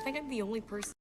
think I'm the only person.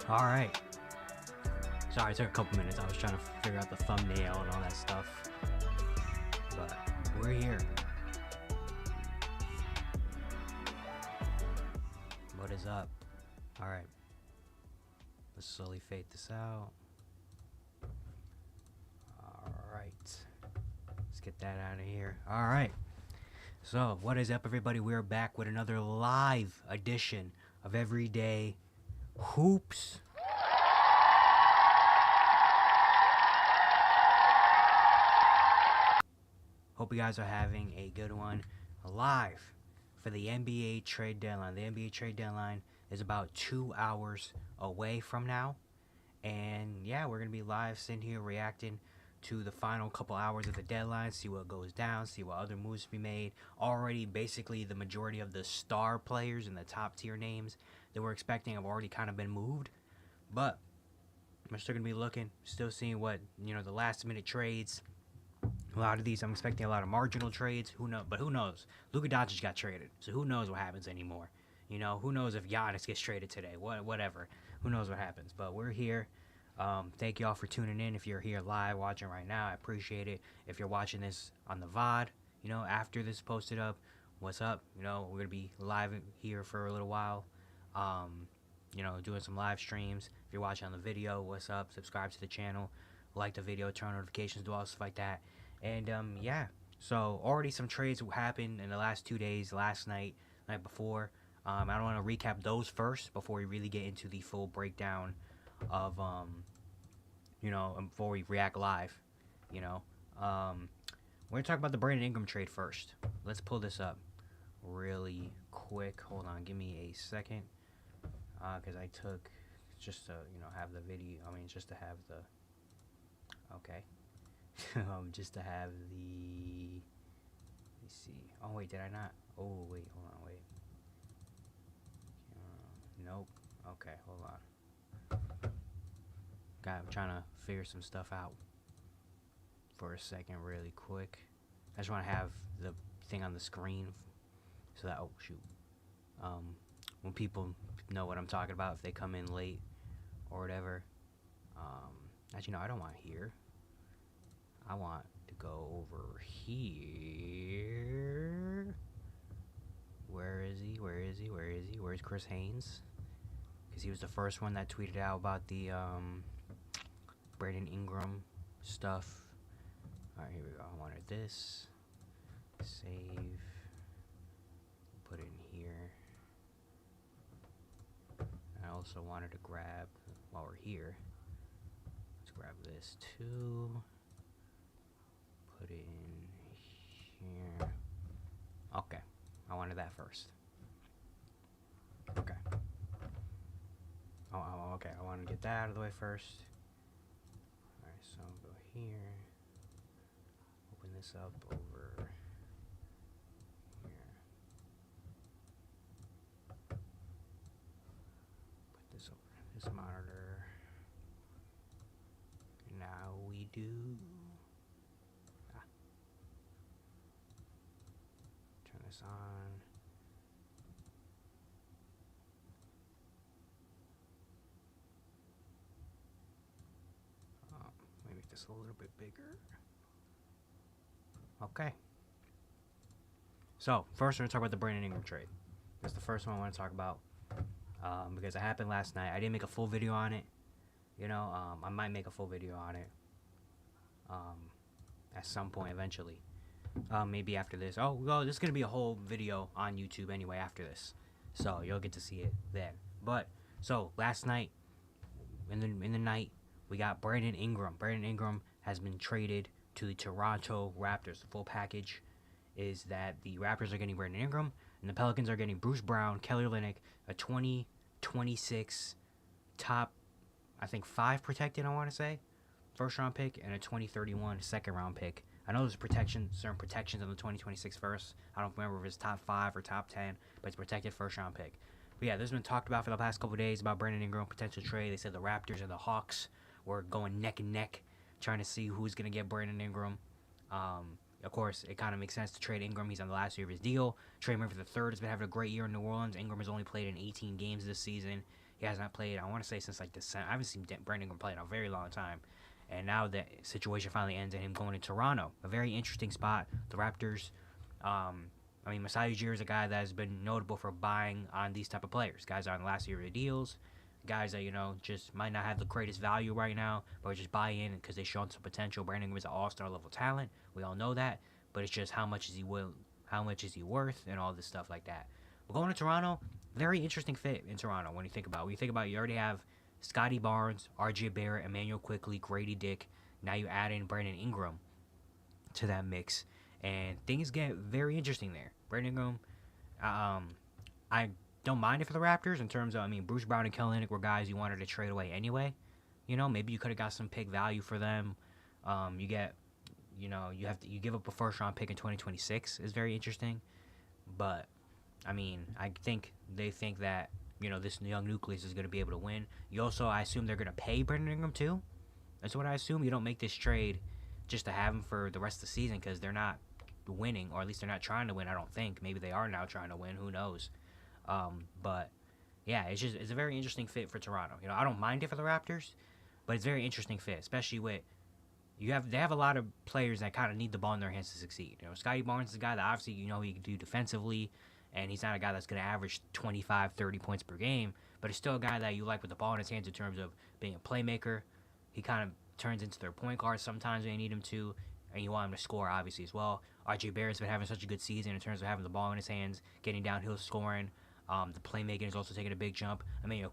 Alright. Sorry, it took a couple minutes. I was trying to figure out the thumbnail and all that stuff. But we're here. What is up? Alright. Let's slowly fade this out. Alright. Let's get that out of here. Alright. So, what is up, everybody? We're back with another live edition of Everyday Hoops. Hope you guys are having a good one. Live for the NBA trade deadline. The NBA trade deadline is about 2 hours away from now. And yeah, we're going to be live sitting here reacting to the final couple hours of the deadline, see what goes down, see what other moves be made. Already, basically, the majority of the star players and the top tier names that we're expecting have already kind of been moved. But we're still going to be looking, still seeing what, the last minute trades. A lot of these, I'm expecting a lot of marginal trades. Who knows? But who knows? Luka Doncic got traded, so who knows what happens anymore? Who knows if Giannis gets traded today? Whatever. Who knows what happens? But we're here. Thank y'all for tuning in. If you're here live watching right now, I appreciate it. If you're watching this on the VOD, after this posted up, what's up? We're gonna be live here for a little while. Doing some live streams. If you're watching on the video, what's up? Subscribe to the channel, like the video, turn notifications, do all stuff like that. And yeah, so already some trades happened in the last 2 days, last night before. I don't want to recap those first before we really get into the full breakdown of before we react live. We're gonna talk about the Brandon Ingram trade first. Let's pull this up really quick. Hold on, give me a second, because I took just to have the video. Just to have the just to have the. Let me see. Oh wait, did I not? Oh wait, hold on, wait. Nope. Okay, hold on. I'm trying to figure some stuff out for a second, really quick. I just want to have the thing on the screen so that when people know what I'm talking about, if they come in late or whatever. Actually, no, I don't want here. I want to go over here. Where is he? Where's Chris Haynes? Because he was the first one that tweeted out about the Brandon Ingram stuff. Alright, here we go. I wanted this. Save. Put it in here. I also wanted to grab, while we're here, let's grab this too. Put it in here. Okay. I wanted that first. Okay. Oh, okay. I want to get that out of the way first. Alright, so I'll go here. Open this up over here. Put this over this monitor. Now we do. Turn this on. Make this a little bit bigger. Okay. So, first we're going to talk about the Brandon Ingram trade. That's the first one I want to talk about. Because it happened last night. I didn't make a full video on it. I might make a full video on it. At some point eventually. Maybe after this. Oh, well, this is going to be a whole video on YouTube anyway after this. So, you'll get to see it then. But, so, last night, in the night, we got Brandon Ingram. Brandon Ingram has been traded to the Toronto Raptors. The full package is that the Raptors are getting Brandon Ingram, and the Pelicans are getting Bruce Brown, Kelly Olynyk, a 2026 top, I think 5 protected, I want to say, first round pick, and a 2031 second round pick. I know there's certain protections on the 2026 first. I don't remember if it's top 5 or top 10, but it's protected first round pick. But yeah, this has been talked about for the past couple of days about Brandon Ingram potential trade. They said the Raptors and the Hawks were going neck and neck, trying to see who's going to get Brandon Ingram. Of course, it kind of makes sense to trade Ingram. He's on the last year of his deal. Trey Murphy III has been having a great year in New Orleans. Ingram has only played in 18 games this season. He has not played, I want to say, since like December. I haven't seen Brandon Ingram play in a very long time. And now the situation finally ends in him going to Toronto. A very interesting spot. The Raptors, Masai Ujiri is a guy that has been notable for buying on these type of players. Guys on last year of deals. Guys that, just might not have the greatest value right now, but just buy in because they've shown some potential. Brandon Ingram is an all-star level talent. We all know that. But it's just how much is he worth, and all this stuff like that. But going to Toronto, very interesting fit in Toronto when you think about it. You already have Scotty Barnes, RJ Barrett, Emmanuel Quickley, Grady Dick. Now you add in Brandon Ingram to that mix, and things get very interesting there. Brandon Ingram, I don't mind it for the Raptors in terms of, Bruce Brown and Kelly Olynyk were guys you wanted to trade away anyway. Maybe you could have got some pick value for them. You give up a first round pick in 2026 is very interesting, but I think they think that this young nucleus is going to be able to win. I assume they're going to pay Brandon Ingram too. That's what I assume. You don't make this trade just to have him for the rest of the season because they're not winning, or at least they're not trying to win. I don't think. Maybe they are now trying to win. Who knows? But yeah, it's a very interesting fit for Toronto. I don't mind it for the Raptors, but it's a very interesting fit, especially with they have a lot of players that kind of need the ball in their hands to succeed. Scotty Barnes is a guy that obviously he can do defensively, and he's not a guy that's going to average 25, 30 points per game, but he's still a guy that you like with the ball in his hands in terms of being a playmaker. He kind of turns into their point guard sometimes when you need him to, and you want him to score, obviously, as well. RJ Barrett's been having such a good season in terms of having the ball in his hands, getting downhill scoring. The playmaking is also taking a big jump.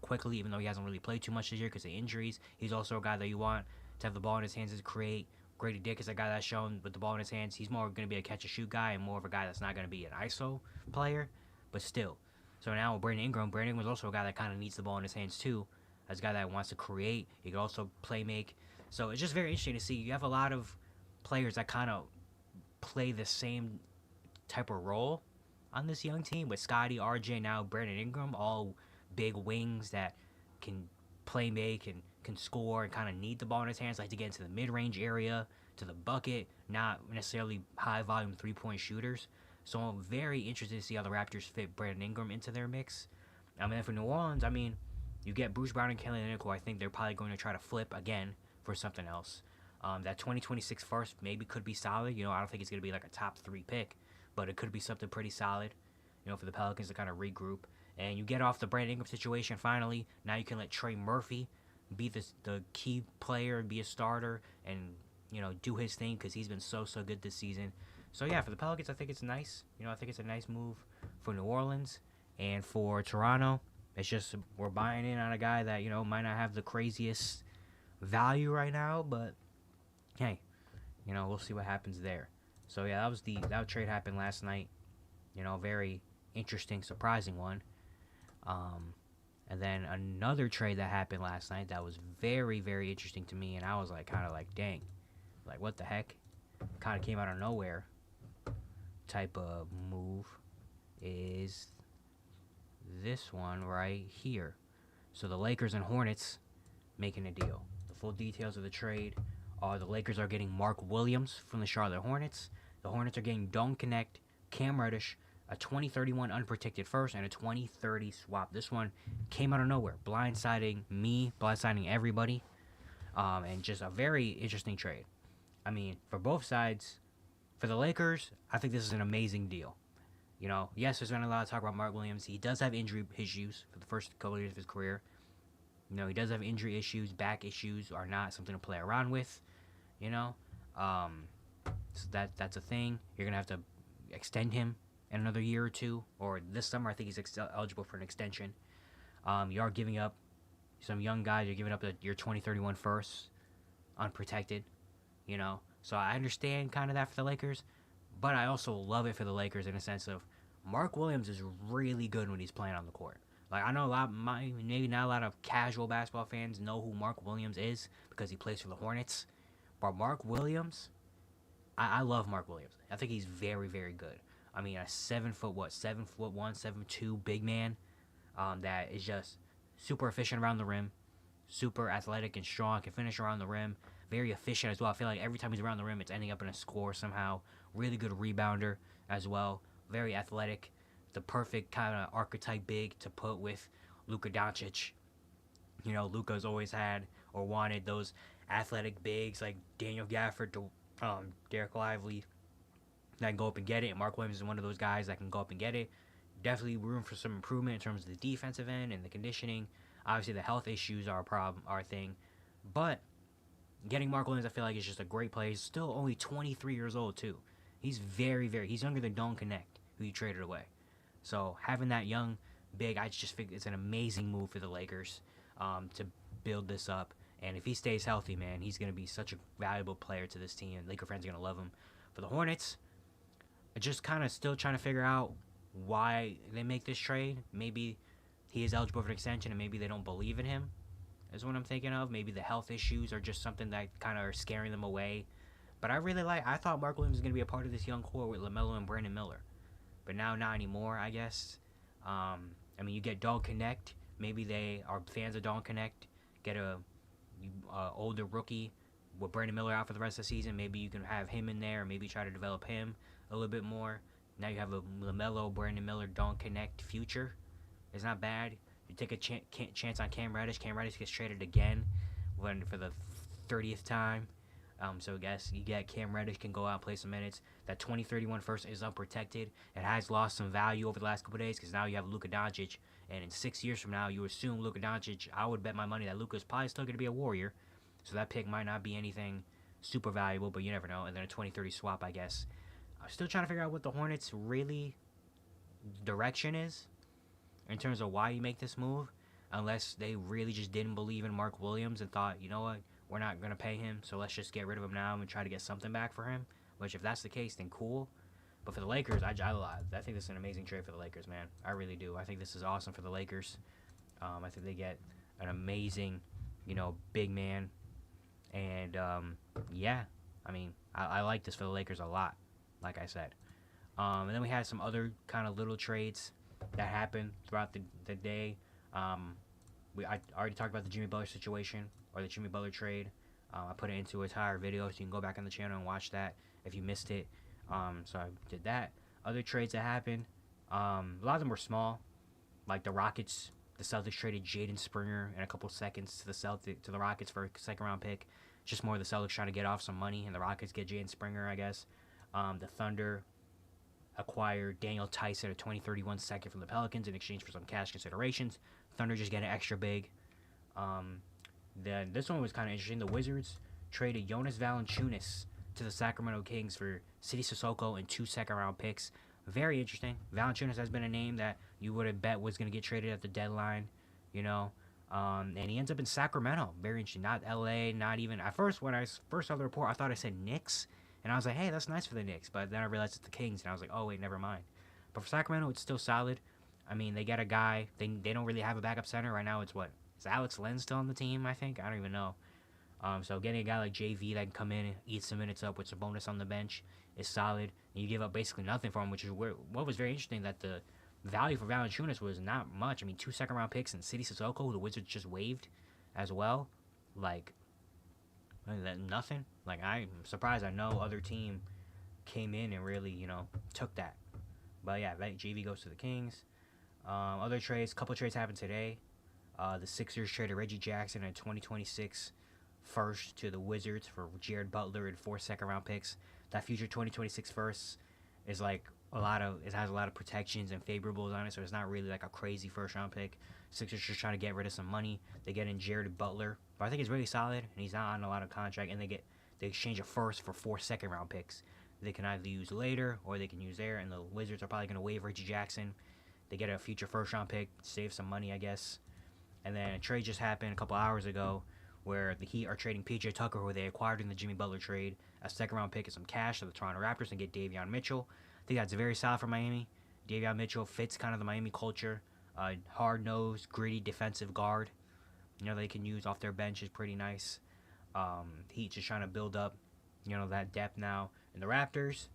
Quickly, even though he hasn't really played too much this year because of injuries, he's also a guy that you want to have the ball in his hands to create. Grady Dick is a guy that's shown with the ball in his hands. He's more going to be a catch-and-shoot guy and more of a guy that's not going to be an ISO player, but still. So now with Brandon Ingram was also a guy that kind of needs the ball in his hands too. As a guy that wants to create. He can also play make. So it's just very interesting to see. You have a lot of players that kind of play the same type of role on this young team with Scotty, RJ, now Brandon Ingram, all big wings that can play make and can score and kind of need the ball in his hands, like to get into the mid-range area, to the bucket, not necessarily high-volume three-point shooters. So I'm very interested to see how the Raptors fit Brandon Ingram into their mix. For New Orleans, you get Bruce Brown and Kelly Olynyk, who I think they're probably going to try to flip again for something else. That 2026 first maybe could be solid. I don't think it's going to be like a top 3 pick, but it could be something pretty solid, for the Pelicans to kind of regroup. And you get off the Brandon Ingram situation finally. Now you can let Trey Murphy be the key player and be a starter and, do his thing because he's been so good this season. So, yeah, for the Pelicans, I think it's nice. I think it's a nice move for New Orleans. And for Toronto, it's just we're buying in on a guy that, might not have the craziest value right now. But, hey, we'll see what happens there. So, yeah, that trade happened last night. Very interesting, surprising one. And then another trade that happened last night that was very, very interesting to me. And I was kind of like, dang, what the heck? Kind of came out of nowhere type of move is this one right here. So the Lakers and Hornets making a deal. The full details of the trade are the Lakers are getting Mark Williams from the Charlotte Hornets. The Hornets are getting Don't Connect, Cam Reddish, a 2031 unprotected first, and a 2030 swap. This one came out of nowhere, blindsiding me, blindsiding everybody, and just a very interesting trade. For both sides, for the Lakers, I think this is an amazing deal. Yes, there's been a lot of talk about Mark Williams. He does have injury issues for the first couple of years of his career. He does have injury issues. Back issues are not something to play around with. So that's a thing. You're gonna have to extend him in another year or two, or this summer. I think he's eligible for an extension. You are giving up some young guys. You're giving up your 2031 first, unprotected. So I understand kind of that for the Lakers, but I also love it for the Lakers in a sense of Mark Williams is really good when he's playing on the court. I know maybe not a lot of casual basketball fans know who Mark Williams is because he plays for the Hornets, but Mark Williams, I love Mark Williams. I think he's very, very good. A 7'1", 7'2" big man that is just super efficient around the rim, super athletic and strong, can finish around the rim, very efficient as well. I feel like every time he's around the rim, it's ending up in a score somehow. Really good rebounder as well, very athletic, the perfect kind of archetype big to put with Luka Doncic You know, Luka's always had or wanted those athletic bigs like Daniel Gafford to Derek Lively that can go up and get it. And Mark Williams is one of those guys that can go up and get it. Definitely room for some improvement in terms of the defensive end and the conditioning. Obviously, the health issues are a problem, are a thing. But getting Mark Williams, I feel like, is just a great play. He's still only 23 years old, too. He's he's younger than Don Connect, who you traded away. So having that young big, I just think it's an amazing move for the Lakers to build this up. And if he stays healthy, man, he's going to be such a valuable player to this team. And Laker fans are going to love him. For the Hornets, just kind of still trying to figure out why they make this trade. Maybe he is eligible for an extension and maybe they don't believe in him, is what I'm thinking of. Maybe the health issues are just something that kind of are scaring them away. But I thought Mark Williams was going to be a part of this young core with LaMelo and Brandon Miller. But now not anymore, I guess. I mean, you get Don Connect. Maybe they are fans of Don Connect. Get a older rookie with Brandon Miller out for the rest of the season. Maybe you can have him in there. Maybe try to develop him a little bit more. Now you have a LaMelo, Brandon Miller, Don Connect future. It's not bad. You take a chance on Cam Reddish. Cam Reddish gets traded again for the 30th time. So I guess you get Cam Reddish can go out and play some minutes. That 2031 first is unprotected. It has lost some value over the last couple of days because now you have Luka Doncic. And in 6 years from now, you assume Luka Doncic, I would bet my money that Luka's probably still going to be a Warrior. So that pick might not be anything super valuable, but you never know. And then a 2030 swap, I guess. I'm still trying to figure out what the Hornets' really direction is in terms of why you make this move. Unless they really just didn't believe in Mark Williams and thought, you know what, we're not going to pay him, so let's just get rid of him now and try to get something back for him. Which, if that's the case, then cool. But for the Lakers, I think this is an amazing trade for the Lakers, man. I really do. I think this is awesome for the Lakers. I think they get an amazing, big man. And, yeah, I mean, I like this for the Lakers a lot, like I said. And then we had some other kind of little trades that happened throughout the day. I already talked about the Jimmy Butler situation, or the Jimmy Butler trade. I put it into an entire video, so you can go back on the channel and watch that if you missed it. So I did that. Other trades that happened, a lot of them were small, like the Rockets. The Celtics traded Jaden Springer in a couple seconds to the Rockets for a second-round pick. Just more the Celtics trying to get off some money, and the Rockets get Jaden Springer, I guess. The Thunder acquired Daniel Tice at a 2031 second from the Pelicans in exchange for some cash considerations. Thunder just get an extra big. Then this one was kind of interesting. The Wizards traded Jonas Valanciunas to the Sacramento Kings for Sidi Sissoko and 2 second-round picks. Very interesting. Valanciunas has been a name that you would have bet was going to get traded at the deadline, and he ends up in Sacramento. Very interesting. Not LA, not even... At first, when I first saw the report, I thought I said Knicks, and I was like, hey, that's nice for the Knicks. But then I realized it's the Kings, and I was like, oh, wait, never mind. But for Sacramento, it's still solid. I mean, they get a guy. They don't really have a backup center. Right now, it's what? Is Alex Len still on the team, I think? I don't even know. So getting a guy like JV that can come in and eat some minutes up with some bonus on the bench is solid. And you give up basically nothing for him, which is what was very interesting, that the value for Valanciunas was not much. I mean, 2 second-round picks and Sidi Sissoko, who the Wizards just waived as well. Like, nothing. Like, I'm surprised no other team came in and really, took that. But yeah, JV goes to the Kings. Other trades, couple trades happened today. The Sixers traded Reggie Jackson in 2026 first to the Wizards for Jared Butler and 4 second-round picks. That future 2026 first is like it has a lot of protections and favorables on it, so it's not really like a crazy first-round pick. Sixers just trying to get rid of some money. They get in Jared Butler, but I think he's really solid, and he's not on a lot of contract, and they exchange a first for 4 second-round picks. They can either use later or they can use there, and the Wizards are probably going to waive Reggie Jackson. They get a future first-round pick, save some money, I guess. And then a trade just happened a couple hours ago where the Heat are trading PJ Tucker, who they acquired in the Jimmy Butler trade, a second-round pick and some cash to the Toronto Raptors, and get Davion Mitchell. I think that's very solid for Miami. Davion Mitchell fits kind of the Miami culture. Hard-nosed, gritty defensive guard. They can use off their bench is pretty nice. Heat just trying to build up, that depth now. And the Raptors,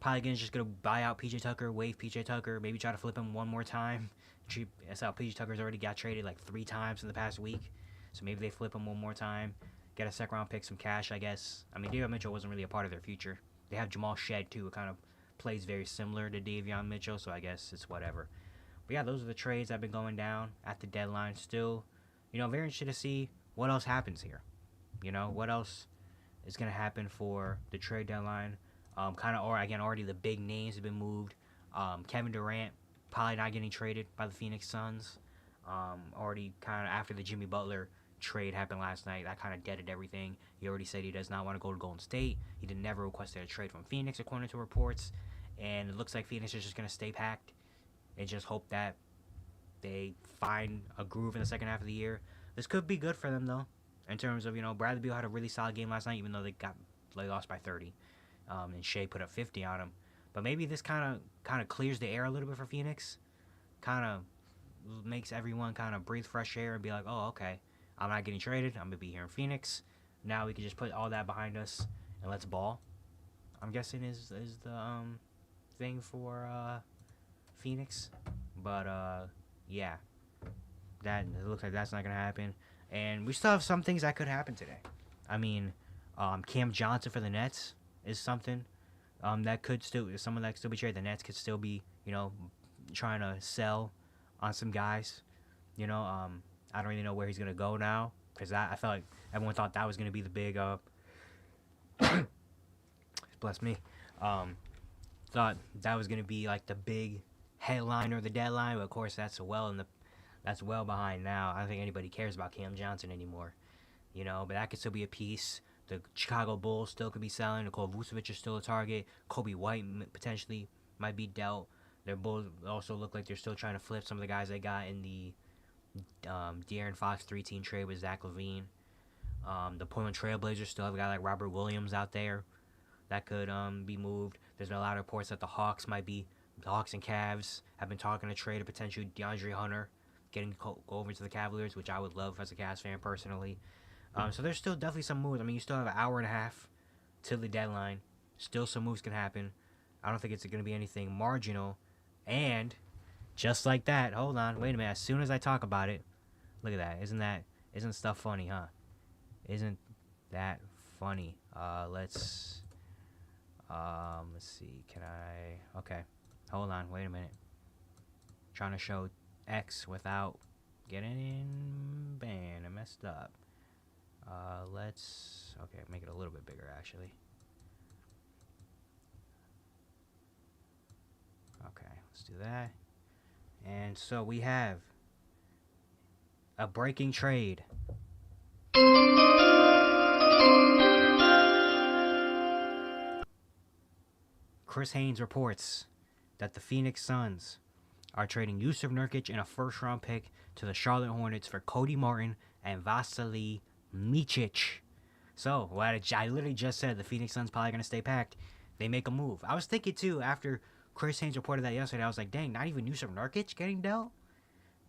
probably just going to buy out PJ Tucker, waive PJ Tucker, maybe try to flip him one more time. That's how PJ Tucker's already got traded like 3 times in the past week. So maybe they flip him one more time, get a second-round pick, some cash, I guess. I mean, Davion Mitchell wasn't really a part of their future. They have Jamal Shed, too. It kind of plays very similar to Davion Mitchell, so I guess it's whatever. But yeah, those are the trades that have been going down at the deadline. Still very interested to see what else happens here. What else is going to happen for the trade deadline. Already the big names have been moved. Kevin Durant probably not getting traded by the Phoenix Suns. Already kind of after the Jimmy Butler trade happened last night, that kind of deaded everything. He already said he does not want to go to Golden State. He never requested a trade from Phoenix, according to reports. And it looks like Phoenix is just going to stay packed and just hope that they find a groove in the second half of the year. This could be good for them, though, in terms of, Bradley Beal had a really solid game last night, even though they lost by 30. And Shea put up 50 on him. But maybe this kind of clears the air a little bit for Phoenix. Kind of makes everyone kind of breathe fresh air and be like, oh, okay, I'm not getting traded. I'm going to be here in Phoenix. Now we can just put all that behind us and let's ball. I'm guessing is the thing for Phoenix. But, yeah. It looks like that's not going to happen. And we still have some things that could happen today. I mean, Cam Johnson for the Nets is something that could still be traded. The Nets could still be, trying to sell on some guys. I don't really know where he's gonna go now because I felt like everyone thought that was gonna be the big. Bless me. Thought that was gonna be like the big headliner of the deadline, but of course that's well behind now. I don't think anybody cares about Cam Johnson anymore. But that could still be a piece. The Chicago Bulls still could be selling. Nikola Vucevic is still a target. Kobe White potentially might be dealt. Their Bulls also look like they're still trying to flip some of the guys they got in the De'Aaron Fox 3-team trade with Zach LaVine. The Portland Trailblazers still have a guy like Robert Williams out there that could be moved. There's been a lot of reports that the Hawks and Cavs have been talking to trade a potential DeAndre Hunter getting go over to the Cavaliers, which I would love as a Cavs fan personally. So there's still definitely some moves. I mean, you still have an hour and a half till the deadline. Still some moves can happen. I don't think it's going to be anything marginal. And just like that, hold on, wait a minute. As soon as I talk about it, look at that. Isn't stuff funny, huh? Isn't that funny? Let's see. Okay. Hold on, wait a minute. Trying to show X without getting in banned. I messed up. Okay, make it a little bit bigger, actually. Okay, let's do that. And so we have a breaking trade. Chris Haynes reports that the Phoenix Suns are trading Jusuf Nurkic and a first-round pick to the Charlotte Hornets for Cody Martin and Vasilije Micic. So, what I literally just said, the Phoenix Suns probably going to stay packed. They make a move. I was thinking, too, after Chris Haynes reported that yesterday, I was like, dang, not even Jusuf Nurkic getting dealt?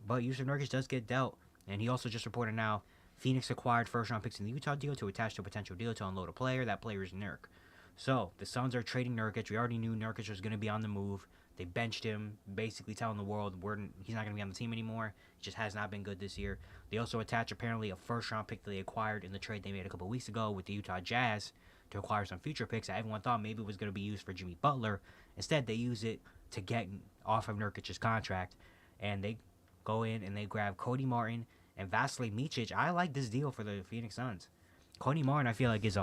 But Jusuf Nurkic does get dealt. And he also just reported now, Phoenix acquired first-round picks in the Utah deal to attach to a potential deal to unload a player. That player is Nurk. So, the Suns are trading Nurkic. We already knew Nurkic was going to be on the move. They benched him, basically telling the world he's not going to be on the team anymore. He just has not been good this year. They also attach, apparently, a first-round pick that they acquired in the trade they made a couple weeks ago with the Utah Jazz to acquire some future picks that everyone thought maybe was going to be used for Jimmy Butler. Instead, they use it to get off of Nurkic's contract. And they go in and they grab Cody Martin and Vasilije Micic. I like this deal for the Phoenix Suns. Cody Martin, I feel like, is a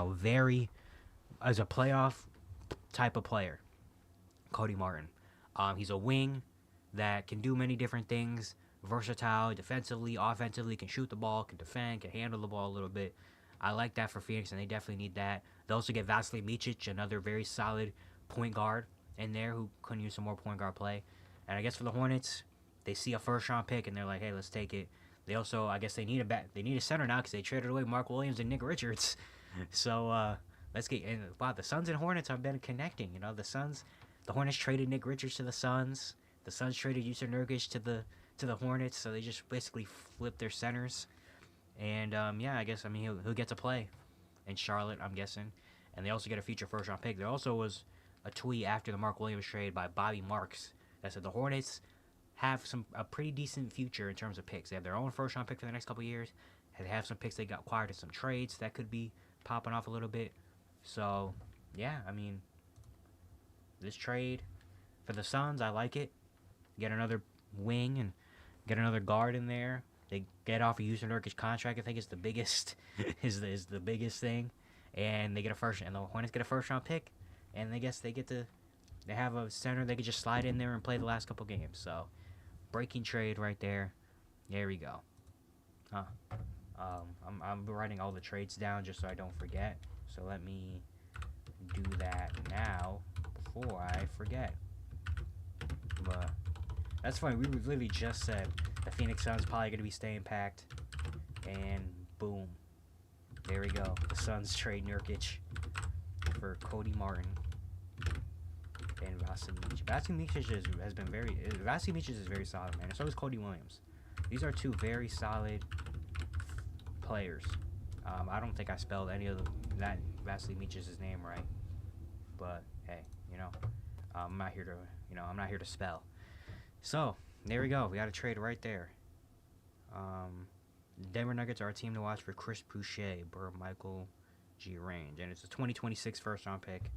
playoff type of player. Cody Martin. He's a wing that can do many different things. Versatile, defensively, offensively, can shoot the ball, can defend, can handle the ball a little bit. I like that for Phoenix, and they definitely need that. They also get Vasilije Micic, another very solid point guard in there who couldn't use some more point guard play. And I guess for the Hornets, they see a first-round pick, and they're like, hey, let's take it. They also, I guess they need a center now because they traded away Mark Williams and Nick Richards. So, let's get... And, wow, the Suns and Hornets have been connecting. The Hornets traded Nick Richards to the Suns. The Suns traded Jusuf Nurkic to the Hornets, so they just basically flipped their centers. And I guess he'll get to play in Charlotte, I'm guessing. And they also get a future first-round pick. There also was a tweet after the Mark Williams trade by Bobby Marks that said the Hornets have a pretty decent future in terms of picks. They have their own first-round pick for the next couple of years. They have some picks they got acquired in some trades that could be popping off a little bit. So, yeah, this trade for the Suns, I like it. Get another wing and get another guard in there. They get off a Yusuf Nurkic contract. I think it's the biggest is the biggest thing, and they get a first, and the Hornets get a first round pick, and I guess they have a center they could just slide in there and play the last couple games. So, breaking trade right there. There we go. Huh. I'm writing all the trades down just so I don't forget. So let me do that now before I forget. But that's funny. We literally just said the Phoenix Suns probably going to be staying packed. And boom. There we go. The Suns trade Nurkic for Cody Martin and Vasilij. Vasilij has been very... Vasilij is very solid, man. And so is Cody Williams. These are two very solid players. I don't think I spelled any of that Vasilij's name right. But, hey, you know, I'm not here to spell. So, there we go. We got a trade right there. Denver Nuggets are a team to watch for Chris Boucher, Michael G. Range. And it's a 2026 first-round pick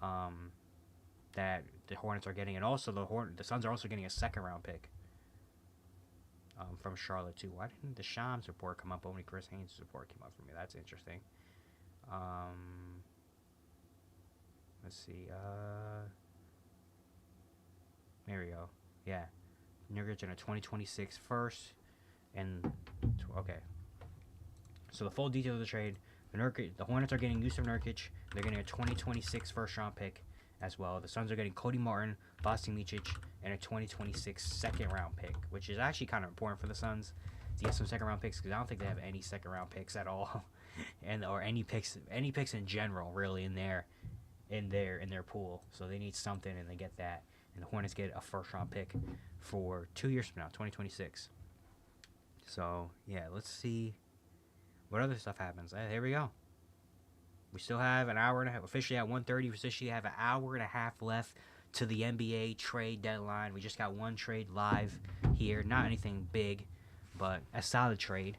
that the Hornets are getting. And also, the Suns are also getting a second-round pick from Charlotte, too. Why didn't the Shams report come up? Only Chris Haynes' report came up for me. That's interesting. Let's see. There we go. Yeah. Nurkic in a 2026 first. And, okay. So the full detail of the trade. The Hornets are getting Yusuf Nurkic. They're getting a 2026 first-round pick as well. The Suns are getting Cody Martin, Vasilij, and a 2026 second-round pick, which is actually kind of important for the Suns to get some second-round picks because I don't think they have any second-round picks at all, or any picks in general really in their pool. So they need something, and they get that. And the Hornets get a first-round pick for 2 years from now, 2026. So yeah, let's see what other stuff happens. Here we go. We still have an hour and a half. Officially at 1:30. We officially have an hour and a half left to the NBA trade deadline. We just got one trade live here. Not anything big, but a solid trade.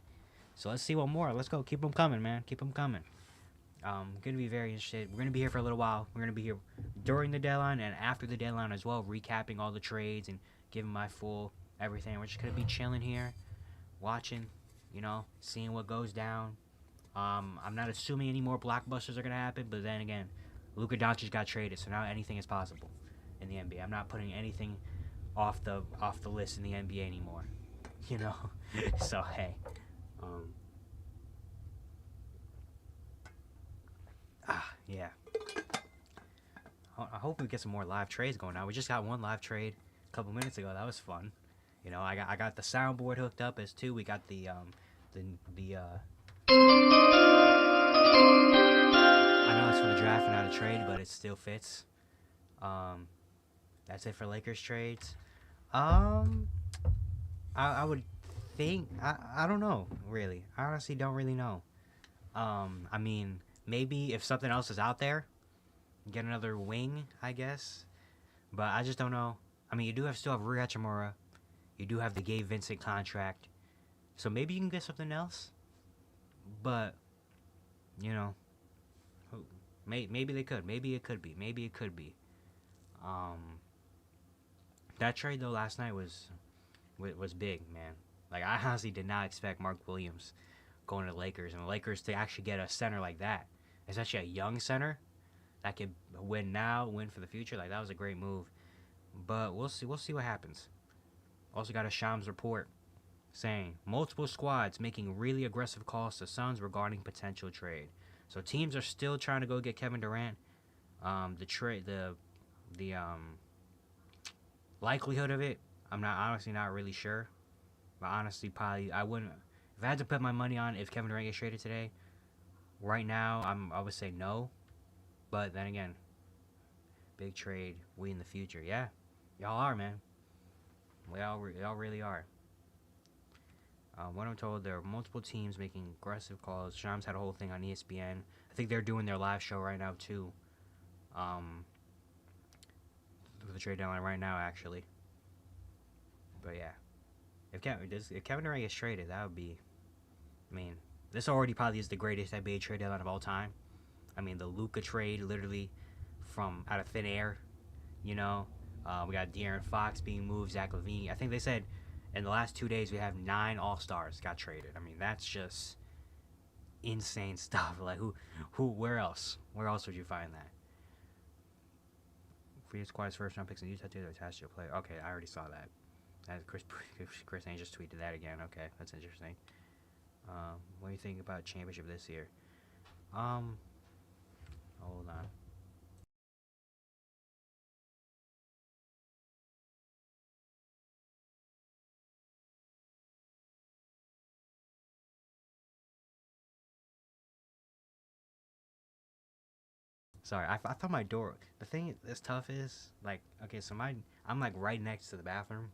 So let's see what more. Let's go. Keep them coming, man. Keep them coming. Going to be very interested. We're going to be here for a little while. We're going to be here during the deadline and after the deadline as well, recapping all the trades and giving my full everything. We're just going to be chilling here, watching, seeing what goes down. I'm not assuming any more blockbusters are going to happen, but then again, Luka Doncic got traded, so now anything is possible in the NBA. I'm not putting anything off the list in the NBA anymore, So, hey. Yeah. I hope we get some more live trades going on. We just got one live trade a couple minutes ago. That was fun. I got the soundboard hooked up as too. We got the I know it's for the draft and not a trade, but it still fits. That's it for Lakers trades. I would think I don't know really. I honestly don't really know. I mean, maybe if something else is out there, get another wing, I guess. But I just don't know. I mean, you still have Rui Hachimura. You do have the Gabe Vincent contract. So maybe you can get something else. But, maybe they could. Maybe it could be. That trade, though, last night was big, man. Like, I honestly did not expect Mark Williams going to the Lakers. And the Lakers to actually get a center like that. Especially a young center that could win now, win for the future. Like, that was a great move. But we'll see what happens. Also got a Shams report saying multiple squads making really aggressive calls to Suns regarding potential trade. So teams are still trying to go get Kevin Durant. The likelihood of it, I'm honestly not really sure. But honestly, probably I wouldn't. If I had to put my money on if Kevin Durant gets traded today, right now I would say no. But then again, big trade, we in the future. Yeah, y'all are, man. Y'all really are. What I'm told, there are multiple teams making aggressive calls. Shams had a whole thing on ESPN. I think they're doing their live show right now too. For the trade deadline right now, actually. But yeah, if Kevin Durant gets traded, that would be. I mean, this already probably is the greatest NBA trade deadline of all time. I mean, the Luka trade, literally from out of thin air. We got De'Aaron Fox being moved, Zach LaVine. I think they said In the last 2 days, we have 9 All-Stars got traded. I mean, that's just insane stuff. Like, where else? Where else would you find that? Free squad's first round picks and use that to attach to a player. Okay, I already saw that. Chris Ainge just tweeted that again. Okay, that's interesting. What do you think about championship this year? Hold on. Sorry, I thought my door. The thing that's tough is like, okay, so I'm like right next to the bathroom,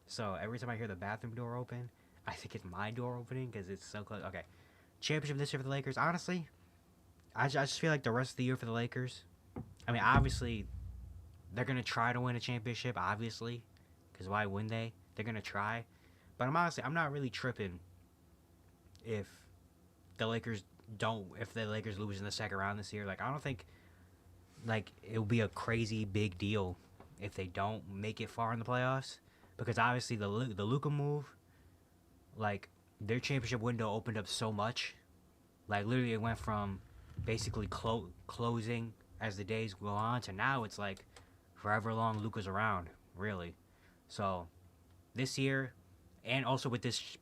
so every time I hear the bathroom door open, I think it's my door opening because it's so close. Okay, championship this year for the Lakers. Honestly, I just feel like the rest of the year for the Lakers. I mean, obviously, they're gonna try to win a championship. Obviously, because why wouldn't they? They're gonna try, but I'm not really tripping if the Lakers if the Lakers lose in the second round this year. Like, I don't think like it'll be a crazy big deal if they don't make it far in the playoffs, because obviously the Luka move, like their championship window opened up so much. Like literally it went from basically closing as the days go on to now it's like forever long Luka's around, really. So this year, and also with this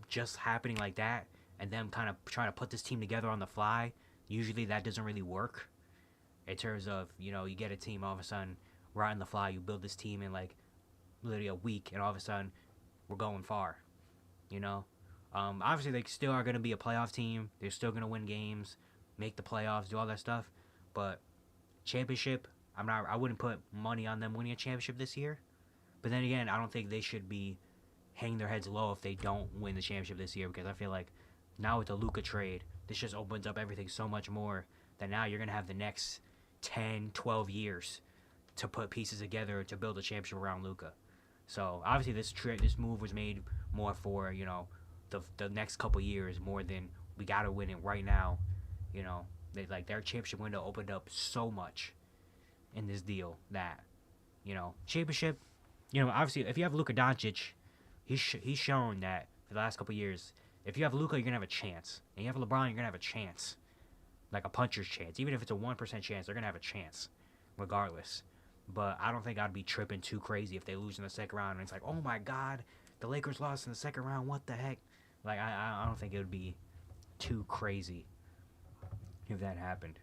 just happening like that, and them kind of trying to put this team together on the fly, usually that doesn't really work. In terms of, you get a team all of a sudden right on the fly, you build this team in like literally a week, and all of a sudden we're going far. You know, obviously they still are going to be a playoff team. They're still going to win games, make the playoffs, do all that stuff. But championship, I wouldn't put money on them winning a championship this year. But then again, I don't think they should be hanging their heads low if they don't win the championship this year, because I feel like now with the Luka trade, this just opens up everything so much more that now you're going to have the next 10, 12 years to put pieces together to build a championship around Luka. So obviously this move was made more for the next couple years more than we gotta win it right now. Their championship window opened up so much in this deal that championship. Obviously if you have Luka Doncic, he's shown that for the last couple years. If you have Luka, you're gonna have a chance, and you have LeBron, you're gonna have a chance, like a puncher's chance. Even if it's a 1% chance, they're gonna have a chance, regardless. But I don't think I'd be tripping too crazy if they lose in the second round and it's like, oh my god, the Lakers lost in the second round. What the heck? Like I don't think it would be too crazy if that happened.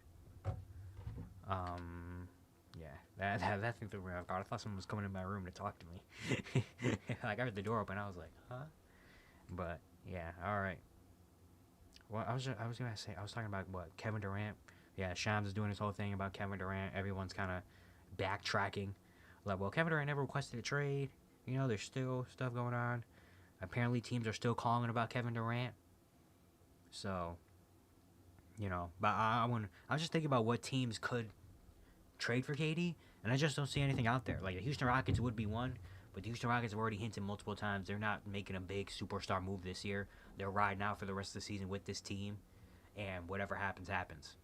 Yeah, that thing threw me off guard. I thought someone was coming in my room to talk to me. Like I heard the door open, I was like, huh? But yeah, all right. Well, I was gonna say I was talking about what Kevin Durant. Yeah, Shams is doing this whole thing about Kevin Durant. Everyone's kind of backtracking. Like, well, Kevin Durant never requested a trade. There's still stuff going on. Apparently, teams are still calling about Kevin Durant. So, but I was just thinking about what teams could trade for KD, and I just don't see anything out there. Like the Houston Rockets would be one, but the Houston Rockets have already hinted multiple times they're not making a big superstar move this year. They're riding out for the rest of the season with this team, and whatever happens, happens.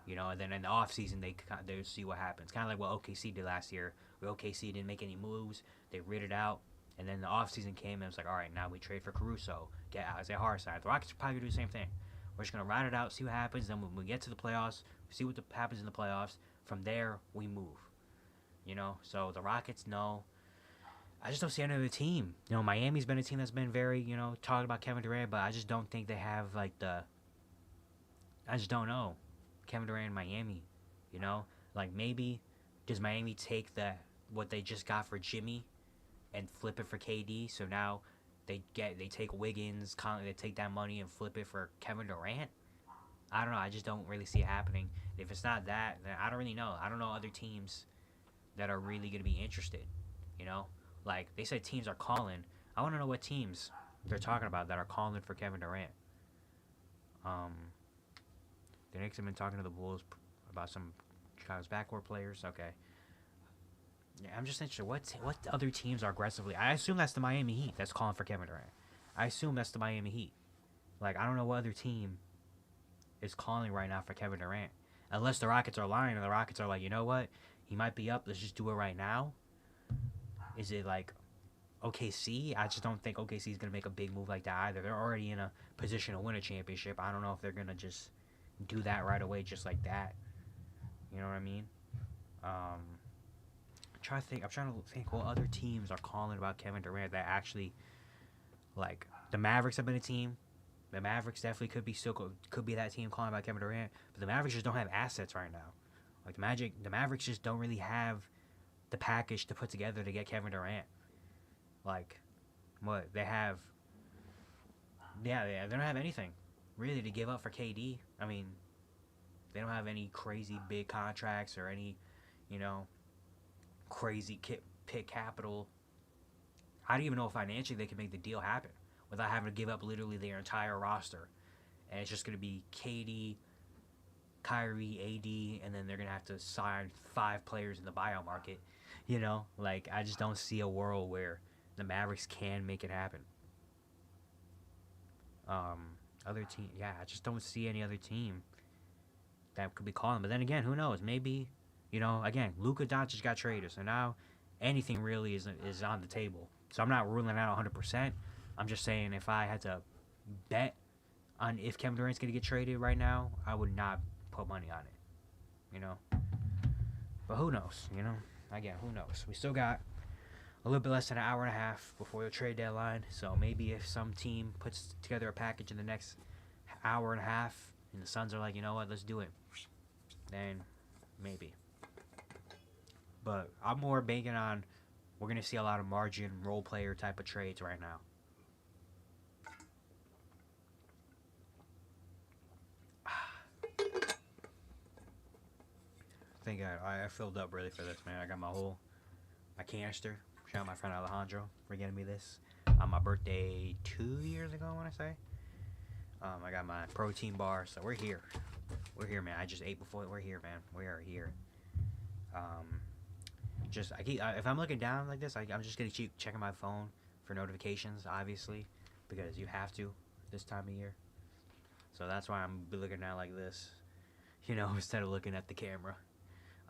And then in the offseason, they see what happens. Kind of like what OKC did last year, where OKC didn't make any moves. They rid it out. And then the offseason came, and it was like, all right, now we trade for Caruso, get Isaiah Hartenstein. The Rockets are probably going to do the same thing. We're just going to ride it out, see what happens. Then when we get to the playoffs, see what happens in the playoffs. From there, we move. So the Rockets, no. I just don't see any other team. Miami's been a team that's been very, talking about Kevin Durant, but I just don't think they have, like, I just don't know. Kevin Durant in Miami, like maybe does Miami take what they just got for Jimmy and flip it for KD? So now they take Wiggins, they take that money and flip it for Kevin Durant. I don't know. I just don't really see it happening. If it's not that, then I don't really know. I don't know other teams that are really going to be interested. Like they said, teams are calling. I want to know what teams they're talking about that are calling for Kevin Durant. The Knicks have been talking to the Bulls about some Chicago's backcourt players. Okay. Yeah, I'm just interested. What other teams are aggressively? I assume that's the Miami Heat that's calling for Kevin Durant. I assume that's the Miami Heat. Like, I don't know what other team is calling right now for Kevin Durant. Unless the Rockets are lying and the Rockets are like, you know what? He might be up. Let's just do it right now. Is it like OKC, I just don't think OKC is gonna make a big move like that either. They're already in a position to win a championship. I don't know if they're gonna just do that right away, just like that. You know what I mean? I'm trying to think what other teams are calling about Kevin Durant that actually, like, the Mavericks have been a team. The Mavericks definitely could be that team calling about Kevin Durant, but the Mavericks just don't have assets right now. Like the Mavericks just don't really have the package to put together to get Kevin Durant. Like, what they have? Yeah, they don't have anything really to give up for KD. I mean, they don't have any crazy big contracts or any, you know, crazy pick capital. I don't even know if financially they can make the deal happen without having to give up literally their entire roster. And it's just going to be KD, Kyrie, AD, and then they're going to have to sign 5 players in the buyout market. You know, like, I just don't see a world where the Mavericks can make it happen. Other team, yeah, I just don't see any other team that could be calling. But then again, who knows? Maybe, you know, again, Luka Doncic got traded, so now anything really is on the table. So I'm not ruling out 100%. I'm just saying if I had to bet on if Kevin Durant's going to get traded right now, I would not put money on it, you know. But who knows, you know? Again, who knows? We still got a little bit less than an hour and a half before the trade deadline. So maybe if some team puts together a package in the next hour and a half and the Suns are like, you know what, let's do it, then maybe. But I'm more banking on we're going to see a lot of margin role player type of trades right now. I think I filled up really for this, man. I got my canister. Shout out my friend Alejandro for getting me this on my birthday 2 years ago, I want to say. I got my protein bar, so we're here. We're here, man. I just ate before. We're here, man. We are here. If I'm looking down like this, I'm just gonna keep checking my phone for notifications, obviously, because you have to this time of year. So that's why I'm looking down like this, you know, instead of looking at the camera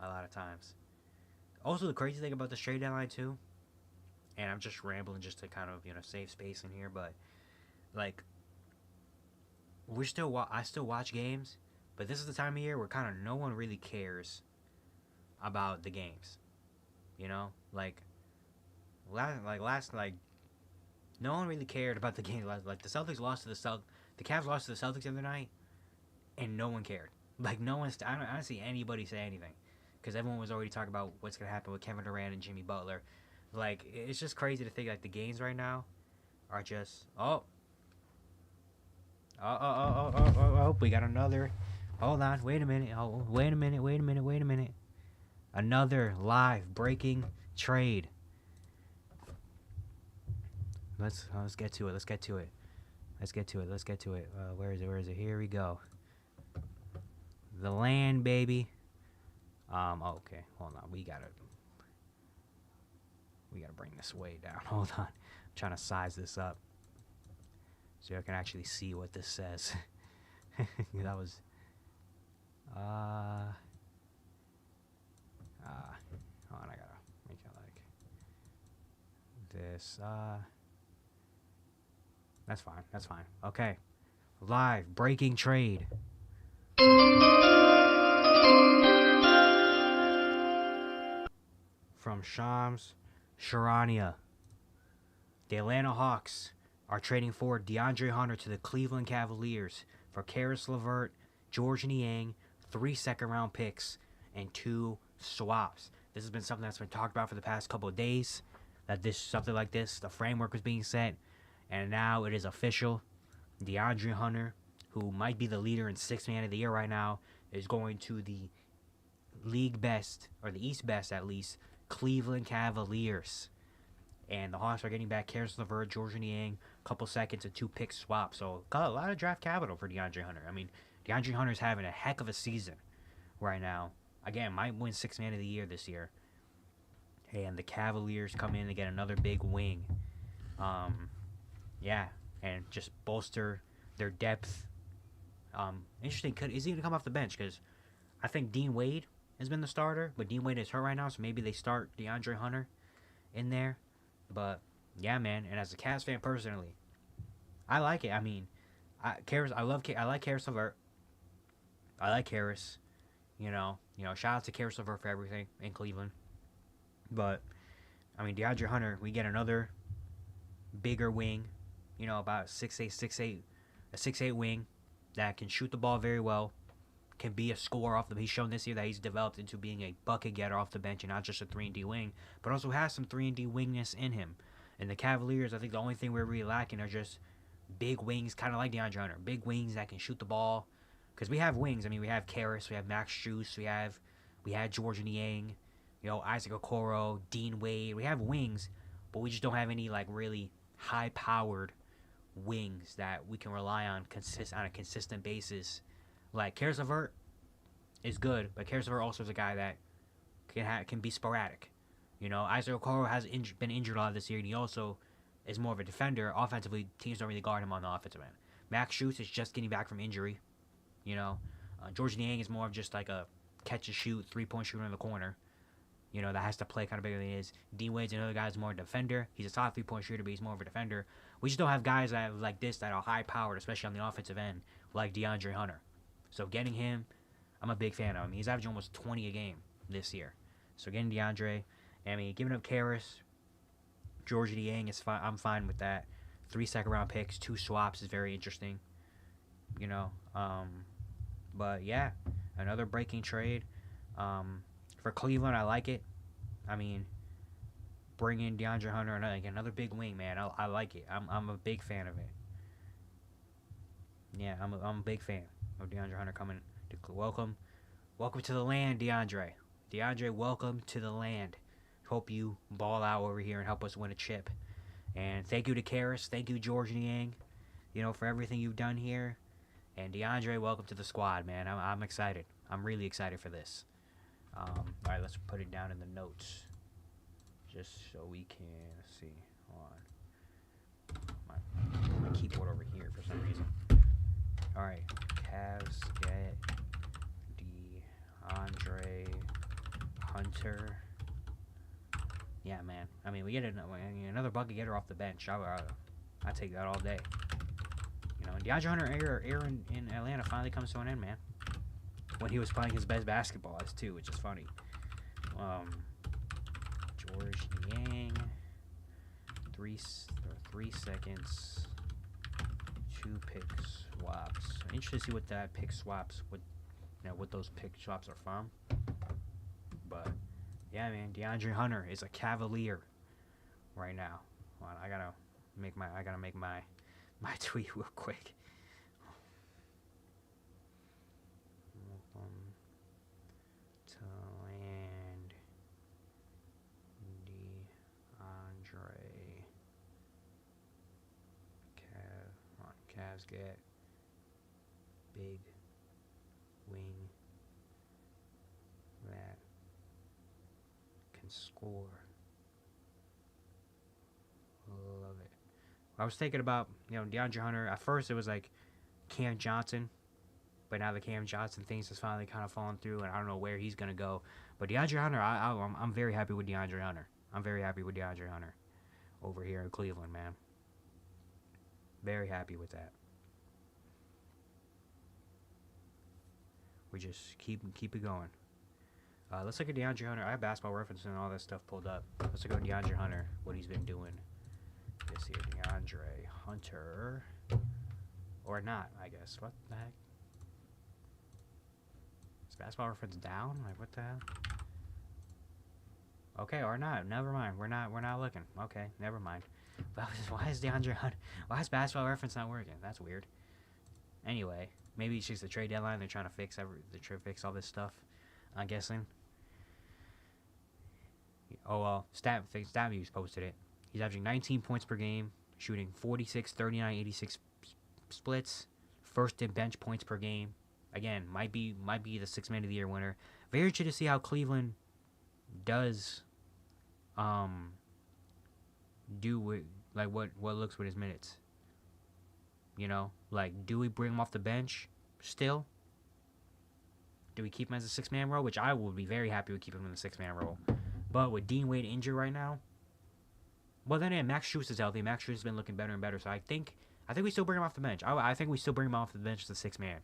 a lot of times. Also, the crazy thing about this trade deadline too, and I'm just rambling just to kind of, you know, save space in here, but like I still watch games, but this is the time of year where kind of no one really cares about the games. You know, like no one really cared about the game. Like the Celtics lost to the Cavs lost to the Celtics the other night, and no one cared. Like no one's. I don't see anybody say anything, because everyone was already talking about what's gonna happen with Kevin Durant and Jimmy Butler. Like it's just crazy to think like the games right now are just we got another. Hold on, wait a minute. Oh, wait a minute. Another live breaking trade. Let's get to it. Where is it? Here we go. The land, baby. Okay. Hold on. We gotta bring this way down. Hold on. I'm trying to size this up so I can actually see what this says. That was. Hold on, I gotta make it like this. That's fine. Okay. Live breaking trade. From Shams Charania. The Atlanta Hawks are trading forward DeAndre Hunter to the Cleveland Cavaliers for Karis LeVert, George Niang, 3 second-round picks, and 2 swaps. This has been something that's been talked about for the past couple of days, that something like this, the framework was being set, and now it is official. DeAndre Hunter, who might be the leader in Sixth Man of the Year right now, is going to the league best, or the East best at least, Cleveland Cavaliers. And the Hawks are getting back Karis LeVert, George Niang, a couple seconds, and 2 pick swap. So got a lot of draft capital for DeAndre Hunter. I mean, DeAndre Hunter's having a heck of a season right now. Again, might win Sixth Man of the Year this year. And the Cavaliers come in to get another big wing. Yeah, and just bolster their depth. Interesting. Is he going to come off the bench? Because I think Dean Wade has been the starter, but Dean Wade is hurt right now, so maybe they start DeAndre Hunter in there. But yeah, man. And as a Cavs fan personally, I like it. I mean, I like Karis LeVert. I like Karis. Shout out to Karis LeVert for everything in Cleveland. But I mean, DeAndre Hunter, we get another bigger wing. About 6'8", a 6'8" wing that can shoot the ball very well, can be a scorer off the. He's shown this year that he's developed into being a bucket getter off the bench and not just a 3-and-D wing, but also has some 3-and-D wingness in him. And the Cavaliers, I think the only thing we're really lacking are just big wings, kind of like DeAndre Hunter, big wings that can shoot the ball. Because we have wings. I mean, we have Karras, we have Max Strus, we had George Niang, Isaac Okoro, Dean Wade. We have wings, but we just don't have any like really high-powered wings that we can rely on on a consistent basis. Like Karis LeVert is good, but Karis LeVert also is a guy that can be sporadic. Isaac Okoro has been injured a lot this year, and he also is more of a defender. Offensively, teams don't really guard him on the offensive end. Max Strus is just getting back from injury. George Niang is more of just like a catch and shoot, 3-point shooter in the corner. That has to play kind of bigger than he is. Dean Wade's another guy who's more a defender. He's a solid 3-point shooter, but he's more of a defender. We just don't have guys that like this that are high powered, especially on the offensive end, like DeAndre Hunter. So getting him, I'm a big fan of him. He's averaging almost 20 a game this year. So getting DeAndre, I mean, giving up Karras, George Niang is fine. I'm fine with that. 3 second-round picks, 2 swaps is very interesting. But yeah, another breaking trade. For Cleveland, I like it. I mean, bring in DeAndre Hunter, another big wing, man. I like it. I'm a big fan of it. Yeah, I'm a big fan of DeAndre Hunter coming to welcome to the land, DeAndre. DeAndre, welcome to the land. Hope you ball out over here and help us win a chip. And thank you to Karras, thank you George Niang, for everything you've done here. And DeAndre, welcome to the squad, man. I'm excited. I'm really excited for this. All right, let's put it down in the notes, just so we can see. Hold on, my keyboard over here for some reason. All right, Cavs get DeAndre Hunter. Yeah, man. I mean, we get another bucket getter off the bench. I take that all day. And DeAndre Hunter era in Atlanta finally comes to an end, man. When he was playing his best basketball, too, which is funny. George Niang, 3 seconds, 2 pick swaps. I'm interested to see what that pick swaps what those pick swaps are from. But yeah, man, DeAndre Hunter is a Cavalier right now. Hold on, I gotta make my tweet real quick. Welcome to land, DeAndre. Cavs get big wing that can score. Love it. I was thinking about, DeAndre Hunter. At first, it was like Cam Johnson, but now the Cam Johnson things has finally kind of fallen through, and I don't know where he's gonna go. But DeAndre Hunter, I'm very happy with DeAndre Hunter. I'm very happy with DeAndre Hunter over here in Cleveland, man. Very happy with that. We just keep it going. Let's look at DeAndre Hunter. I have Basketball Reference and all that stuff pulled up. Let's look at DeAndre Hunter, what he's been doing this year. DeAndre Hunter, or not, I guess. What the heck? Is Basketball Reference down? Like, what the hell? Okay, or not. Never mind. We're not looking. Okay, never mind. Why is DeAndre Hunter? Why is Basketball Reference not working? That's weird. Anyway, maybe it's just the trade deadline. They're trying to fix fix all this stuff, I'm guessing. Oh well, StatViews posted it. He's averaging 19 points per game, shooting 46, 39, 86 splits. First in bench points per game. Again, might be the 6th Man of the Year winner. Very interested to see how Cleveland does do with what looks with his minutes. Do we bring him off the bench still? Do we keep him as a 6-man role? Which I would be very happy with keeping him in the 6-man role. But with Dean Wade injured right now, Well, then again, Max Strus is healthy. Max Strus has been looking better and better. So I think we still bring him off the bench. I think we still bring him off the bench as a 6 man,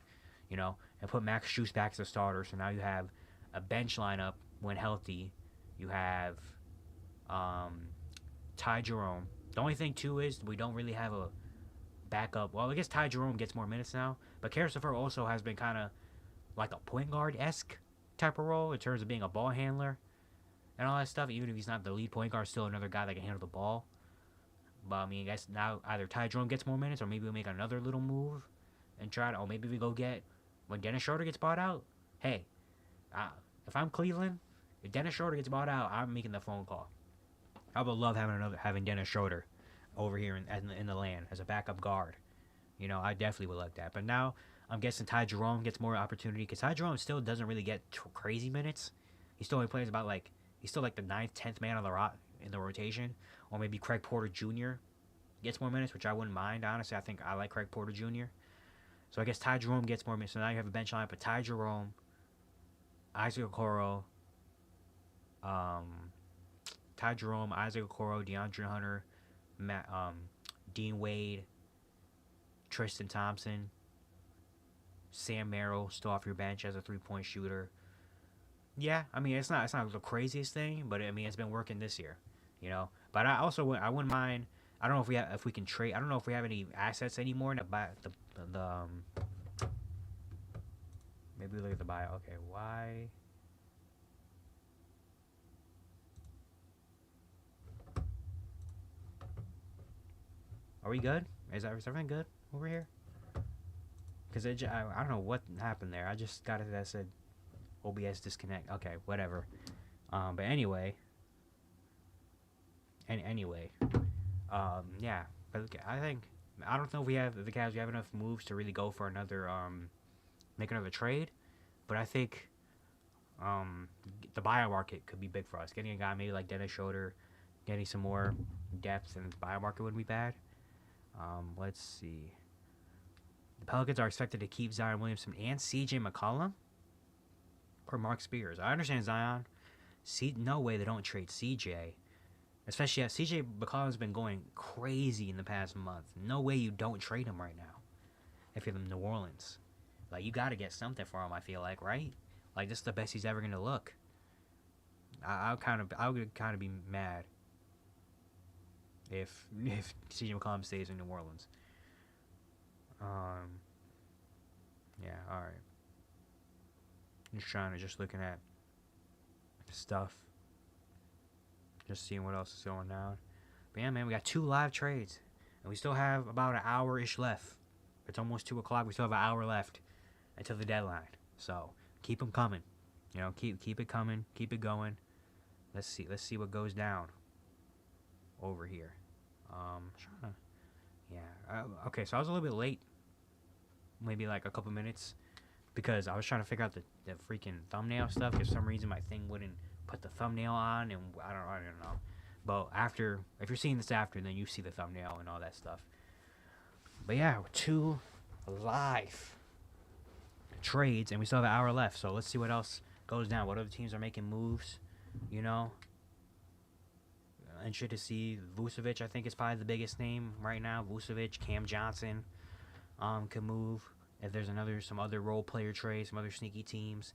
and put Max Strus back as a starter. So now you have a bench lineup when healthy. You have Ty Jerome. The only thing too is we don't really have a backup. Well, I guess Ty Jerome gets more minutes now, but Caris LeVert also has been kind of like a point guard esque type of role in terms of being a ball handler and all that stuff. Even if he's not the lead point guard, still another guy that can handle the ball. But I mean, I guess now either Ty Jerome gets more minutes, or maybe we'll make another little move and try to. Or maybe we go get when Dennis Schroeder gets bought out. Hey, if I'm Cleveland, if Dennis Schroeder gets bought out, I'm making the phone call. I would love having Dennis Schroeder over here in the land as a backup guard. I definitely would like that. But now I'm guessing Ty Jerome gets more opportunity because Ty Jerome still doesn't really get crazy minutes. He still only plays about he's still like the 9th, 10th man on in the rotation, or maybe Craig Porter Jr. gets more minutes, which I wouldn't mind. Honestly, I think I like Craig Porter Jr. So I guess Ty Jerome gets more minutes. So now you have a bench line, but Ty Jerome, Isaac Okoro, DeAndre Hunter, Dean Wade, Tristan Thompson, Sam Merrill still off your bench as a 3-point shooter. Yeah, I mean it's not the craziest thing, but I mean it's been working this year, But I wouldn't mind. I don't know if we can trade. I don't know if we have any assets anymore. Maybe we look at the buyout. Okay, why? Are we good? Is everything good over here? Because I don't know what happened there. I just got it that said OBS disconnect. Okay, whatever. But anyway. Yeah. But I don't know if the Cavs have enough moves to really go for another make another trade. But I think the buyout market could be big for us. Getting a guy maybe like Dennis Schroeder, getting some more depth in the buyout market wouldn't be bad. Let's see. The Pelicans are expected to keep Zion Williamson and CJ McCollum or Mark Spears. I understand Zion. No way they don't trade CJ. Especially as CJ McCollum's been going crazy in the past month. No way you don't trade him right now if you're in New Orleans. Like, you got to get something for him, I feel like, right? Like, this is the best he's ever going to look. I would kind of be mad if CJ McCollum stays in New Orleans. Yeah, alright. Just looking at stuff. Just seeing what else is going down. But yeah, man, we got 2 live trades. And we still have about an hour-ish left. It's almost 2 o'clock. We still have an hour left until the deadline. So, keep them coming. Keep it coming. Keep it going. Let's see what goes down over here. Okay, so I was a little bit late. Maybe like a couple minutes. Because I was trying to figure out the freaking thumbnail stuff. For some reason, my thing wouldn't put the thumbnail on. And I don't know. But if you're seeing this after, then you see the thumbnail and all that stuff. But yeah, 2 live trades. And we still have an hour left. So let's see what else goes down. What other teams are making moves. Interested to see Vucevic. I think is probably the biggest name right now. Vucevic, Cam Johnson could move. If there's some other role player trades, some other sneaky teams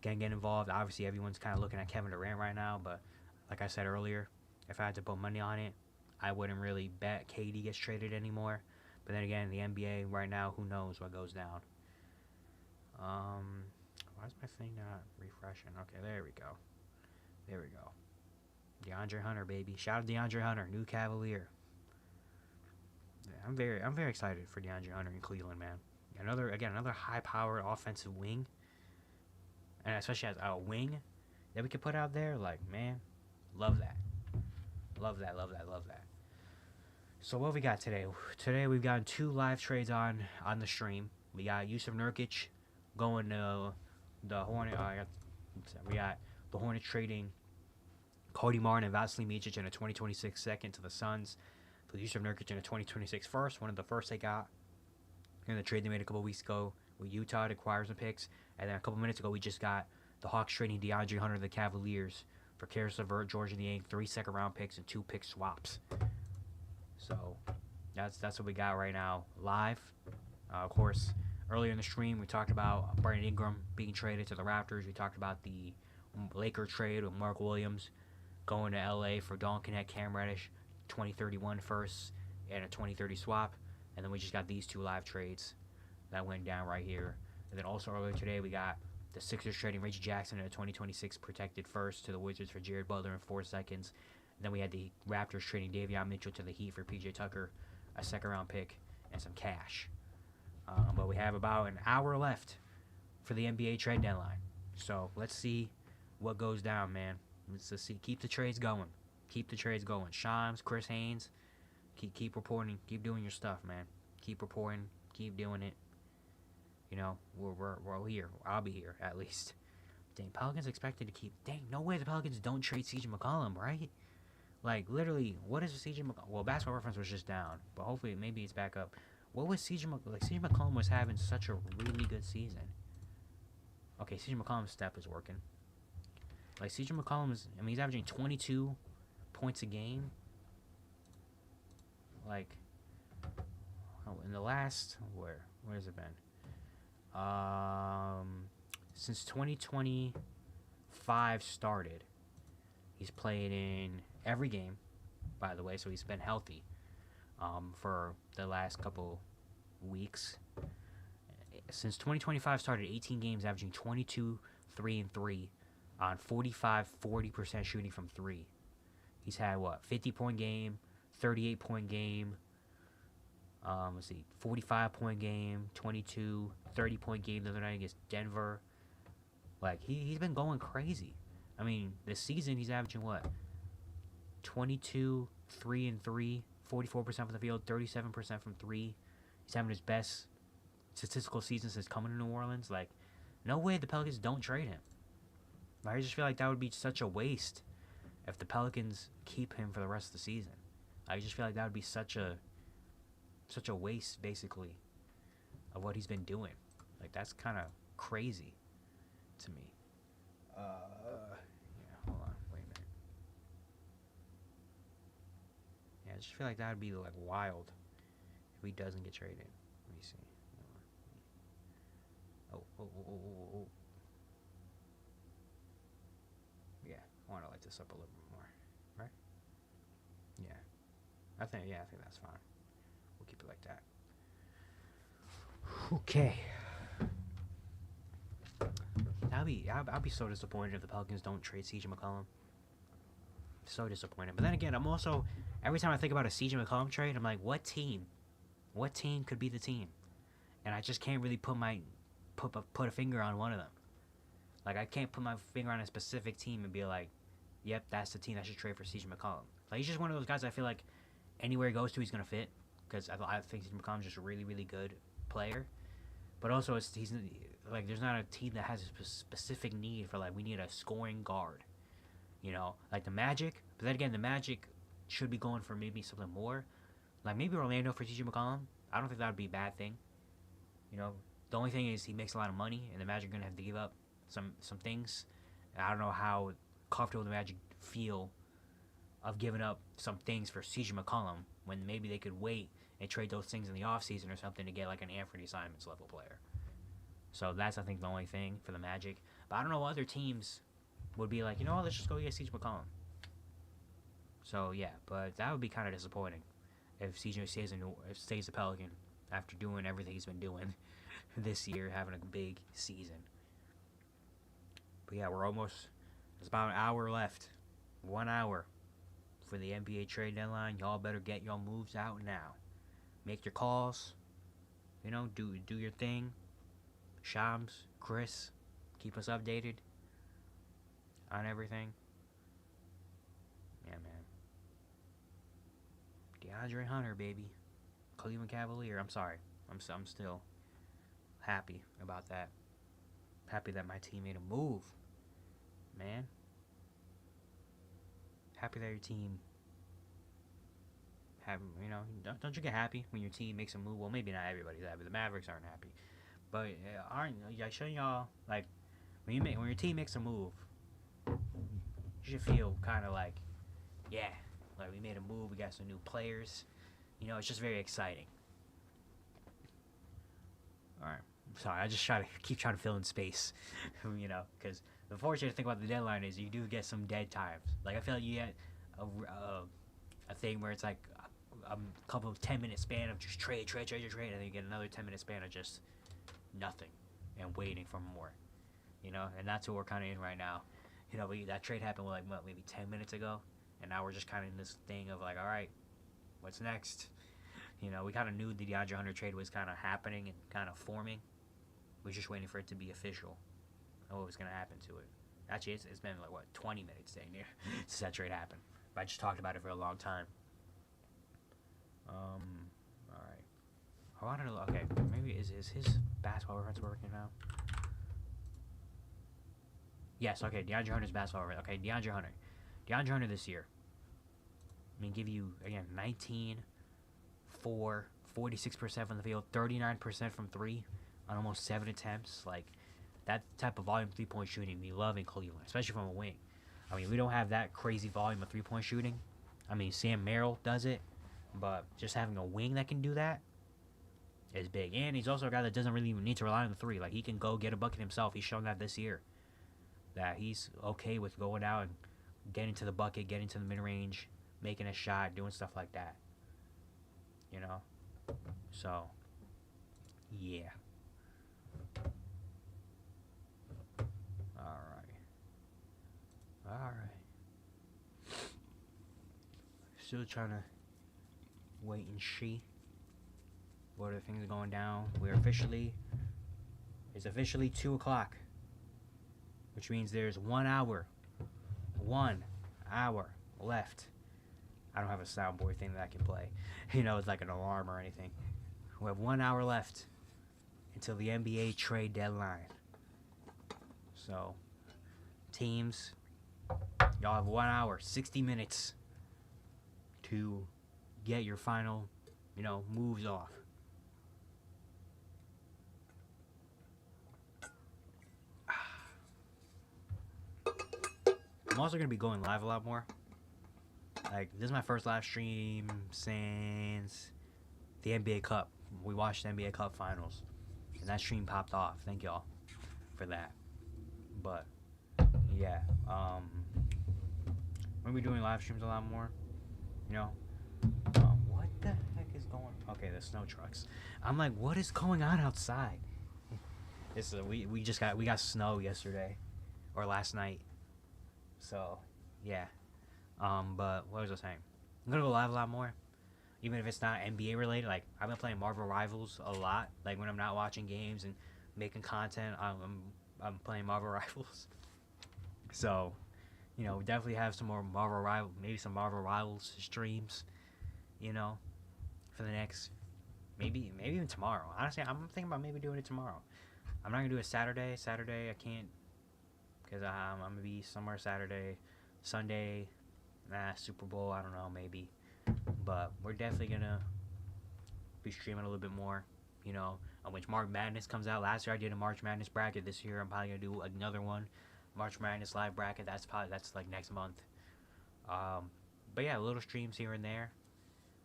can get involved. Obviously, everyone's kind of looking at Kevin Durant right now. But like I said earlier, if I had to put money on it, I wouldn't really bet KD gets traded anymore. But then again, the NBA right now, who knows what goes down. Why is my thing not refreshing? Okay, there we go. DeAndre Hunter, baby. Shout out to DeAndre Hunter, new Cavalier. Yeah, I'm very excited for DeAndre Hunter in Cleveland, man. Another high-powered offensive wing, and especially as a wing that we could put out there. Like, man, love that. So what we got today? Today we've got 2 live trades on the stream. We got Jusuf Nurkic going to the Hornet. We got the Hornets trading Cody Martin and Vasilij Micic in a 2026 second to the Suns for Jusuf Nurkic in a 2026 first. One of the first they got in the trade they made a couple weeks ago with Utah to acquire some picks. And then a couple minutes ago, we just got the Hawks trading DeAndre Hunter to the Cavaliers for Karis LeVert, Georgia Niang, 3 second-round picks, and 2 pick swaps. So that's what we got right now live. Of course, earlier in the stream, we talked about Brandon Ingram being traded to the Raptors. We talked about the Laker trade with Mark Williams going to LA for Dalton Knecht, Cam Reddish, 2031 first, and a 2030 swap. And then we just got these 2 live trades that went down right here. And then also earlier today, we got the Sixers trading Reggie Jackson in a 2026 protected first to the Wizards for Jared Butler in 4 seconds. And then we had the Raptors trading Davion Mitchell to the Heat for PJ Tucker, a second-round pick, and some cash. But we have about an hour left for the NBA trade deadline. So let's see what goes down, man. Let's see. Keep the trades going. Keep the trades going. Shams, Chris Haynes, keep reporting. Keep doing your stuff, man. Keep reporting. Keep doing it. You know, we're all here. I'll be here, at least. Dang, Pelicans expected to keep... Dang, no way the Pelicans don't trade CJ McCollum, right? Like, literally, what is CJ McCollum? Well, Basketball Reference was just down. But hopefully, maybe it's back up. What was CJ McCollum? Like, CJ McCollum was having such a really good season. Okay, CJ McCollum's step is working. Like, CJ McCollum is... I mean, he's averaging 22 points a game. Like... Oh, in the last... Where has it been? Since 2025 started, he's played in every game, by the way, so he's been healthy for the last couple weeks. Since 2025 started, 18 games, averaging 22, 3, and 3 on 40% shooting from 3. He's had, 50-point game, 38-point game, let's see, 45-point game, 22, 30-point game the other night against Denver. Like, he's been going crazy. I mean, this season he's averaging 22, 3 and 3, 44% from the field, 37% from 3. He's having his best statistical season since coming to New Orleans. Like, no way the Pelicans don't trade him. I just feel like that would be such a waste if the Pelicans keep him for the rest of the season. I just feel like that would be such a waste, basically, of what he's been doing. Like, that's kind of crazy to me. Yeah, hold on, wait a minute. Yeah, I just feel like that would be, like, wild if he doesn't get traded. Let me see. Oh. Yeah, I want to light this up a little bit more, right? Yeah. I think that's fine. We'll keep it like that. Okay. I'll be so disappointed if the Pelicans don't trade CJ McCollum. So disappointed. But then again, I'm also, every time I think about a CJ McCollum trade, I'm like, what team could be the team? And I just can't really put a finger on one of them. Like, I can't put my finger on a specific team and be like, yep, that's the team that should trade for CJ McCollum. Like, he's just one of those guys I feel like anywhere he goes to, he's going to fit. Because I think CJ McCollum's just a really, really good player. But also, he's like, there's not a team that has a specific need for, like, we need a scoring guard. You know, like the Magic. But then again, the Magic should be going for maybe something more. Like, maybe Orlando for CJ McCollum. I don't think that would be a bad thing. You know, the only thing is he makes a lot of money, and the Magic are going to have to give up some things. And I don't know how comfortable the Magic feel of giving up some things for CJ McCollum when maybe they could wait and trade those things in the offseason or something to get like an Anthony Simons level player. So that's, I think, the only thing for the Magic. But I don't know what other teams would be like, you know what, let's just go get CJ McCollum. So, yeah, but that would be kind of disappointing if CJ stays a Pelican after doing everything he's been doing this year, having a big season. But, yeah, there's about an hour left. 1 hour for the NBA trade deadline. Y'all better get your moves out now. Make your calls. You know, do your thing. Shams, Chris, keep us updated on everything. Yeah, man. DeAndre Hunter, baby. Cleveland Cavalier. I'm sorry. I'm still happy about that. Happy that my team made a move, man. Happy that your team don't you get happy when your team makes a move? Well, maybe not everybody's happy. The Mavericks aren't happy, but I showing y'all, like, when your team makes a move, you should feel kind of like, yeah, like we made a move. We got some new players. You know, it's just very exciting. All right. Sorry, I just keep trying to fill in space, you know, because the fortunate thing about the deadline is you do get some dead times. Like I feel like you get a thing where it's like a couple of 10-minute span of just trade, and then you get another 10-minute span of just nothing and waiting for more, you know, and that's what we're kind of in right now. You know, that trade happened like what, maybe 10 minutes ago, and now we're just kind of in this thing of like, all right, what's next? You know, we kind of knew the DeAndre Hunter trade was kind of happening and kind of forming. We were just waiting for it to be official and what was going to happen to it. Actually, it's been like, what, 20 minutes dang near since that trade happened. But I just talked about it for a long time. Alright. I wanted to, okay, maybe is his basketball reference working now? Yes, okay, DeAndre Hunter's basketball reference. Okay, DeAndre Hunter. DeAndre Hunter this year. I mean, give you, again, 19, 4, 46% from the field, 39% from 3 on almost 7 attempts. Like, that type of volume 3-point shooting we love in Cleveland, especially from a wing. I mean, we don't have that crazy volume of 3-point shooting. I mean, Sam Merrill does it, but just having a wing that can do that is big. And he's also a guy that doesn't really even need to rely on the 3. Like, he can go get a bucket himself. He's shown that this year, that he's okay with going out and getting to the bucket, getting to the mid-range, making a shot, doing stuff like that. You know? So, yeah. Alright. Still trying to wait and see what are things going down. It's officially 2 o'clock, which means there's 1 hour left. I don't have a soundboard thing that I can play. You know, it's like an alarm or anything. We have 1 hour left until the NBA trade deadline. So, teams, y'all have 1 hour, 60 minutes to get your final, you know, moves off. I'm also going to be going live a lot more. Like, this is my first live stream since the NBA Cup. We watched the NBA Cup finals, and that stream popped off. Thank y'all for that. But, yeah, I'm going to be doing live streams a lot more, you know. What the heck is going on? Okay, the snow trucks. I'm like, what is going on outside? We got snow yesterday, or last night. So, yeah. But what was I saying? I'm gonna go live a lot more, even if it's not NBA related. Like, I've been playing Marvel Rivals a lot. Like, when I'm not watching games and making content, I'm playing Marvel Rivals. So, you know, we definitely have some more maybe some Marvel Rivals streams, you know, for the next, maybe even tomorrow. Honestly, I'm thinking about maybe doing it tomorrow. I'm not gonna do it Saturday. Saturday I can't, because I'm gonna be somewhere Saturday. Sunday, Super Bowl, I don't know, maybe. But we're definitely gonna be streaming a little bit more, you know, on which March Madness comes out. Last year I did a March Madness bracket. This year I'm probably gonna do another one, March Madness live bracket. That's like next month. But yeah, little streams here and there,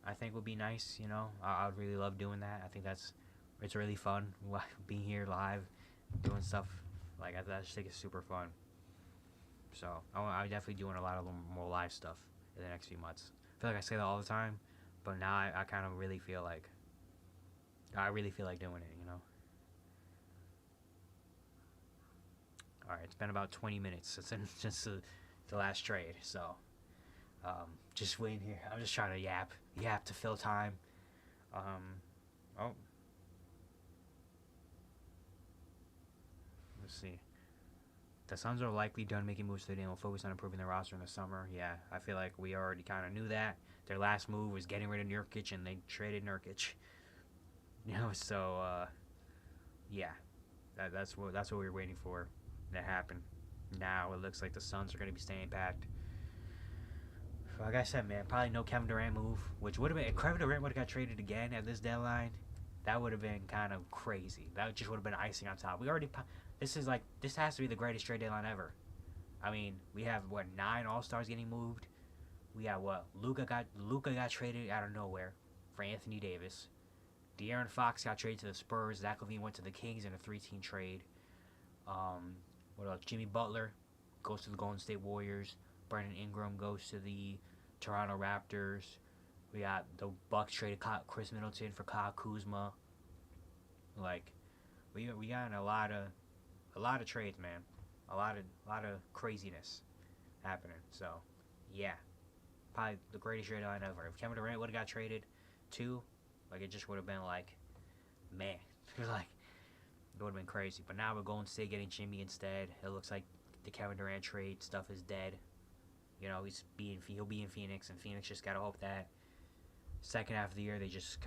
I think would be nice. You know, I would really love doing that. I think it's really fun being here live, doing stuff like I just think it's super fun. So I'm definitely doing a lot of more live stuff in the next few months. I feel like I say that all the time, but now I kind of really feel like doing it, you know. All right, it's been about 20 minutes since the last trade, so just waiting here. I'm just trying to yap to fill time. Let's see. The Suns are likely done making moves today and will focus on improving their roster in the summer. Yeah, I feel like we already kind of knew that. Their last move was getting rid of Nurkic, and they traded Nurkic. You know, so yeah, that's what we were waiting for to happen. Now it looks like the Suns are going to be staying packed. Like I said, man, probably no Kevin Durant move, which would have been if Kevin Durant would have got traded again at this deadline. That would have been kind of crazy. That just would have been icing on top. This has to be the greatest trade deadline ever. I mean, we have what 9 All Stars getting moved. We got what Luka got traded out of nowhere for Anthony Davis. De'Aaron Fox got traded to the Spurs. Zach LaVine went to the Kings in a 3-team trade. What else? Jimmy Butler goes to the Golden State Warriors. Brandon Ingram goes to the Toronto Raptors. We got the Bucks traded Chris Middleton for Kyle Kuzma. Like, we got a lot of trades, man. A lot of craziness happening. So, yeah, probably the greatest trade line ever. If Kevin Durant would have got traded too, like it just would have been like, man, like it would have been crazy. But now we're Golden State getting Jimmy instead. It looks like the Kevin Durant trade stuff is dead. You know, he'll be in Phoenix, and Phoenix just gotta hope that second half of the year they just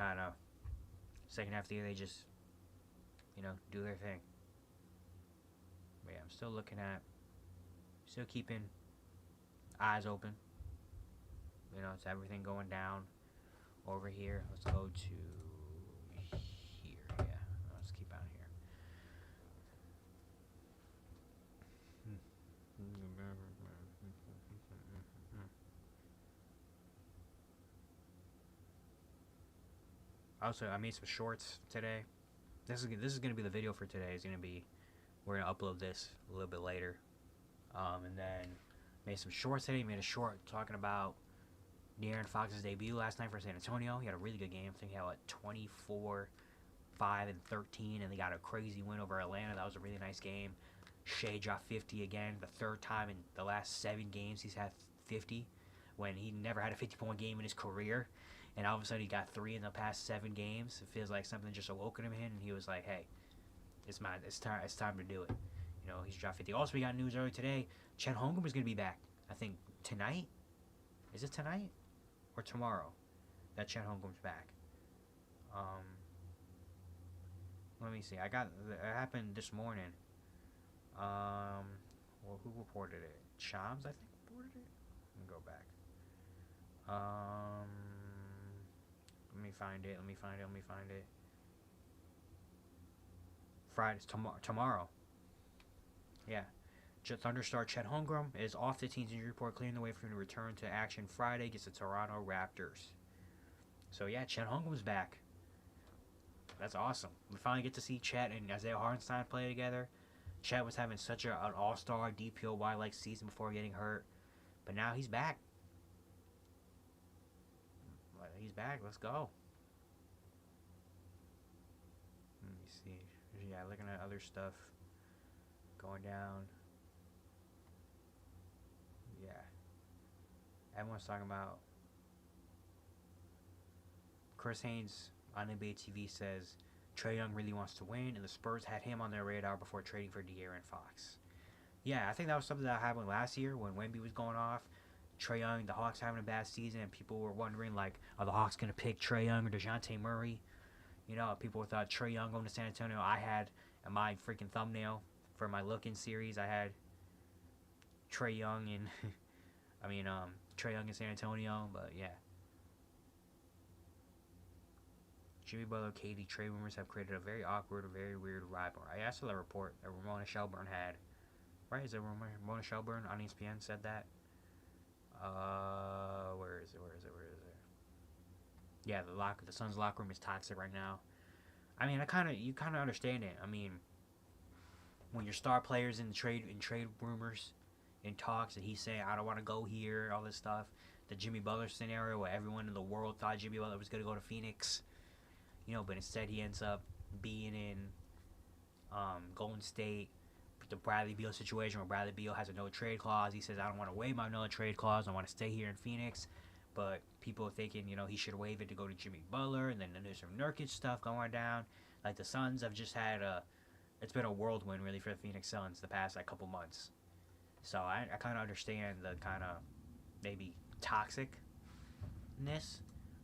you know, do their thing. But yeah, I'm still keeping eyes open. You know, it's everything going down over here. Let's go to here. Yeah, let's keep out here. Also, I made some shorts today. This is gonna be the video for today. We're gonna upload this a little bit later. And then made some shorts today. Made a short talking about De'Aaron Fox's debut last night for San Antonio. He had a really good game. I think he had like 24, 5, and 13, and they got a crazy win over Atlanta. That was a really nice game. Shea dropped 50 again, the third time in the last 7 games he's had 50, when he never had a 50-point game in his career. And all of a sudden he got 3 in the past 7 games. It feels like something just awoken him in, and he was like, "Hey, it's time to do it." You know, he's dropped 50. Also, we got news earlier today. Chet Holmgren is going to be back. I think tonight. Is it tonight or tomorrow that Chet Holmgren's back? Let me see. It happened this morning. Well, who reported it? Shams, I think, reported it. Let me go back. Let me find it. Friday, tomorrow. Yeah. Thunderstar Chet Holmgren is off the team's injury report, clearing the way for him to return to action Friday against the Toronto Raptors. So yeah, Chet Holmgren's back. That's awesome. We finally get to see Chet and Isaiah Hartenstein play together. Chet was having such an all-star DPOY-like season before getting hurt, but now he's back. He's back. Let's go. Let me see. Yeah, looking at other stuff going down. Yeah. Everyone's talking about Chris Haynes on NBA TV says Trae Young really wants to win, and the Spurs had him on their radar before trading for De'Aaron Fox. Yeah, I think that was something that happened last year when Wemby was going off. Trae Young, the Hawks having a bad season, and people were wondering, like, are the Hawks going to pick Trae Young or DeJounte Murray? You know, people thought Trae Young going to San Antonio. I had in my freaking thumbnail for my Look-In series, I had Trae Young and, Trae Young in San Antonio, but yeah. Jimmy Butler, KD trade rumors have created a very awkward, very weird rivalry. I saw that report that Ramona Shelburne had. Right? Is it Ramona Shelburne on ESPN said that? Where is it? Yeah, the Suns locker room is toxic right now. I mean, you kind of understand it. I mean, when your star players in trade rumors, in talks, and he's saying I don't want to go here, all this stuff. The Jimmy Butler scenario where everyone in the world thought Jimmy Butler was going to go to Phoenix, you know, but instead he ends up being in Golden State. The Bradley Beal situation where Bradley Beal has a no trade clause. He says I don't want to waive my no trade clause. I want to stay here in Phoenix. But people are thinking, you know, he should waive it to go to Jimmy Butler. And then there's some Nurkic stuff going down. Like the Suns have just had it's been a whirlwind really for the Phoenix Suns the past couple months. So I kind of understand the kind of maybe toxicness.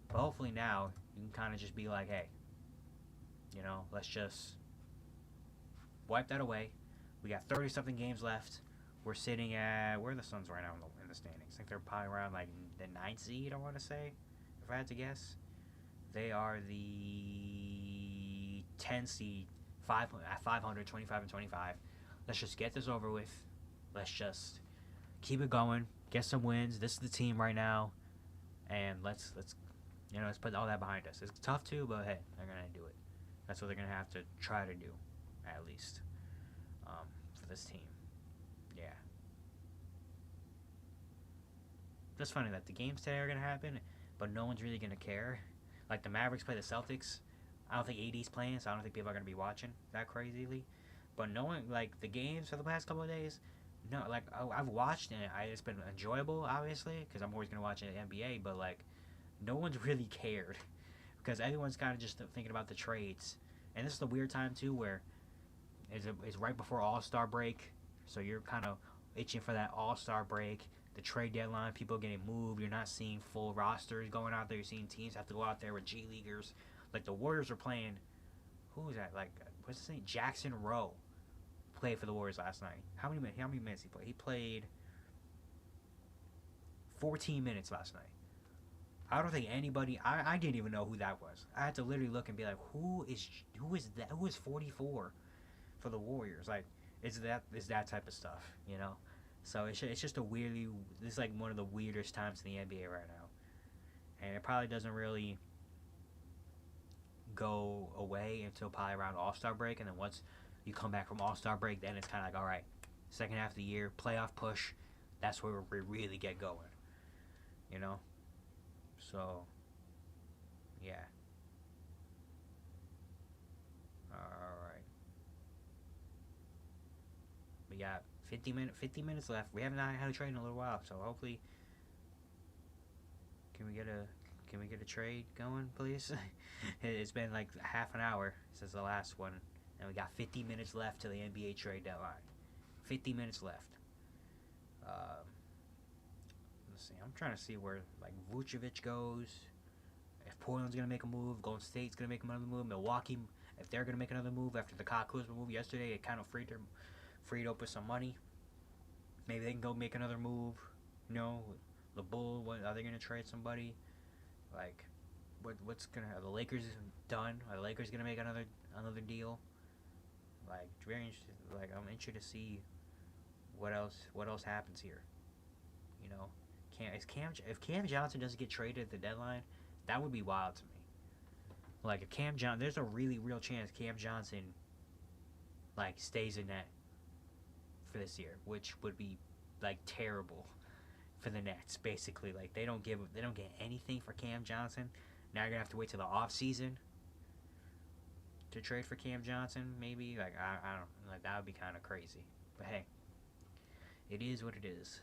But hopefully now you can kind of just be like, hey, you know, let's just wipe that away. We got 30-something games left. We're sitting at... Where are the Suns right now in the standings? I think they're probably around, like, the 9th seed, I want to say, if I had to guess. They are the 10th seed, at 500, 25, and 25. Let's just get this over with. Let's just keep it going, get some wins. This is the team right now, and let's put all that behind us. It's tough too, but hey, they're gonna do it. That's what they're gonna have to try to do, at least, for this team. Yeah. It's funny that the games today are gonna happen, but no one's really gonna care. Like the Mavericks play the Celtics. I don't think AD's playing, so I don't think people are gonna be watching that crazily. But knowing like the games for the past couple of days, no, like I've watched and it's been enjoyable, obviously, because I'm always gonna watch the NBA. But like, no one's really cared because everyone's kind of just thinking about the trades. And this is the weird time too, where it's right before All-Star break, so you're kind of itching for that All-Star break. The trade deadline, people getting moved. You're not seeing full rosters going out there. You're seeing teams have to go out there with G Leaguers. Like the Warriors are playing. Who was that? Like what's his name? Jackson Rowe played for the Warriors last night. How many minutes he played? He played 14 minutes last night. I don't think anybody. I didn't even know who that was. I had to literally look and be like, who is that? Who is 44 for the Warriors? Like, it's that type of stuff, you know. So it's just this is like one of the weirdest times in the NBA right now, and it probably doesn't really go away until probably around All-Star break, and then once you come back from All-Star break, then it's kind of like, all right, second half of the year, playoff push, that's where we really get going, you know. So yeah. All right. We got 50 minutes left. We haven't had a trade in a little while, so hopefully, can we get a trade going, please? It's been like half an hour since the last one, and we got 50 minutes left to the NBA trade deadline. 50 minutes left. Let's see. I'm trying to see where like Vucevic goes. If Portland's gonna make a move, Golden State's gonna make another move. Milwaukee, if they're gonna make another move after the Kyle Kuzma move yesterday, it kind of freed up with some money. Maybe they can go make another move. You know, the Bull. What are they gonna trade somebody? Like, what's gonna are the Lakers done? Are the Lakers gonna make another deal? Like, very interested. Like, I'm interested to see what else happens here. You know, if Cam Johnson doesn't get traded at the deadline, that would be wild to me. Like, if there's a really real chance Cam Johnson like stays in net for this year, which would be like terrible for the Nets. Basically, like they don't get anything for Cam Johnson. Now you're gonna have to wait till the off season to trade for Cam Johnson. Maybe like I don't like that would be kind of crazy. But hey, it is what it is.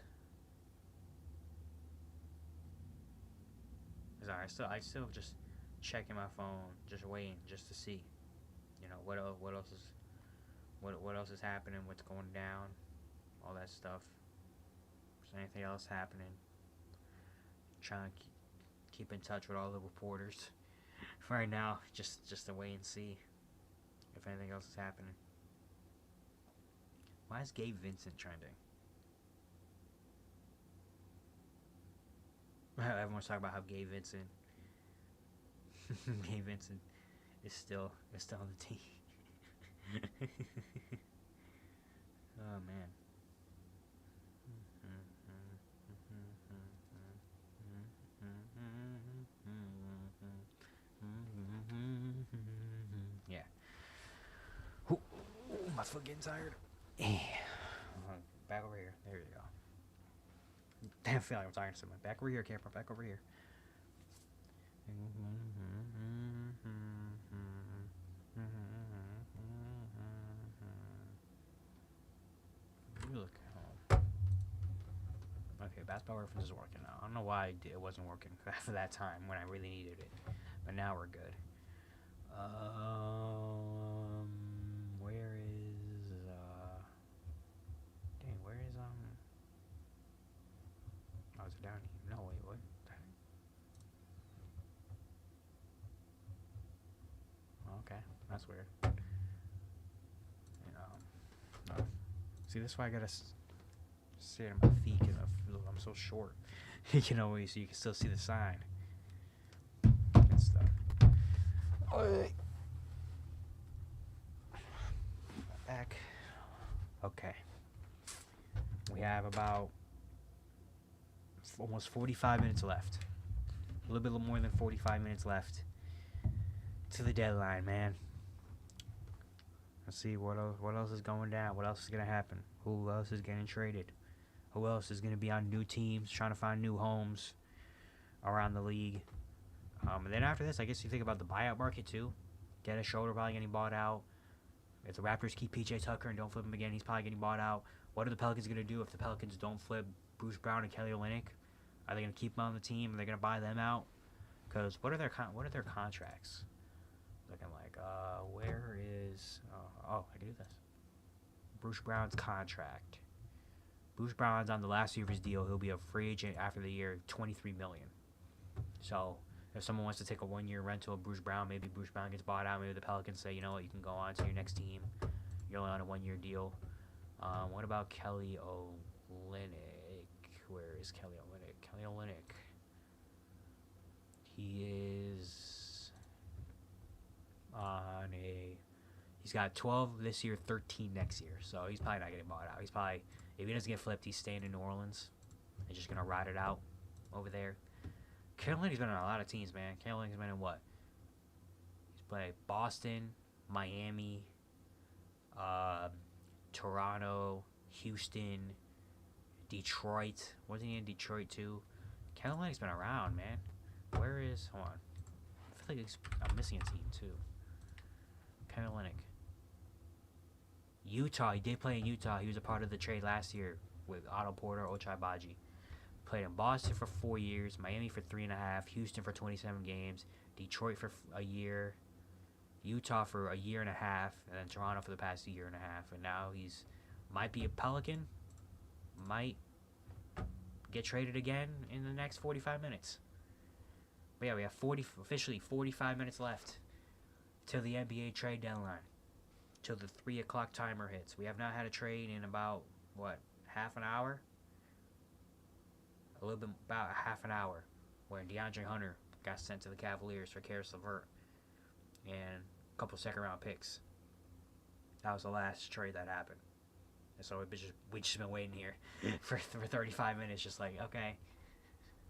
Sorry, I still just checking my phone, just waiting, just to see, you know, what else is happening, what's going down, all that stuff. Is there anything else happening? Trying to keep in touch with all the reporters. Right now, just to wait and see if anything else is happening. Why is Gabe Vincent trending? Everyone's talking about how Gabe Vincent is still on the team. Oh man. Yeah. Ooh, my foot getting tired. Back over here. There you go. I feel like I'm talking to someone. Back over here, camera. Back over here. Look. Okay, basketball reference is working now. I don't know why it wasn't working for that time when I really needed it, but now we're good. Where is dang, where is oh, is it down here? No, wait, what? Okay, that's weird. See, that's why I gotta sit on my feet because I'm so short. You know, so you can still see the sign and stuff. Back. Okay. We have about almost 45 minutes left. A little bit more than 45 minutes left to the deadline, man. Let's see what else is going down. What else is going to happen? Who else is getting traded? Who else is going to be on new teams, trying to find new homes around the league? And then after this, I guess you think about the buyout market too. Dennis Schroeder probably getting bought out. If the Raptors keep PJ Tucker and don't flip him again, he's probably getting bought out. What are the Pelicans going to do if the Pelicans don't flip Bruce Brown and Kelly Olynyk? Are they going to keep them on the team? Are they going to buy them out? Because what are their contracts? Looking like, where is... I can do this. Bruce Brown's contract. Bruce Brown's on the last year of his deal. He'll be a free agent after the year, $23 million. So, if someone wants to take a one-year rental of Bruce Brown, maybe Bruce Brown gets bought out. Maybe the Pelicans say, you know what, you can go on to your next team. You're only on a one-year deal. What about Kelly Olynyk? Where is Kelly Olynyk? Kelly Olynyk. He is on a... He's got 12 this year, 13 next year. So he's probably not getting bought out. He's probably... If he doesn't get flipped, he's staying in New Orleans. They're just going to ride it out over there. Kelly Olynyk's been on a lot of teams, man. Kelly Olynyk's been in what? He's played Boston, Miami, Toronto, Houston, Detroit. Wasn't he in Detroit too? Kelly Olynyk's been around, man. Where is... Hold on. I feel like I'm missing a team too. Kelly Olynyk. Utah. He did play in Utah. He was a part of the trade last year with Otto Porter, Ochai Baji. Played in Boston for 4 years, Miami for 3.5, Houston for 27 games, Detroit for a year, Utah for a year and a half, and then Toronto for the past year and a half. And now he's might be a Pelican, might get traded again in the next 45 minutes. But yeah, we have officially 45 minutes left till the NBA trade deadline, till the 3 o'clock timer hits. We have not had a trade in about, what, half an hour? A little bit, about a half an hour, where DeAndre Hunter got sent to the Cavaliers for Karis LeVert and a couple second-round picks. That was the last trade that happened. And so we just been waiting here for 35 minutes, just like, okay,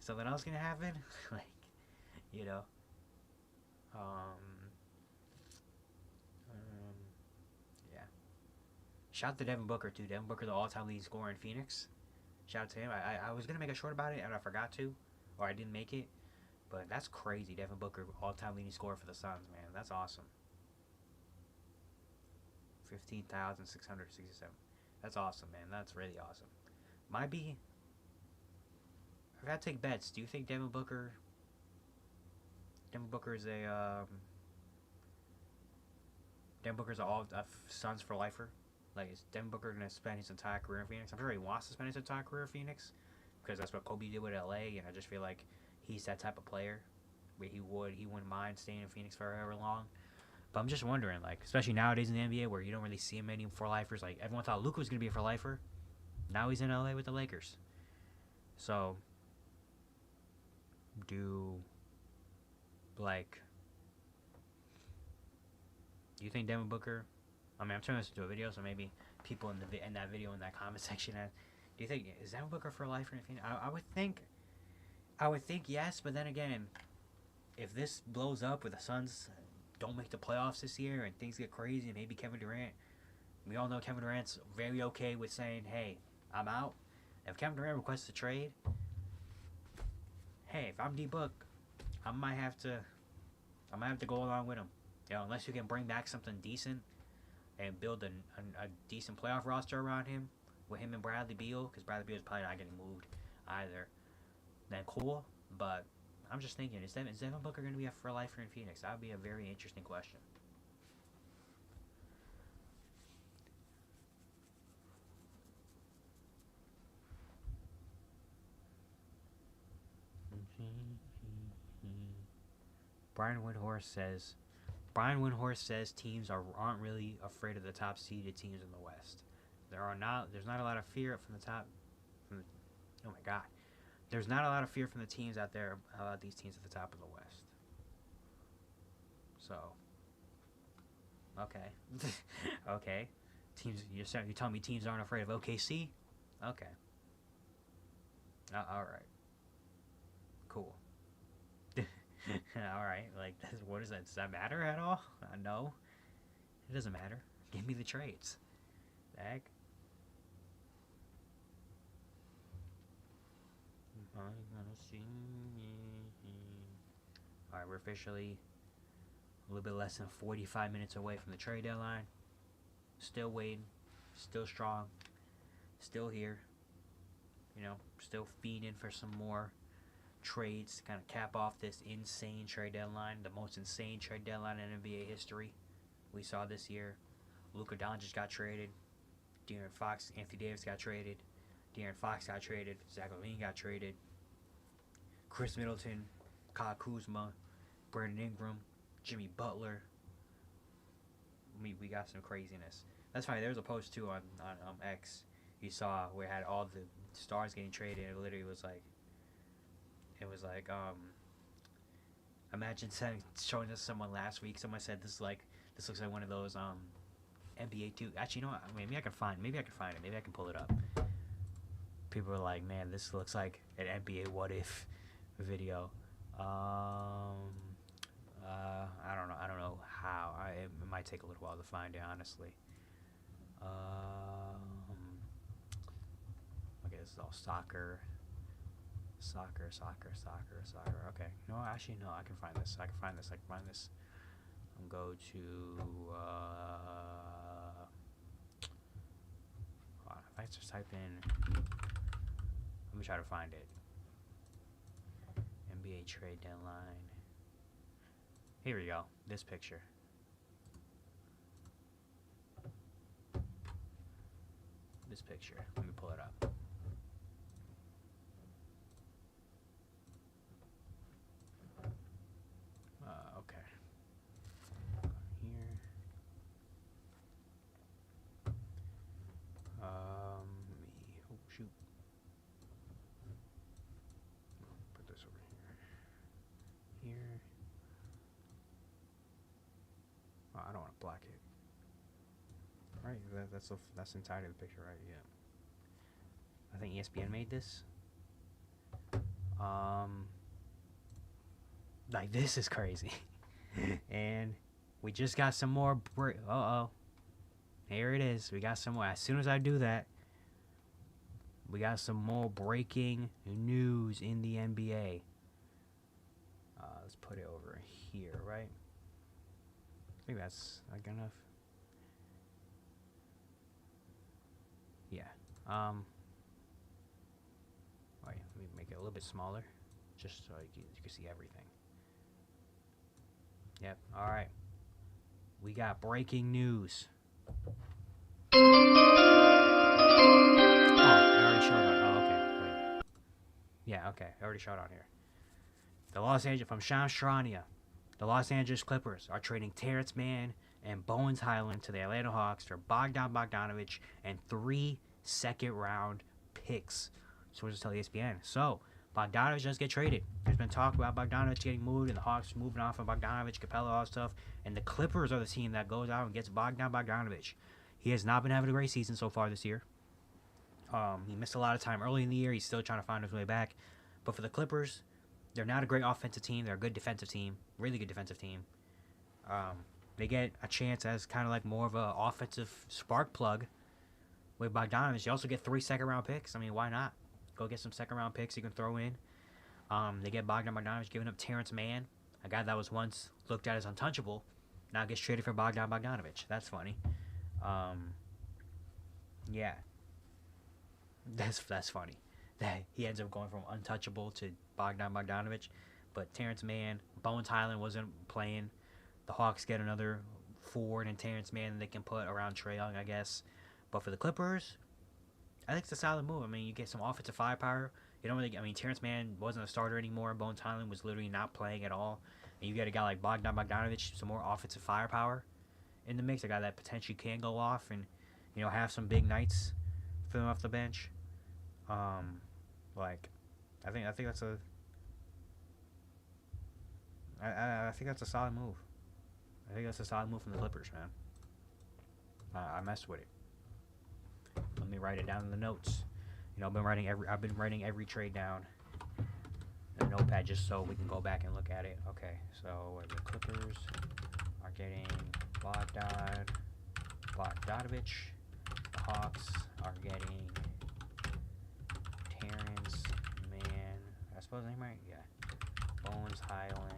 something else gonna happen? Like, you know. Yeah. Shout out to Devin Booker, too. Devin Booker, the all-time leading scorer in Phoenix. Shout out to him. I was going to make a short about it, and I forgot to. Or I didn't make it. But that's crazy. Devin Booker, all-time leading scorer for the Suns, man. That's awesome. 15,667. That's awesome, man. That's really awesome. Might be... I've got to take bets. Do you think Devin Booker... Devin Booker is a... Devin Booker's all Suns for lifer? Like, is Devin Booker going to spend his entire career in Phoenix? I'm sure he wants to spend his entire career in Phoenix, because that's what Kobe did with LA, and I just feel like he's that type of player where he wouldn't mind staying in Phoenix for however long. But I'm just wondering, like, especially nowadays in the NBA where you don't really see many for lifers. Like, everyone thought Luka was going to be a for lifer. Now he's in LA with the Lakers. So, do you think Devin Booker... I mean, I'm turning this into a video, so maybe people in that video in that comment section, do you think is Devin Booker for life or anything? I would think yes, but then again, if this blows up with the Suns don't make the playoffs this year and things get crazy, and maybe Kevin Durant, we all know Kevin Durant's very okay with saying, "Hey, I'm out." If Kevin Durant requests a trade, hey, if I'm D-Book, I might have to go along with him. You know, unless you can bring back something decent and build a decent playoff roster around him, with him and Bradley Beal, because Bradley Beal is probably not getting moved either, then cool. But I'm just thinking, is Devin Booker going to be a for lifer in Phoenix? That would be a very interesting question. Brian Windhorst says teams aren't really afraid of the top seeded teams in the West. There's not a lot of fear from the top. Oh my God, there's not a lot of fear from the teams out there about these teams at the top of the West. So, okay, okay, teams. You're telling me teams aren't afraid of OKC? Okay, all right. All right, like what is that? Does that matter at all? No, it doesn't matter. Give me the trades. The heck? Am I gonna see? All right, we're officially a little bit less than 45 minutes away from the trade deadline. Still waiting, still strong, still here. You know, still fiending for some more trades to kind of cap off this insane trade deadline, the most insane trade deadline in NBA history we saw this year. Luka Doncic got traded. De'Aaron Fox, Anthony Davis got traded. De'Aaron Fox got traded. Zach LaVine got traded. Chris Middleton, Kyle Kuzma, Brandon Ingram, Jimmy Butler. We got some craziness. That's funny. There was a post too on X you saw where it had all the stars getting traded. It literally was like, imagine showing this to someone last week. Someone said this looks like one of those NBA 2. Actually, you know what? Maybe I can find it. Maybe I can pull it up. People are like, man, this looks like an NBA What If video. I don't know how. It might take a little while to find it, honestly. Okay, this is all soccer. Okay. No, actually, no. I can find this. I'm go to. Hold on, if I just type in. Let me try to find it. NBA trade deadline. Here we go. This picture. Let me pull it up. Okay. Here. Oh shoot. Put this over here. Here. Oh, I don't want to block it. Right, that's the entirety of the picture, right? Yeah. I think ESPN made this. Like this is crazy. And we just got some more here it is. We got some more. As soon as I do that, we got some more breaking news in the NBA. Let's put it over here, right? I think that's like enough. Yeah. Wait, let me make it a little bit smaller, just so you can see everything. Yep. All right. We got breaking news. Oh, I already showed on. Oh, okay. Wait. Yeah. Okay. I already showed on here. From Shams Charania, the Los Angeles Clippers are trading Terrence Mann and Bones Highland to the Atlanta Hawks for Bogdan Bogdanovic and 3 second-round picks. Sources tell ESPN. So, Bogdanovic does get traded. There's been talk about Bogdanovic getting moved and the Hawks moving off of Bogdanovic, Capella, all that stuff. And the Clippers are the team that goes out and gets Bogdan Bogdanovic. He has not been having a great season so far this year. He missed a lot of time early in the year. He's still trying to find his way back. But for the Clippers, they're not a great offensive team. They're a good defensive team. Really good defensive team. They get a chance as kind of like more of an offensive spark plug with Bogdanovic. You also get 3 second-round picks. I mean, why not? Go get some second-round picks you can throw in. They get Bogdan Bogdanovic, giving up Terrence Mann, a guy that was once looked at as untouchable, now gets traded for Bogdan Bogdanovic. That's funny. Yeah. That's funny. That he ends up going from untouchable to Bogdan Bogdanovic. But Terrence Mann, Bones Highland wasn't playing. The Hawks get another forward and Terrence Mann they can put around Trae Young, I guess. But for the Clippers, I think it's a solid move. I mean, you get some offensive firepower. You don't really. I mean, Terrence Mann wasn't a starter anymore. Bones Highland was literally not playing at all. And you get a guy like Bogdan Bogdanovic, some more offensive firepower in the mix. A guy that potentially can go off and, you know, have some big nights for them off the bench. I think that's a. I think that's a solid move. I think that's a solid move from the Clippers, man. I messed with it. Let me write it down in the notes. You know, I've been writing every trade down a notepad just so we can go back and look at it. Okay, so the Clippers are getting Bogdanovich. The Hawks are getting Terrence Mann. I suppose name right? Yeah. Bones Highland.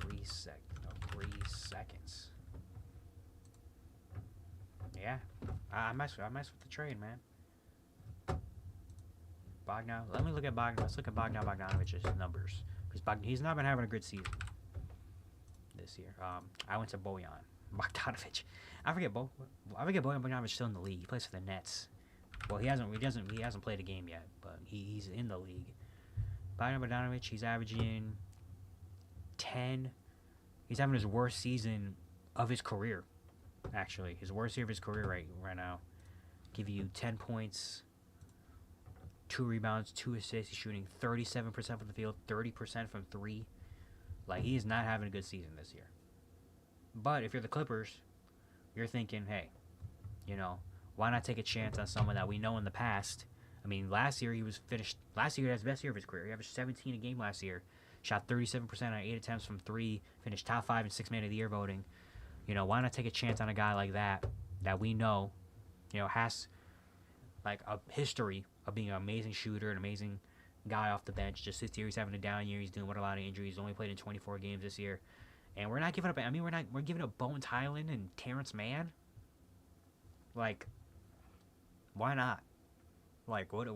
3 seconds. Yeah, I mess with the trade, man. Let me look at Bogdan. Let's look at Bogdanovich's numbers because he's not been having a good season this year. I went to Bogdanovich. I forget Bojan Bogdanovich's still in the league. He plays for the Nets. Well, he hasn't played a game yet, but he's in the league. Bogdan Bogdanovic, he's averaging 10. He's having his worst season of his career. Actually, his worst year of his career right now. Give you 10 points, 2 rebounds, 2 assists. He's shooting 37% from the field, 30% from 3. Like, he is not having a good season this year. But if you're the Clippers, you're thinking, hey, why not take a chance on someone that we know in the past? I mean, last year he had his best year of his career. He averaged 17 a game last year. Shot 37% on 8 attempts from 3. Finished top 5 in 6 Man of the Year voting. Why not take a chance on a guy like that we know, has like a history of being an amazing shooter, an amazing guy off the bench. Just this year he's having a down year. He's dealing with a lot of injuries. He's only played in 24 games this year. And we're not giving up. We're giving up Bones Highland and Terrence Mann. Like, why not? Like, what?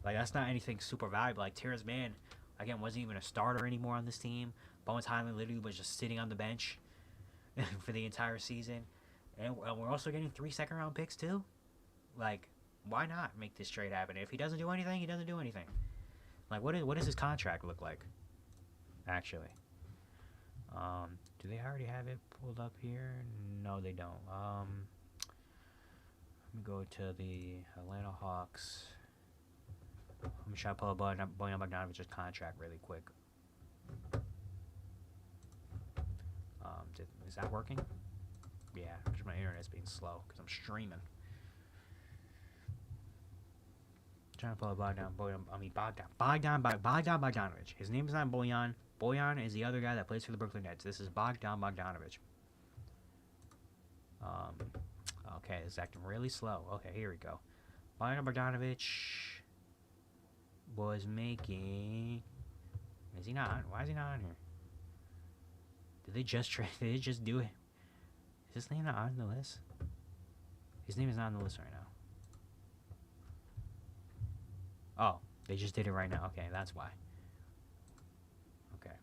Like, that's not anything super valuable. Like, Terrence Mann, again, wasn't even a starter anymore on this team. Bones Highland literally was just sitting on the bench for the entire season. And we're also getting 3 second-round picks, too. Like, why not make this trade happen? If he doesn't do anything, he doesn't do anything. Like, what does his contract look like, actually? Do they already have it pulled up here? No, they don't. Let me go to the Atlanta Hawks. I'm going to try to pull up Bojan Bogdanovich's contract really quick. Is that working? Yeah, because my internet's being slow because I'm streaming. Trying to pull up Bogdan Bogdanovich. His name is not Bojan. Bojan is the other guy that plays for the Brooklyn Nets. This is Bogdan Bogdanovich. Okay, it's acting really slow. Okay, here we go. Bogdan Bogdanovich was making... Is he not on? Why is he not on here? Did they just do it? Is his name not on the list? His name is not on the list right now. Oh, they just did it right now. Okay, that's why. Okay.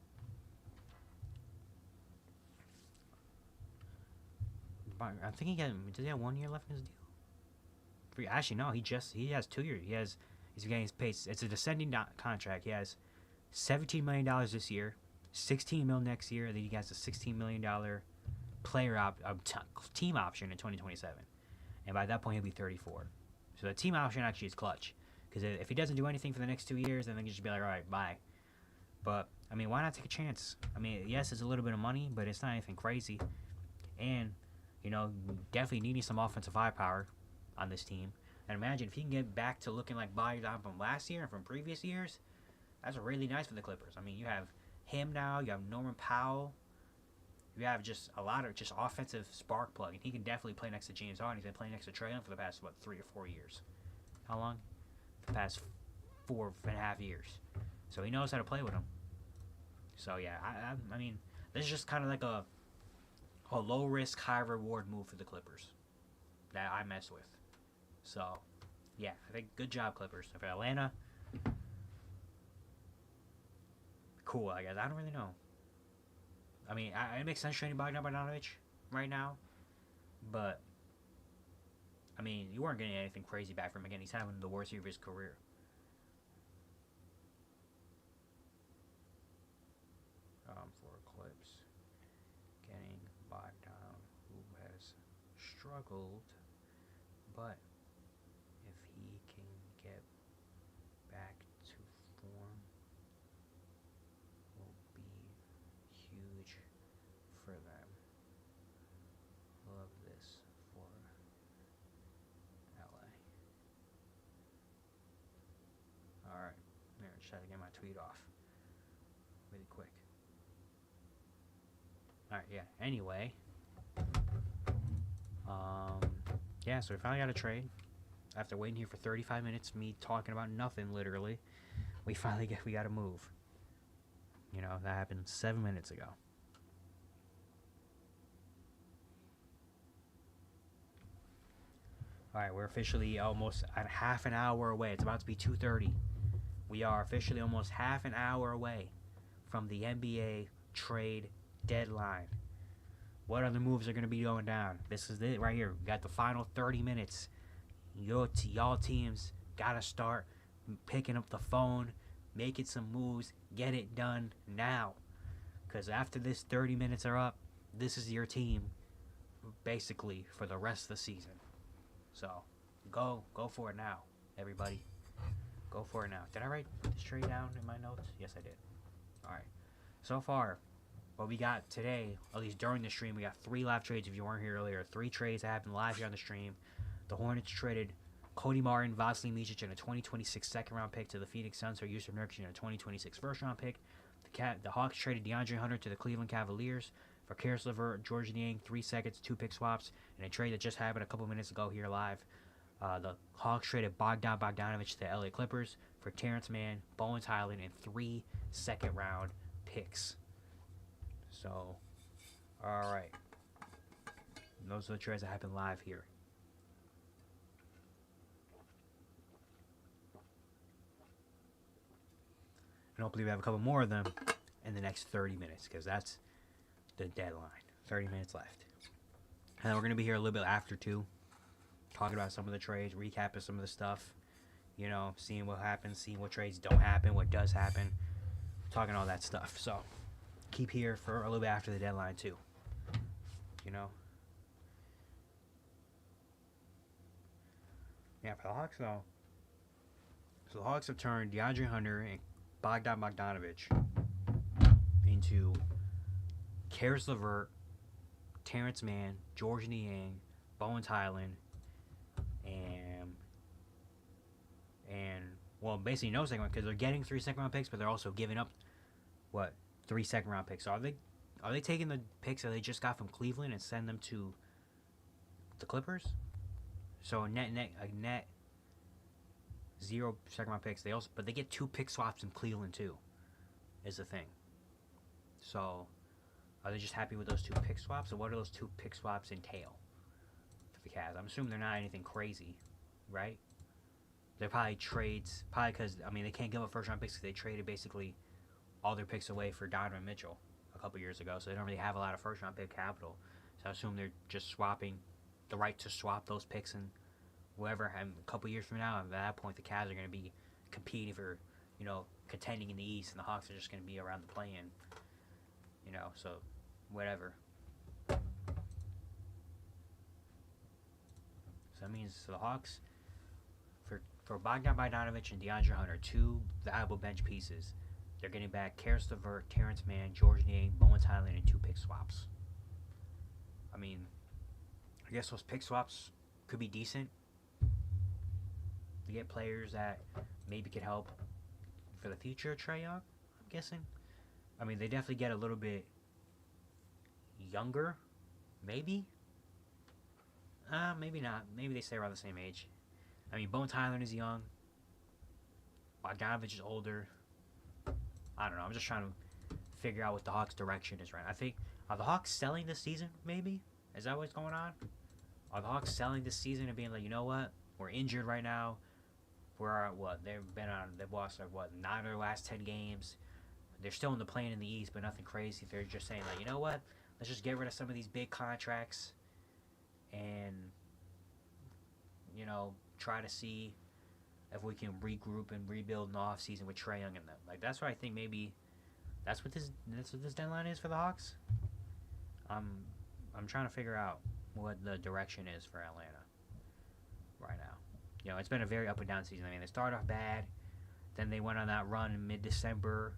I think does he have 1 year left in his deal? Actually, no, he has 2 years. He's getting his pace. It's a descending contract. He has $17 million this year, $16 million next year, and then he has a $16 million team option in 2027. And by that point, he'll be 34. So the team option actually is clutch. Because if he doesn't do anything for the next 2 years, then they can just be like, all right, bye. But, I mean, why not take a chance? I mean, yes, it's a little bit of money, but it's not anything crazy. And, definitely needing some offensive firepower on this team. And imagine if he can get back to looking like Bogdan from last year and from previous years, that's really nice for the Clippers. I mean, you have him now, you have Norman Powell, you have just a lot of just offensive spark plug, and he can definitely play next to James Harden. He's been playing next to Trae Young for the past, 3 or 4 years? How long? The past 4.5 years. So he knows how to play with him. So, yeah, I mean, this is just kind of like a low-risk, high-reward move for the Clippers that I mess with. So, yeah, I think good job, Clippers. For Atlanta, cool, I guess. I don't really know. I mean, it makes sense trading Bogdan Bogdanovic right now, but, I mean, you weren't getting anything crazy back from him. Again, he's having the worst year of his career. For Clips, getting Bogdan, who has struggled, but if he can get back to form, will be huge for them. Love this for LA. Alright, I'm gonna try to get my tweet off really quick. All right, yeah. Anyway, yeah. So we finally got a trade after waiting here for 35 minutes. Me talking about nothing, literally. We got a move. You know, that happened 7 minutes ago. All right, we're officially almost at half an hour away. It's about to be 2:30. We are officially almost half an hour away from the NBA trade deadline. What other moves are going to be going down? This is it right here. We got the final 30 minutes. Y'all teams got to start picking up the phone, making some moves, get it done now. Because after this 30 minutes are up, this is your team basically for the rest of the season. So, go for it now, everybody. Go for it now. Did I write this trade down in my notes? Yes, I did. All right. So far, what we got today, at least during the stream, we got 3 live trades. If you weren't here earlier, 3 trades happened live here on the stream. The Hornets traded Cody Martin, Vasilij Micic, and a 2026 second-round pick to the Phoenix Suns for Jusuf Nurkic and a 2026 first-round pick. The Hawks traded DeAndre Hunter to the Cleveland Cavaliers for Caris LeVert, Georges Niang, 3 seconds, 2 pick swaps, and a trade that just happened a couple minutes ago here live. The Hawks traded Bogdan Bogdanovic to the LA Clippers for Terrence Mann, Bones Highland, and 3 second-round picks. So, all right. Those are the trades that happened live here. And hopefully we have a couple more of them in the next 30 minutes because that's the deadline. 30 minutes left. And then we're going to be here a little bit after, too. Talking about some of the trades, recapping some of the stuff. You know, seeing what happens, seeing what trades don't happen, what does happen. Talking all that stuff. So, keep here for a little bit after the deadline, too. You know? Yeah, for the Hawks, though. So, the Hawks have turned DeAndre Hunter and Bogdan Bogdanovic into Caris LeVert, Terrence Mann, Georges Niang, Bones Highland, and well, basically no second round because they're getting 3 second round picks, but they're also giving up 3 second round picks. So are they taking the picks that they just got from Cleveland and send them to the Clippers? So a net 0 second round picks. But they get 2 pick swaps in Cleveland too. Is the thing. So are they just happy with those 2 pick swaps, or what do those 2 pick swaps entail for the Cavs? I'm assuming they're not anything crazy, right? They're probably trades, because they can't give up first round picks because they traded basically all their picks away for Donovan Mitchell a couple years ago, so they don't really have a lot of first round pick capital. So I assume they're just swapping the right to swap those picks and whoever. And a couple years from now, at that point, the Cavs are going to be competing for, contending in the East, and the Hawks are just going to be around the play-in. So whatever. So that means the Hawks, for Bogdan Bogdanovic and DeAndre Hunter, 2 valuable bench pieces, they're getting back Caris LeVert, Terrence Mann, Georges Niang, Bones Highland, and 2 pick swaps. I guess those pick swaps could be decent. You get players that maybe could help for the future of Trae Young, I'm guessing. They definitely get a little bit younger, maybe. Maybe not. Maybe they stay around the same age. Bones Highland is young. Bogdanovic is older. I don't know. I'm just trying to figure out what the Hawks' direction is right now. I think, are the Hawks selling this season, maybe? Is that what's going on? Are the Hawks selling this season and being like, you know what? We're injured right now. We're they've lost 9 of their last 10 games. They're still in the play-in in the East, but nothing crazy. They're just saying, like, you know what? Let's just get rid of some of these big contracts and, try to see if we can regroup and rebuild in the offseason with Trae Young and them. That's what I think maybe that's what this deadline is for the Hawks. I'm trying to figure out what the direction is for Atlanta right now. It's been a very up and down season. They started off bad. Then they went on that run in mid-December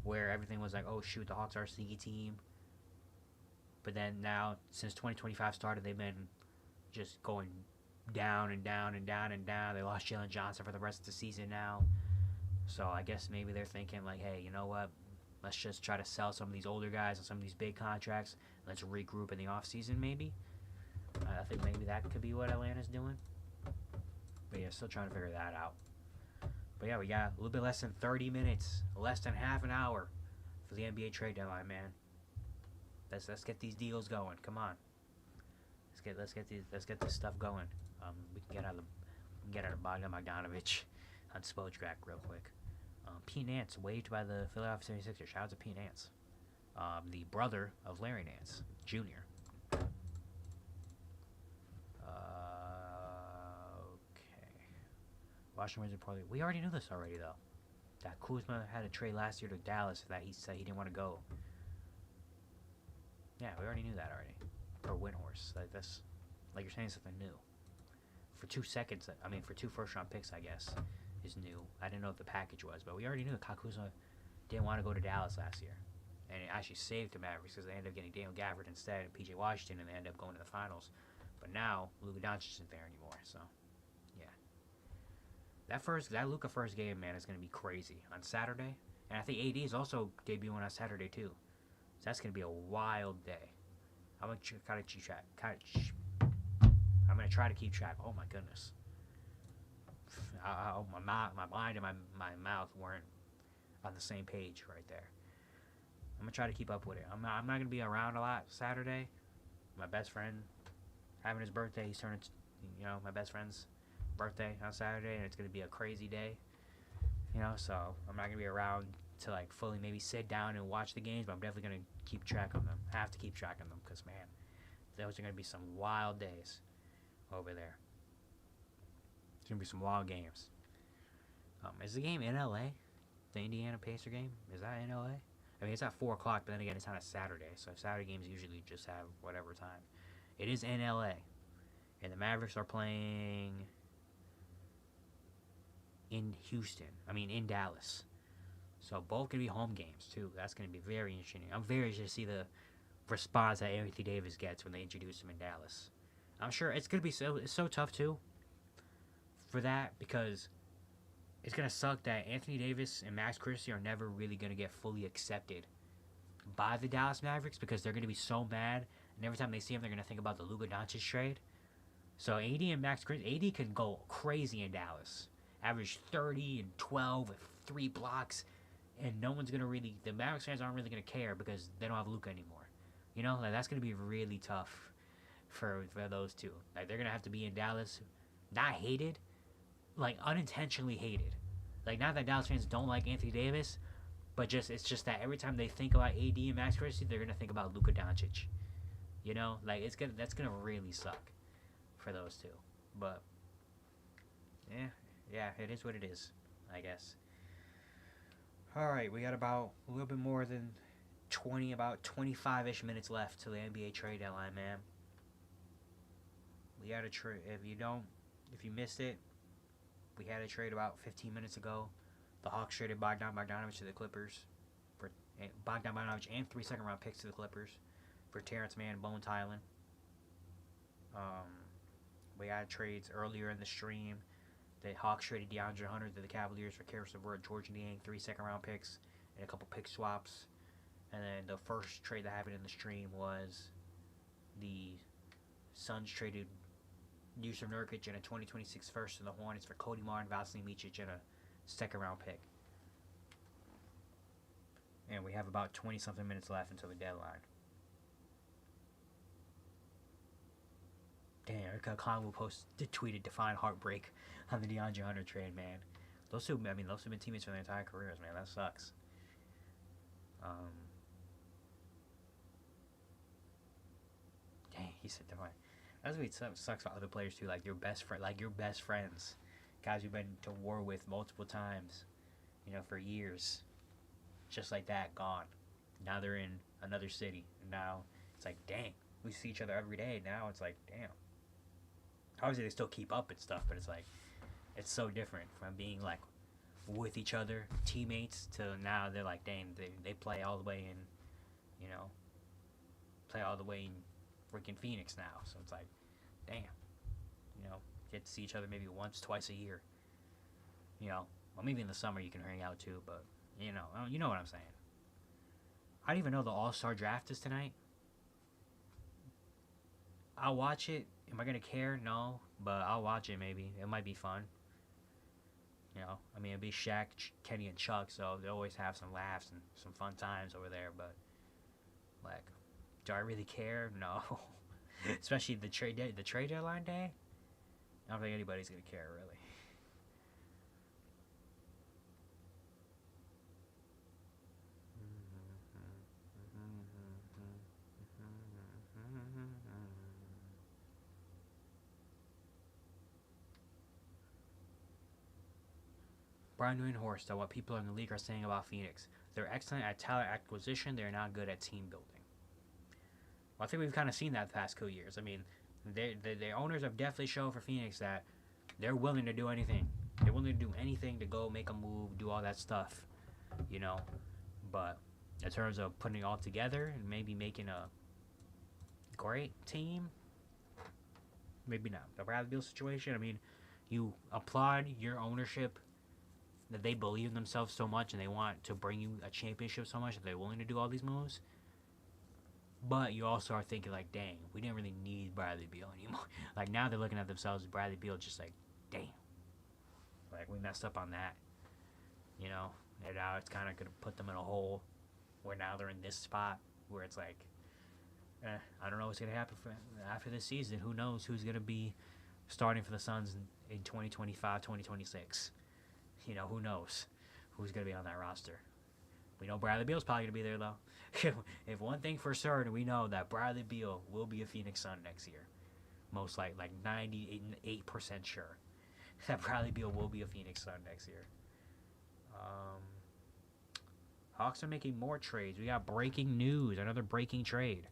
where everything was like, oh, shoot, the Hawks are a sneaky team. But then now, since 2025 started, they've been just going down and down and down and down. They lost Jalen Johnson for the rest of the season now. So I guess maybe they're thinking like, hey, you know what? Let's just try to sell some of these older guys and some of these big contracts. Let's regroup in the offseason maybe. I think maybe that could be what Atlanta's doing. But yeah, still trying to figure that out. But yeah, we got a little bit less than 30 minutes, less than half an hour for the NBA trade deadline, man. Let's get these deals going. Come on. Let's get this stuff going. We can get out of Bogdan Bogdanovic on Spotrac real quick. Pete Nance waived by the Philadelphia 76ers. Shout out to Pete Nance, the brother of Larry Nance Jr. Okay. Washington Wizards probably. We already knew this already though. That Kuzma had a trade last year to Dallas that he said he didn't want to go. Yeah, we already knew that already. For Windhorse, like this, like you're saying something new. For 2 seconds, I mean, for 2 first-round picks, I guess, is new. I didn't know what the package was, but we already knew that Kuzma didn't want to go to Dallas last year, and it actually saved the Mavericks because they ended up getting Daniel Gafford instead and PJ Washington, and they ended up going to the finals. But now Luka Doncic isn't there anymore, so yeah. That Luka first game, man, is gonna be crazy on Saturday, and I think AD is also debuting on Saturday too. So that's gonna be a wild day. I'm gonna try to keep track. I'm gonna try to keep track. Oh my goodness. My mind and my mouth weren't on the same page right there. I'm gonna try to keep up with it. I'm not gonna be around a lot Saturday. My best friend having his birthday. He's turning, my best friend's birthday on Saturday, and it's gonna be a crazy day. So I'm not gonna be around to like fully maybe sit down and watch the games, but I'm definitely gonna keep track of them. I have to keep track of them because man, those are gonna be some wild days over there. It's gonna be some wild games. Is the game in LA? The Indiana Pacer game? Is that in LA? I mean, it's at 4 o'clock, but then again, it's on a Saturday, so Saturday games usually just have whatever time. It is in LA, and the Mavericks are playing in in Dallas. So both gonna be home games too. That's gonna be very interesting. I'm very interested to see the response that Anthony Davis gets when they introduce him in Dallas. I'm sure it's gonna be it's so tough too for that because it's gonna suck that Anthony Davis and Max Christie are never really gonna get fully accepted by the Dallas Mavericks because they're gonna be so mad, and every time they see him, they're gonna think about the Luka Doncic trade. So AD and Max Christie, AD can go crazy in Dallas, average 30 and 12 with 3 blocks. And no one's gonna the Mavericks fans aren't really gonna care because they don't have Luka anymore. Like that's gonna be really tough for those two. Like they're gonna have to be in Dallas, not hated, like unintentionally hated. Like not that Dallas fans don't like Anthony Davis, but it's just that every time they think about AD and Max Christie, they're gonna think about Luka Doncic. Like that's gonna really suck for those two. But yeah, it is what it is, I guess. Alright, we got about a little bit more than about 25-ish minutes left till the NBA trade deadline, man. We had a trade. If you missed it, we had a trade about 15 minutes ago. The Hawks traded Bogdan Bogdanovic to the Clippers for Bogdan Bogdanovic and 3 second-round picks to the Clippers for Terrence Mann and Bones Hyland. We had trades earlier in the stream. The Hawks traded DeAndre Hunter to the Cavaliers for Karis LeVert, George Niang, 3 second-round picks, and a couple pick swaps. And then the first trade that happened in the stream was the Suns traded Yusuf Nurkic and a 2026 first to the Hornets for Cody Martin, Vasilij Micic, and a second-round pick. And we have about 20-something minutes left until the deadline. Damn, Erica Conwu tweeted "Define heartbreak" on the DeAndre Hunter trade, man. Those two have been teammates for their entire careers, man. That sucks. Dang, he said "Define." That's what sucks about other players too. Like your best friends, guys you've been to war with multiple times, for years. Just like that, gone. Now they're in another city, and now it's like, dang, we see each other every day. Now it's like, damn. Obviously, they still keep up and stuff, but it's like, it's so different from being like with each other, teammates, to now they're like, dang, they play all the way in, play all the way in freaking Phoenix now. So it's like, damn, get to see each other maybe once, twice a year. Well, maybe in the summer you can hang out too, but you know what I'm saying. I don't even know the All-Star draft is tonight. I'll watch it. Am I gonna care? No, but I'll watch it. Maybe it might be fun. I mean, it'd be Shaq, Kenny, and Chuck, so they always have some laughs and some fun times over there. But like, do I really care? No. Especially the trade deadline day. I don't think anybody's gonna care really. Brian Windhorst, what people in the league are saying about Phoenix. They're excellent at talent acquisition. They're not good at team building. Well, I think we've kind of seen that the past 2 years. I mean, the owners have definitely shown for Phoenix that they're willing to do anything. They're willing to do anything to go make a move, do all that stuff, But in terms of putting it all together and maybe making a great team, maybe not. The Bradley Beal situation, I mean, you applaud your ownership that they believe in themselves so much and they want to bring you a championship so much that they're willing to do all these moves. But you also are thinking like, dang, we didn't really need Bradley Beal anymore. Like now they're looking at themselves as Bradley Beal just like, damn. Like we messed up on that. And now it's kind of going to put them in a hole where now they're in this spot where it's like, I don't know what's going to happen after this season. Who knows who's going to be starting for the Suns in 2025, 2026. Who knows who's going to be on that roster. We know Bradley Beal's probably going to be there, though. If one thing for certain, we know that Bradley Beal will be a Phoenix Sun next year. Most likely, like 98% sure that Bradley Beal will be a Phoenix Sun next year. Hawks are making more trades. We got breaking news, another breaking trade.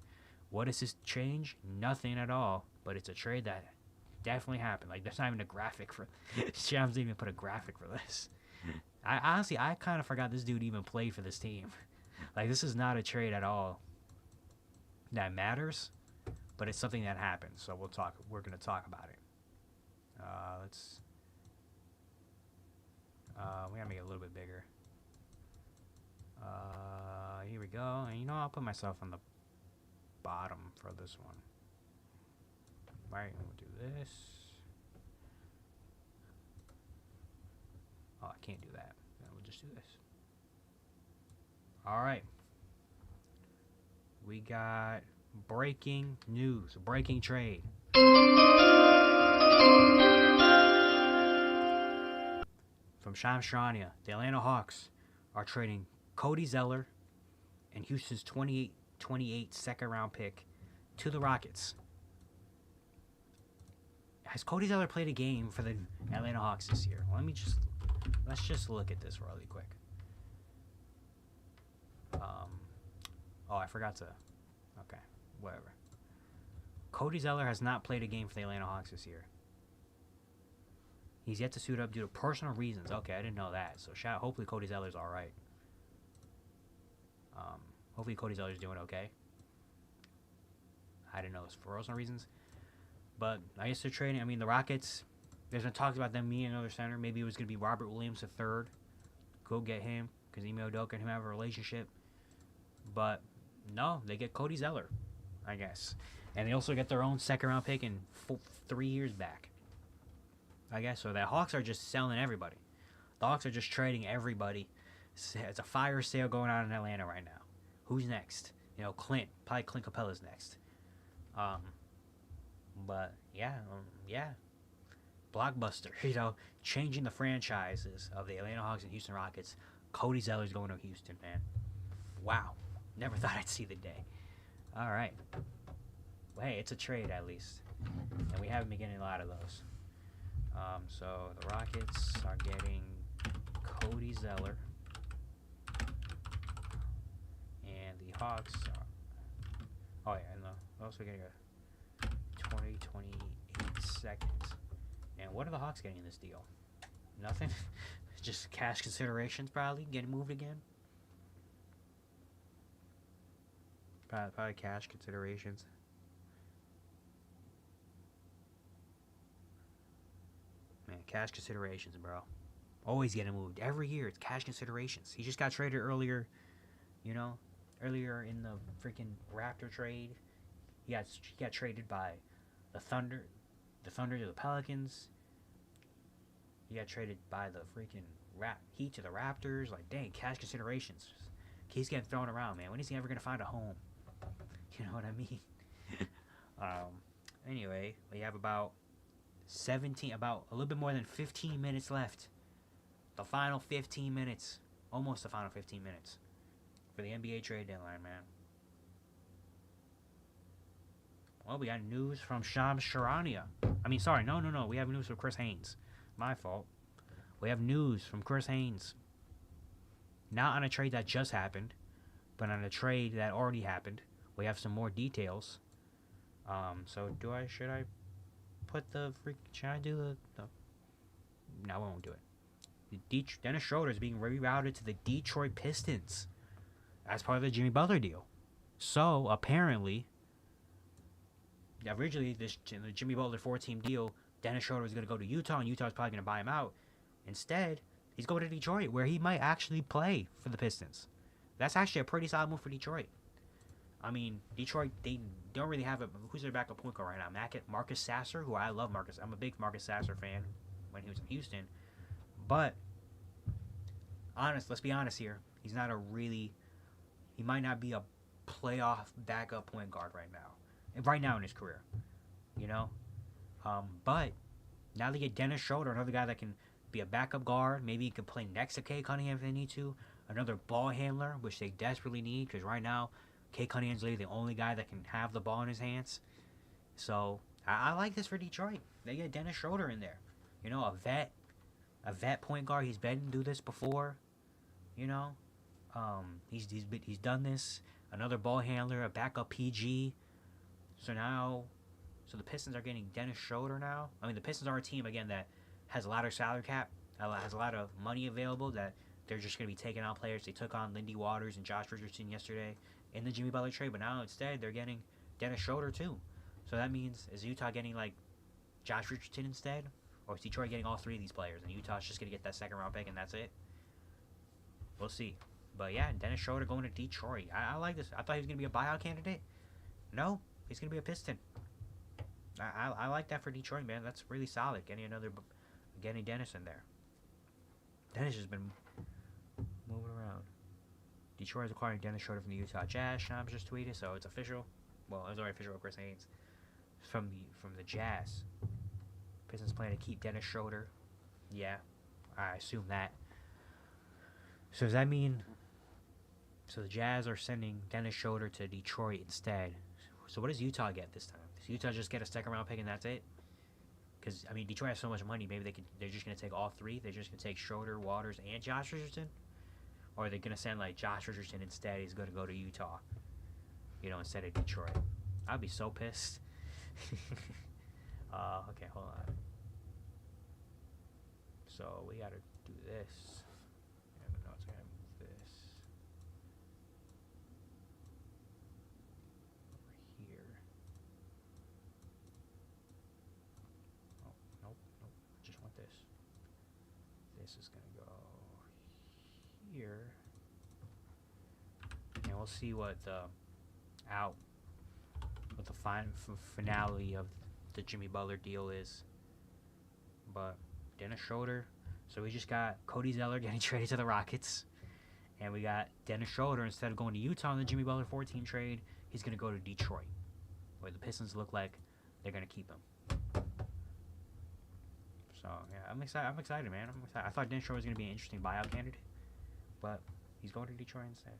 What does this change? Nothing at all, but it's a trade that definitely happened. Like, there's not even a graphic for Shams didn't even put a graphic for this. I kind of forgot this dude even played for this team. Like, this is not a trade at all that matters, but it's something that happened. So we're going to talk about it. We got to make it a little bit bigger. Here we go. And I'll put myself on the bottom for this one. Right, we'll do this. Oh, I can't do that. We'll just do this. All right. We got breaking news, breaking trade. From Shams Charania, the Atlanta Hawks are trading Cody Zeller and Houston's 2028 second-round pick to the Rockets. Has Cody Zeller played a game for the Atlanta Hawks this year? Let's just look at this really quick. I forgot to. Okay, whatever. Cody Zeller has not played a game for the Atlanta Hawks this year. He's yet to suit up due to personal reasons. Okay, I didn't know that. So hopefully Cody Zeller's all right. Hopefully Cody Zeller's doing okay. I didn't know it's for personal reasons. But I guess they're trading. I mean, the Rockets, there's been talks about them needing another center. Maybe it was going to be Robert Williams III. Go get him because Ime Udoka and him have a relationship. But no, they get Cody Zeller, I guess. And they also get their own second-round pick in 3 years back. I guess so. The Hawks are just selling everybody. The Hawks are just trading everybody. It's a fire sale going on in Atlanta right now. Who's next? Clint. Probably Clint Capella's next. But yeah. Blockbuster. Changing the franchises of the Atlanta Hawks and Houston Rockets. Cody Zeller's going to Houston, man. Wow. Never thought I'd see the day. All right. Well, hey, it's a trade at least. And we haven't been getting a lot of those. So the Rockets are getting Cody Zeller. And the Hawks are... Oh, yeah, and they're also getting a 2028 seconds. And what are the Hawks getting in this deal? Nothing? Just cash considerations, probably, getting moved again? Probably cash considerations. Man, cash considerations, bro. Always getting moved. Every year, it's cash considerations. He just got traded earlier, you know, earlier in the freaking Raptor trade. He got traded by the Thunder, to the Pelicans. He got traded by the freaking Heat to the Raptors. Like, dang, cash considerations. He's getting thrown around, man. When is he ever gonna find a home? You know what I mean? Anyway, we have about a little bit more than 15 minutes left. The final 15 minutes. Almost the final 15 minutes for the NBA trade deadline, man. Well, we got news from Shams Charania. No. We have news from Chris Haynes. My fault. We have news from Chris Haynes. Not on a trade that just happened, but on a trade that already happened. We have some more details. So should I put should I do the no, I won't do it. Dennis Schroeder is being rerouted to the Detroit Pistons as part of the Jimmy Butler deal. So, apparently, originally, the Jimmy Butler 4-team deal, Dennis Schroeder was going to go to Utah, and Utah was probably going to buy him out. Instead, he's going to Detroit, where he might actually play for the Pistons. That's actually a pretty solid move for Detroit. I mean, Detroit, they don't really have who's their backup point guard right now? Marcus Sasser, who I love Marcus. I'm a big Marcus Sasser fan when he was in Houston. But, let's be honest here. He might not be a playoff backup point guard right now in his career. You know? But, now they get Dennis Schroeder, another guy that can be a backup guard. Maybe he can play next to Cade Cunningham if they need to. Another ball handler, which they desperately need, because right now, Cade Cunningham's literally the only guy that can have the ball in his hands. So, I like this for Detroit. They get Dennis Schroeder in there. You know, a vet point guard. He's been through this before. You know, he's done this. Another ball handler, a backup PG. So the Pistons are getting Dennis Schroeder now. I mean, the Pistons are a team again that has a lot of salary cap, has a lot of money available that they're just going to be taking out players. They took on Lindy Waters and Josh Richardson yesterday in the Jimmy Butler trade, but now instead they're getting Dennis Schroeder too. So that means, is Utah getting like Josh Richardson instead? Or is Detroit getting all three of these players and Utah's just going to get that second round pick and that's it? We'll see. But yeah, Dennis Schroeder going to Detroit. I like this. I thought he was going to be a buyout candidate. No, he's going to be a Piston. I like that for Detroit, man. That's really solid. Getting Dennis in there. Dennis has been moving around. Detroit is acquiring Dennis Schroeder from the Utah Jazz. Shams just tweeted, so it's official. Well, it was already official with Chris Haynes. From the Jazz. Pistons plan to keep Dennis Schroeder. Yeah, I assume that. So does that mean... So the Jazz are sending Dennis Schroeder to Detroit instead. So what does Utah get this time? Does Utah just get a second round pick and that's it? Because, I mean, Detroit has so much money. Maybe they're just going to take all three. They're just going to take Schroeder, Waters, and Josh Richardson? Or are they going to send, like, Josh Richardson instead? He's going to go to Utah. You know, instead of Detroit. I'd be so pissed. Okay, hold on. So, we got to do this. No, it's going to move this. Over here. Oh, nope. Just want this. This is going to go here. And we'll see what the finale of the Jimmy Butler deal is. But Dennis Schroeder. So we just got Cody Zeller getting traded to the Rockets. And we got Dennis Schroeder, instead of going to Utah in the Jimmy Butler 14 trade, he's going to go to Detroit, where the Pistons look like they're going to keep him. So, yeah, I'm excited, man. I thought Dennis Schroeder was going to be an interesting buyout candidate. But he's going to Detroit instead.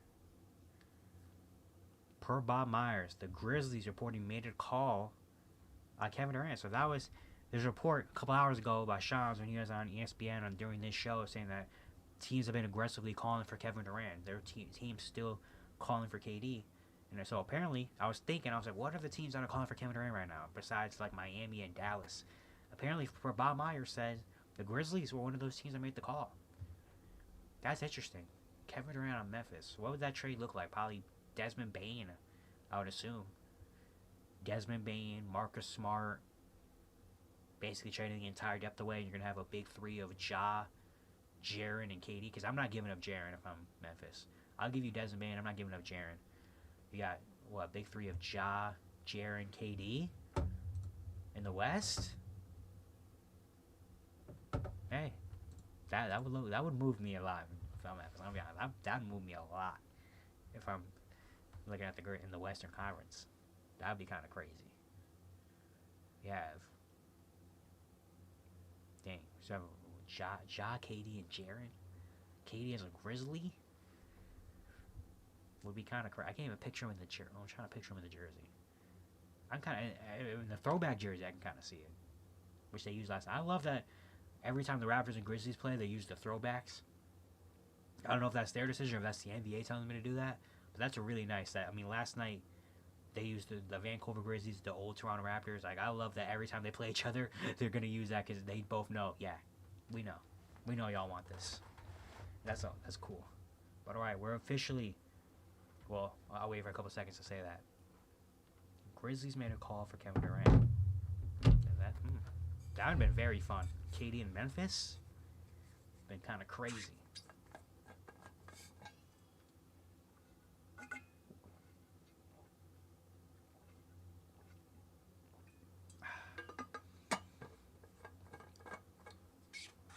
Per Bob Myers, the Grizzlies reporting made a call on Kevin Durant. So there's a report a couple hours ago by Shams when he was on ESPN during this show saying that teams have been aggressively calling for Kevin Durant. Their team's still calling for KD. And so apparently, I was like, what are the teams that are calling for Kevin Durant right now, besides like Miami and Dallas? Apparently, Bob Myers said the Grizzlies were one of those teams that made the call. That's interesting. Kevin Durant on Memphis. What would that trade look like? Probably Desmond Bane, I would assume. Desmond Bane, Marcus Smart, basically trading the entire depth away. You're going to have a big three of Ja, Jaren and KD, because I'm not giving up Jaren if I'm Memphis. I'll give you Desmond Bain. I'm not giving up Jaren. You got what, big three of Ja, Jaren, KD in the West. Hey, that would move me a lot if I'm Memphis. I'll be honest, that would move me a lot if I'm looking at in the Western Conference. That'd be kind of crazy. You have, dang, so Ja, KD, and Jaren. KD as a Grizzly would be kind of crazy. I can't even picture him in the jersey. I'm trying to picture him in the jersey. I'm kind of in the throwback jersey. I can kind of see it, which they used last night. I love that every time the Raptors and Grizzlies play, they use the throwbacks. I don't know if that's their decision or if that's the NBA telling them to do that, but that's a really nice. That I mean, last night they used the Vancouver Grizzlies, the old Toronto Raptors. Like, I love that every time they play each other, they're going to use that because they both know, yeah, we know y'all want this. That's cool. But all right, we're officially, well, I'll wait for a couple seconds to say that. Grizzlies made a call for Kevin Durant. That would have been very fun. KD in Memphis, been kind of crazy.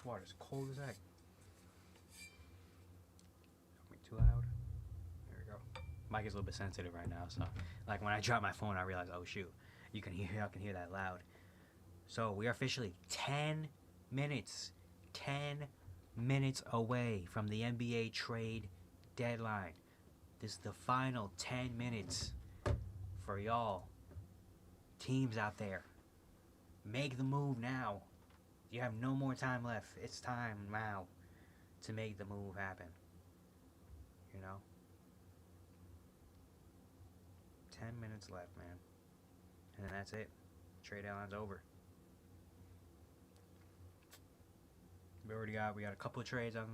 Water's cold as heck. Too loud. There we go. Mic is a little bit sensitive right now, so like when I drop my phone, I realize, oh shoot, I can hear that loud. So we are officially 10 minutes away from the NBA trade deadline. This is the final 10 minutes for y'all teams out there. Make the move now. You have no more time left. It's time now to make the move happen. You know? 10 minutes left, man. And then that's it. Trade deadline's over. We got a couple of trades on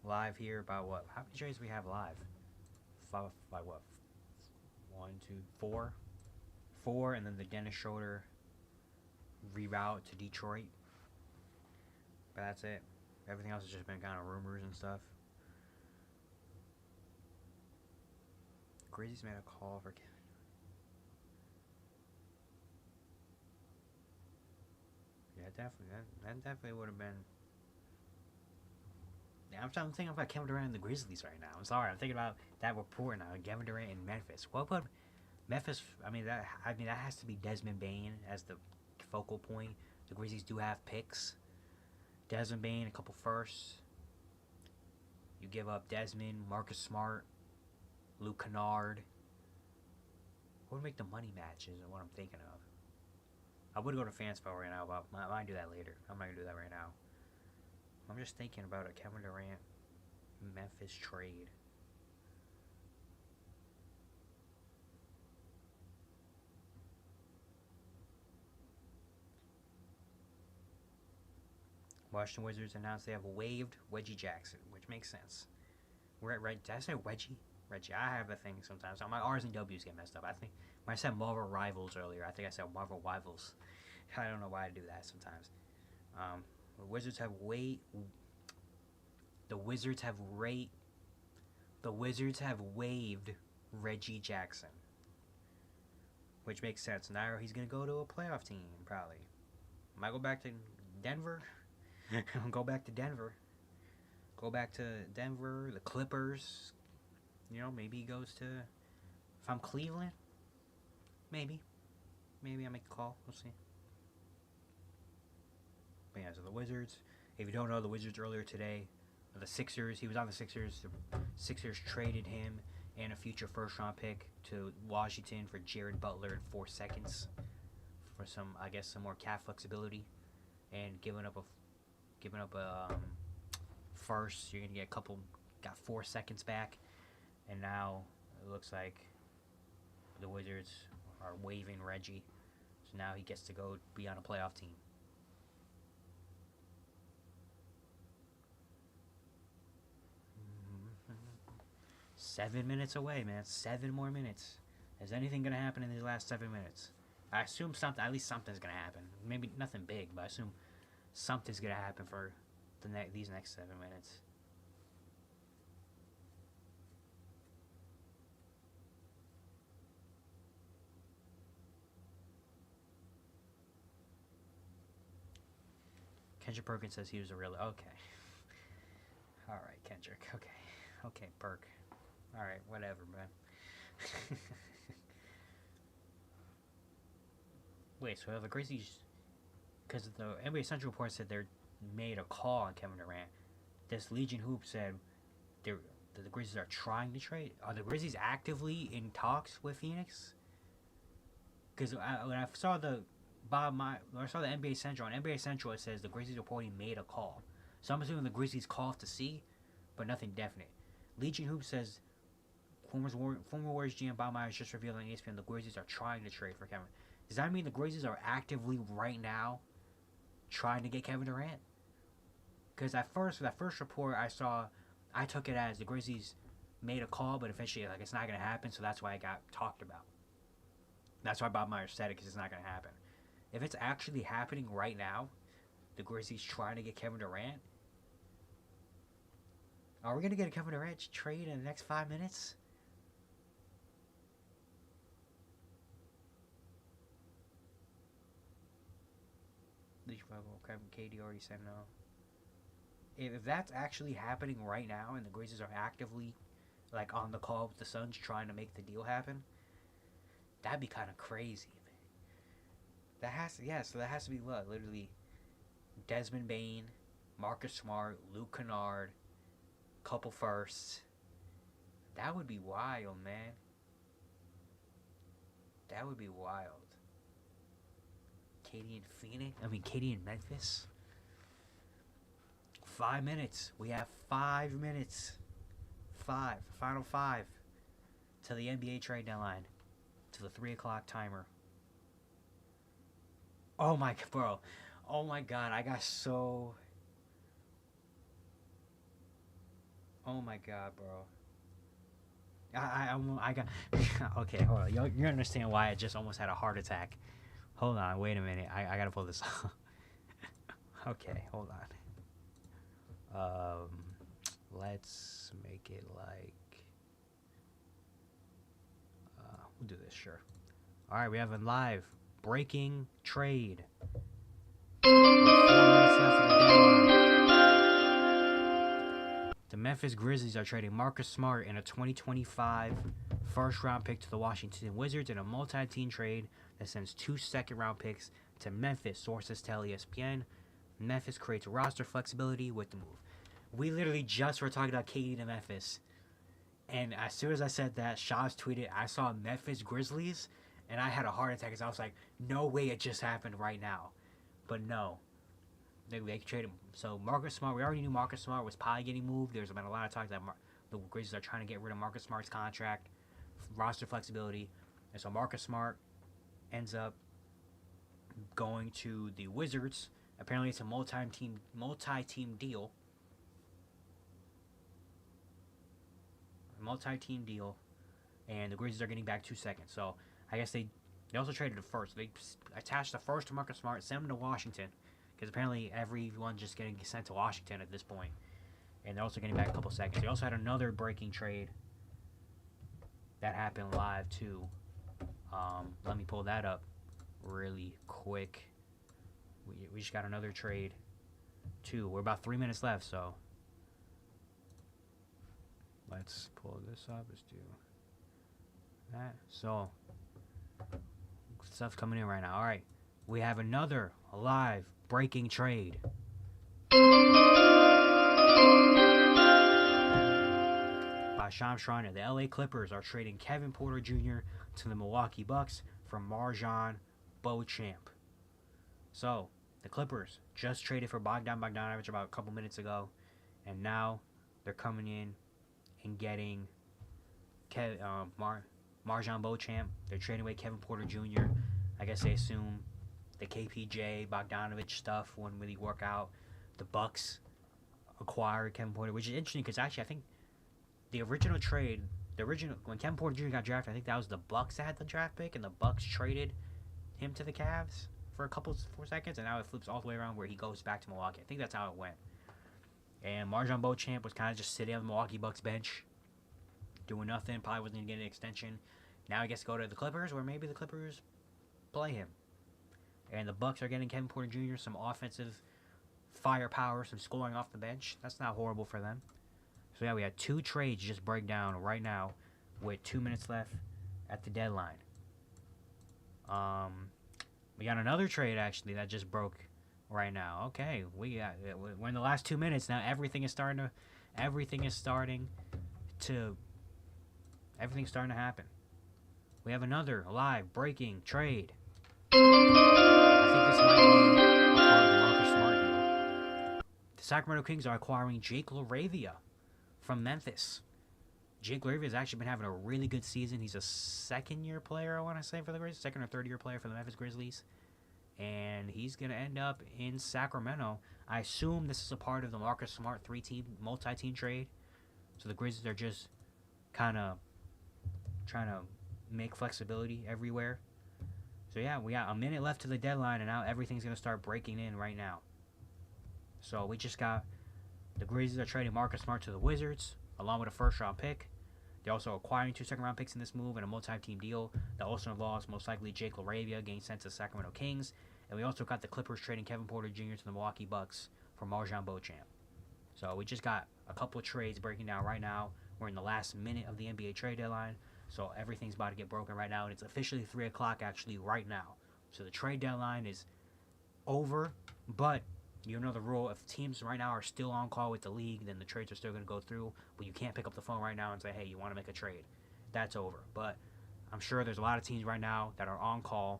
live here. About what? How many trades do we have live? Five, like what? 1, 2, 4. 4, and then the Dennis Schroeder reroute to Detroit. But that's it. Everything else has just been kind of rumors and stuff. Grizzlies made a call for Kevin. Yeah, definitely. That definitely would have been. Yeah, I'm thinking about Kevin Durant and the Grizzlies right now. I'm sorry. I'm thinking about that report now. Kevin Durant in Memphis. What would Memphis? I mean that has to be Desmond Bain as the focal point. The Grizzlies do have picks. Desmond Bain, a couple firsts. You give up Desmond, Marcus Smart, Luke Kennard. What would make the money match is what I'm thinking of. I would go to Fanspo right now, but I might do that later. I'm not going to do that right now. I'm just thinking about a Kevin Durant Memphis trade. Washington Wizards announced they have waived Reggie Jackson, which makes sense. We're at Did I say Reggie? Reggie. I have a thing sometimes. My R's and W's get messed up. I think when I said Marvel Rivals earlier, I think I said Marvel Rivals. I don't know why I do that sometimes. The Wizards have waived Reggie Jackson, which makes sense. Now he's gonna go to a playoff team probably. Might go back to Denver. Go back to Denver. The Clippers. You know, maybe he goes to. If I'm Cleveland, maybe I make a call. We'll see. But yeah, so the Wizards. If you don't know, the Wizards earlier today, the Sixers. He was on the Sixers. The Sixers traded him and a future first-round pick to Washington for Jared Butler in 4 seconds for some more cap flexibility, and giving up a first. You're gonna got 4 seconds back, and now it looks like the Wizards are waiving Reggie, so now he gets to go be on a playoff team. Mm-hmm. 7 minutes away, man. 7 more minutes. Is anything gonna happen in these last 7 minutes? I assume at least something's gonna happen. Maybe nothing big, but I assume something's gonna happen for these next 7 minutes. Kendrick Perkins says he was a real. Okay. All right, Kendrick. Okay. Okay, Perk. All right, whatever, man. Wait, so the Grizzlies, because the NBA Central report said they made a call on Kevin Durant. This Legion Hoop said the Grizzlies are trying to trade. Are the Grizzlies actively in talks with Phoenix? Because when I saw the NBA Central, on NBA Central it says the Grizzlies reporting made a call. So I'm assuming the Grizzlies called to see, but nothing definite. Legion Hoop says former Warriors GM Bob Myers just revealed on ESPN the Grizzlies are trying to trade for Kevin. Does that mean the Grizzlies are actively right now trying to get Kevin Durant? Because that first report I saw, I took it as the Grizzlies made a call, but eventually it's not going to happen, so that's why it got talked about. That's why Bob Myers said it, because it's not going to happen. If it's actually happening right now, the Grizzlies trying to get Kevin Durant, are we going to get a Kevin Durant trade in the next 5 minutes? Katie already said no. If that's actually happening right now and the Grizzlies are actively on the call with the Suns trying to make the deal happen, that'd be kind of crazy. That has to be what? Literally Desmond Bane, Marcus Smart, Luke Kennard, couple firsts. That would be wild, man. That would be wild. Katie in Memphis. 5 minutes. We have 5 minutes. Final 5 to the NBA trade deadline. To the 3 o'clock timer. Oh my god, I got so... Oh my god, bro. I got... Okay, hold on. You understand why I just almost had a heart attack. Hold on, wait a minute. I gotta pull this off. Okay, hold on. Let's make it we'll do this, sure. Alright, we have a live breaking trade. 4 minutes left of the deadline. The Memphis Grizzlies are trading Marcus Smart and a 2025 first-round pick to the Washington Wizards in a multi-team trade that sends 2 second-round picks to Memphis, sources tell ESPN. Memphis creates roster flexibility with the move. We literally just were talking about KD to Memphis. And as soon as I said that, Shaz tweeted, I saw Memphis Grizzlies, and I had a heart attack because I was like, no way it just happened right now. But no. They traded him. So Marcus Smart, we already knew Marcus Smart was probably getting moved. There's been a lot of talk that the Grizzlies are trying to get rid of Marcus Smart's contract, roster flexibility. And so Marcus Smart ends up going to the Wizards. Apparently it's a multi-team deal. And the Grizzlies are getting back 2 seconds. So I guess they also traded the first. They attached the first to Marcus Smart, sent him to Washington, because apparently everyone's just getting sent to Washington at this point. And they're also getting back a couple seconds. They also had another breaking trade that happened live too. Let me pull that up really quick. We just got another trade too. We're about 3 minutes left, so let's pull this up. Let's do that. So stuff's coming in right now. All right, we have another live breaking trade. By Shams Charania, the LA Clippers are trading Kevin Porter Jr. to the Milwaukee Bucks for MarJon Beauchamp. So the Clippers just traded for Bogdan Bogdanovic about a couple minutes ago, and now they're coming in and getting MarJon Beauchamp. They're trading away Kevin Porter Jr. I guess they assume the KPJ Bogdanovic stuff wouldn't really work out. The Bucks acquired Kevin Porter, which is interesting because actually I think the original trade, when Kevin Porter Jr. got drafted, I think that was the Bucks that had the draft pick, and the Bucks traded him to the Cavs for a couple 4 seconds, and now it flips all the way around where he goes back to Milwaukee. I think that's how it went. And MarJon Beauchamp was kind of just sitting on the Milwaukee Bucks bench, doing nothing. Probably wasn't going to get an extension. Now he gets to go to the Clippers, where maybe the Clippers play him. And the Bucks are getting Kevin Porter Jr. some offensive firepower, some scoring off the bench. That's not horrible for them. So yeah, we had 2 trades just break down right now with 2 minutes left at the deadline. We got another trade actually that just broke right now. Okay, we're in the last 2 minutes now. Everything's starting to happen. We have another live breaking trade. I think this might be a part of the Marcus Smart deal. The Sacramento Kings are acquiring Jake LaRavia from Memphis. Jake LaRavia has actually been having a really good season. He's a second-year player, I want to say, for the Grizzlies. Second or third-year player for the Memphis Grizzlies. And he's going to end up in Sacramento. I assume this is a part of the Marcus Smart multi-team trade. So the Grizzlies are just kind of trying to make flexibility everywhere. So yeah, we got a minute left to the deadline, and now everything's going to start breaking in right now. So we just got the Grizzlies are trading Marcus Smart to the Wizards, along with a first-round pick. They're also acquiring 2 second-round picks in this move and a multi-team deal that also involves most likely Jake LaRavia getting sent to the Sacramento Kings. And we also got the Clippers trading Kevin Porter Jr. to the Milwaukee Bucks for MarJon Beauchamp. So we just got a couple of trades breaking down right now. We're in the last minute of the NBA trade deadline. So everything's about to get broken right now. And it's officially 3 o'clock actually right now. So the trade deadline is over. But you know the rule. If teams right now are still on call with the league, then the trades are still going to go through. But you can't pick up the phone right now and say, hey, you want to make a trade. That's over. But I'm sure there's a lot of teams right now that are on call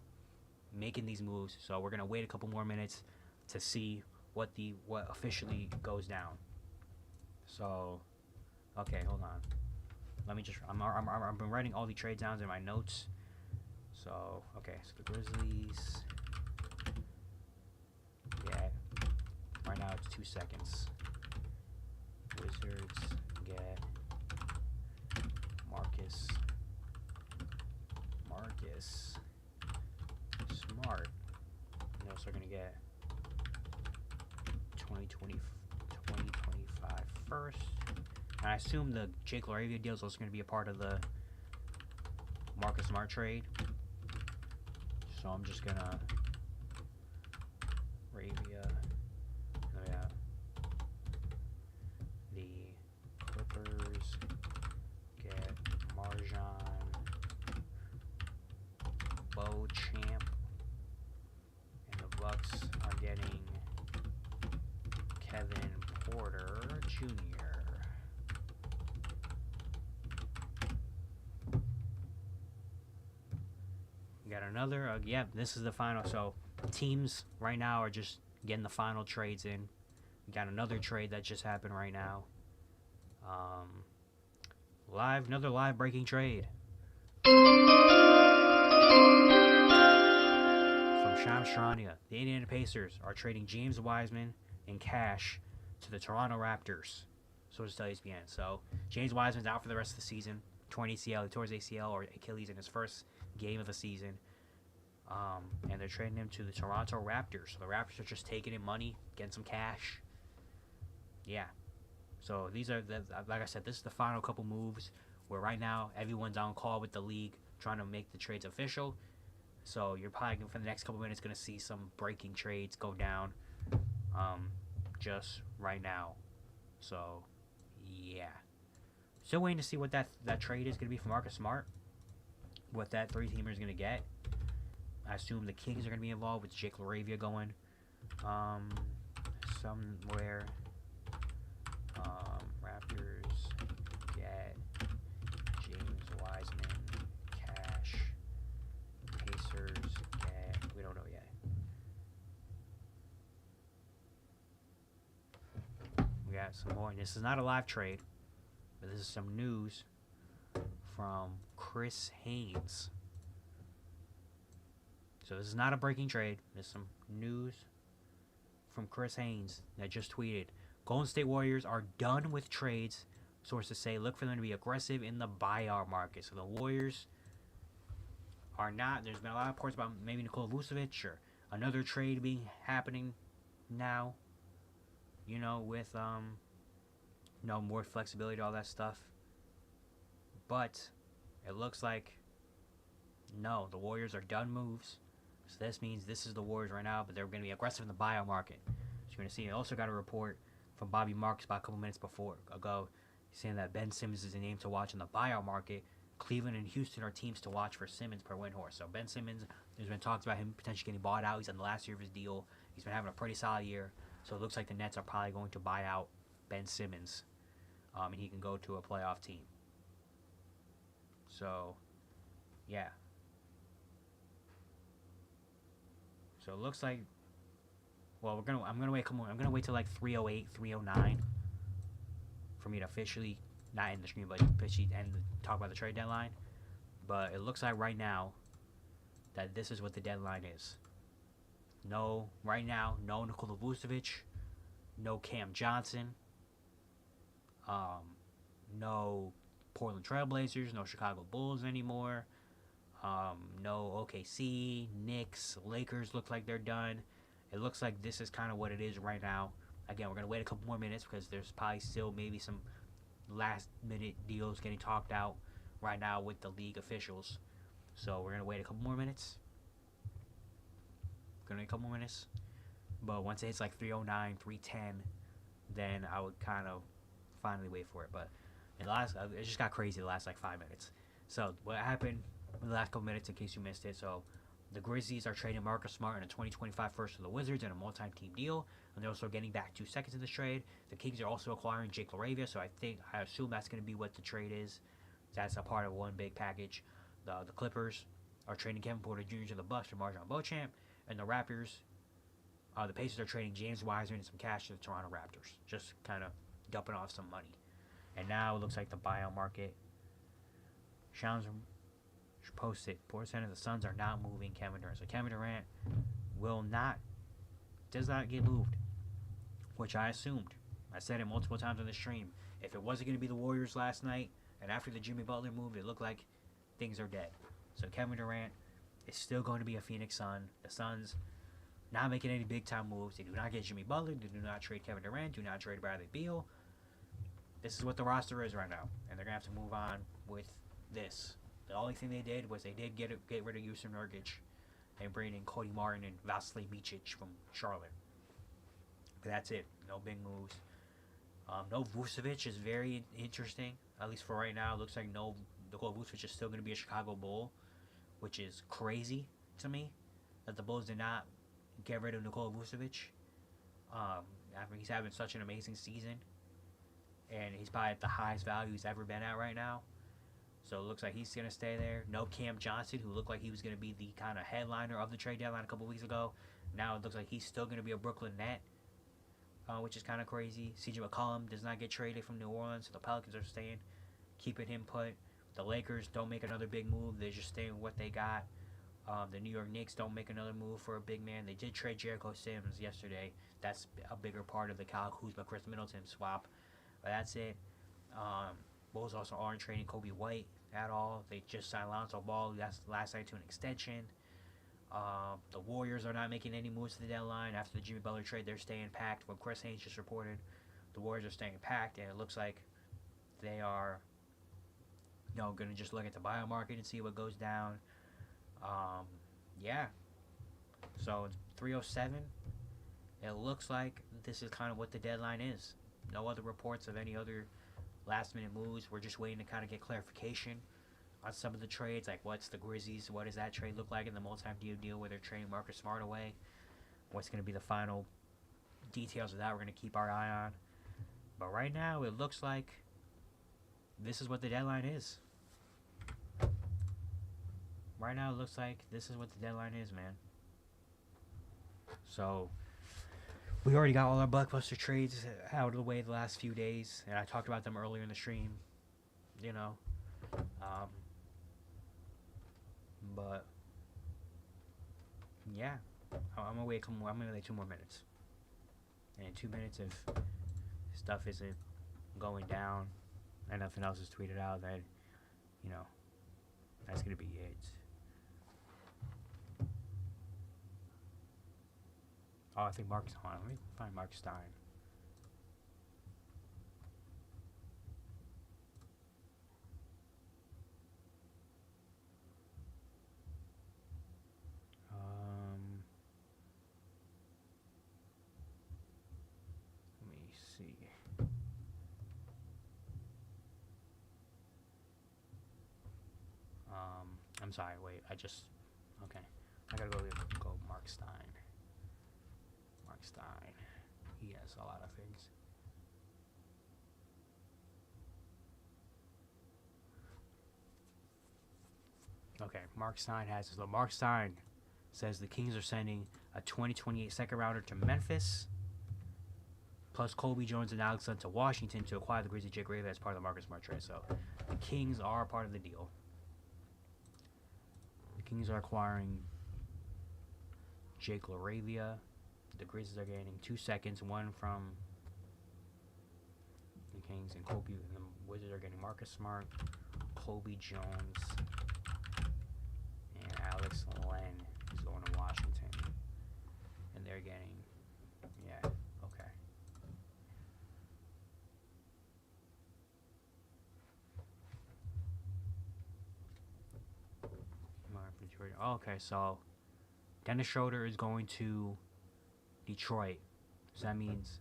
making these moves. So we're going to wait a couple more minutes to see what officially goes down. So, okay, hold on. Let me just, I've been writing all the trade downs in my notes. So, okay, so the Grizzlies get, right now it's 2 seconds. Wizards get Marcus Smart. And also going to get 2025 first. And I assume the Jake LaRavia deal is also going to be a part of the Marcus Smart trade. So I'm just going to Ravia. Oh yeah. The Clippers get MarJon Beauchamp. And the Bucks are getting Kevin Porter Jr. We got another, this is the final. So teams right now are just getting the final trades in. We got another trade that just happened right now. Another live breaking trade. From Shams Charania, the Indiana Pacers are trading James Wiseman in cash to the Toronto Raptors. So does ESPN. So James Wiseman's out for the rest of the season. Torn ACL, he tore his ACL or Achilles in his first game of the season. And they're trading him to the Toronto Raptors. So the Raptors are just taking in money, getting some cash. Yeah. So these are, like I said, this is the final couple moves where right now everyone's on call with the league trying to make the trades official. So you're probably, for the next couple minutes, going to see some breaking trades go down just right now. So, yeah. Still waiting to see what that trade is going to be for Marcus Smart. What that 3-teamer is going to get. I assume the Kings are going to be involved with Jake LaRavia going somewhere. Raptors get James Wiseman, cash. Pacers get, we don't know yet. We got some more, and this is not a live trade, but this is some news from Chris Haynes. So this is not a breaking trade. There's some news from Chris Haynes that just tweeted, Golden State Warriors are done with trades. Sources say look for them to be aggressive in the buyout market. So the Warriors are not. There's been a lot of reports about maybe Nikola Vucevic or another trade happening now. You know, with No more flexibility, all that stuff. But it looks like no, the Warriors are done moves. So this means this is the Warriors right now, but they're going to be aggressive in the buyout market. So you're going to see. I also got a report from Bobby Marks about a couple minutes ago, saying that Ben Simmons is a name to watch in the buyout market. Cleveland and Houston are teams to watch for Simmons per Windhorst. So Ben Simmons, there's been talks about him potentially getting bought out. He's on the last year of his deal. He's been having a pretty solid year. So it looks like the Nets are probably going to buy out Ben Simmons, and he can go to a playoff team. So, yeah. So it looks like, well, I'm gonna wait. I'm gonna wait till like 3:08, 3:09 for me to officially not end the stream, but officially talk about the trade deadline. But it looks like right now that this is what the deadline is. No, right now, no Nikola Vucevic, no Cam Johnson, no Portland Trailblazers, no Chicago Bulls anymore. No OKC, Knicks, Lakers look like they're done. It looks like this is kind of what it is right now. Again, we're going to wait a couple more minutes because there's probably still maybe some last minute deals getting talked out right now with the league officials. So we're going to wait a couple more minutes. But once it hits like 3:09, 3:10, then I would kind of finally wait for it. But it just got crazy the last like 5 minutes. So what happened in the last couple minutes, in case you missed it? So the Grizzlies are trading Marcus Smart in a 2025 first to the Wizards in a multi-team deal, and they're also getting back 2 seconds in this trade. The Kings are also acquiring Jake LaRavia, so I assume that's going to be what the trade is. That's a part of one big package. The Clippers are trading Kevin Porter Jr. to the Bucks for Marjon Beauchamp, and the Pacers are trading James Wiseman and some cash to the Toronto Raptors, just kind of dumping off some money. And now it looks like the buyout market. Shams posted, Porter said the Suns are not moving Kevin Durant. So Kevin Durant does not get moved, which I assumed. I said it multiple times on the stream. If it wasn't going to be the Warriors last night, and after the Jimmy Butler move, it looked like things are dead. So Kevin Durant is still going to be a Phoenix Sun. The Suns not making any big time moves. They do not get Jimmy Butler. They do not trade Kevin Durant. Do not trade Bradley Beal. This is what the roster is right now, and they're going to have to move on with this. The only thing they did was they did get rid of Yusuf Nurkic and bring in Cody Martin and Vasilij Micic from Charlotte. But that's it. No big moves. No Vucevic is very interesting. At least for right now, it looks like Nikola Vucevic is still going to be a Chicago Bull, which is crazy to me that the Bulls did not get rid of Nikola Vucevic. After he's having such an amazing season, and he's probably at the highest value he's ever been at right now. So it looks like he's going to stay there. No Cam Johnson, who looked like he was going to be the kind of headliner of the trade deadline a couple weeks ago. Now it looks like he's still going to be a Brooklyn Net, which is kind of crazy. CJ McCollum does not get traded from New Orleans, so the Pelicans are staying, keeping him put. The Lakers don't make another big move. They're just staying with what they got. The New York Knicks don't make another move for a big man. They did trade Jericho Sims yesterday. That's a bigger part of the Kyle Kuzma, Chris Middleton swap. But that's it. Bulls also aren't trading Kobe White at all. They just signed Lonzo Ball last night to an extension. The Warriors are not making any moves to the deadline. After the Jimmy Butler trade, they're staying packed. What Chris Haynes just reported, the Warriors are staying packed, and it looks like they are going to just look at the buyout market and see what goes down. Yeah. So 3:07. It looks like this is kind of what the deadline is. No other reports of any other last-minute moves. We're just waiting to kind of get clarification on some of the trades, like what's the Grizzlies, what does that trade look like in the multi-team deal where they're trading Marcus Smart away? What's going to be the final details of that we're going to keep our eye on. But right now, it looks like this is what the deadline is. Right now, it looks like this is what the deadline is, man. So we already got all our blockbuster trades out of the way the last few days, and I talked about them earlier in the stream, but yeah, I'm gonna wait. I'm gonna wait 2 more minutes, and in 2 minutes, if stuff isn't going down and nothing else is tweeted out, then that's gonna be it. Oh, I think Mark's on. Let me find Mark Stein. I'm sorry, wait, okay. I gotta go Mark Stein. Mark Stein. He has a lot of things. Okay, Mark Stein has this. Mark Stein says the Kings are sending a 2028 second rounder to Memphis, plus Colby Jones and Alex Len to Washington to acquire the Grizzlies' Jake Raven as part of the Marcus Smart trade. So the Kings are part of the deal. The Kings are acquiring Jake LaRavia. The Grizzlies are getting 2 seconds, one from the Kings, and Kobe. And the Wizards are getting Marcus Smart, Colby Jones, and Alex Len is going to Washington. And they're getting, yeah, okay. Okay, so Dennis Schroeder is going to Detroit. So that means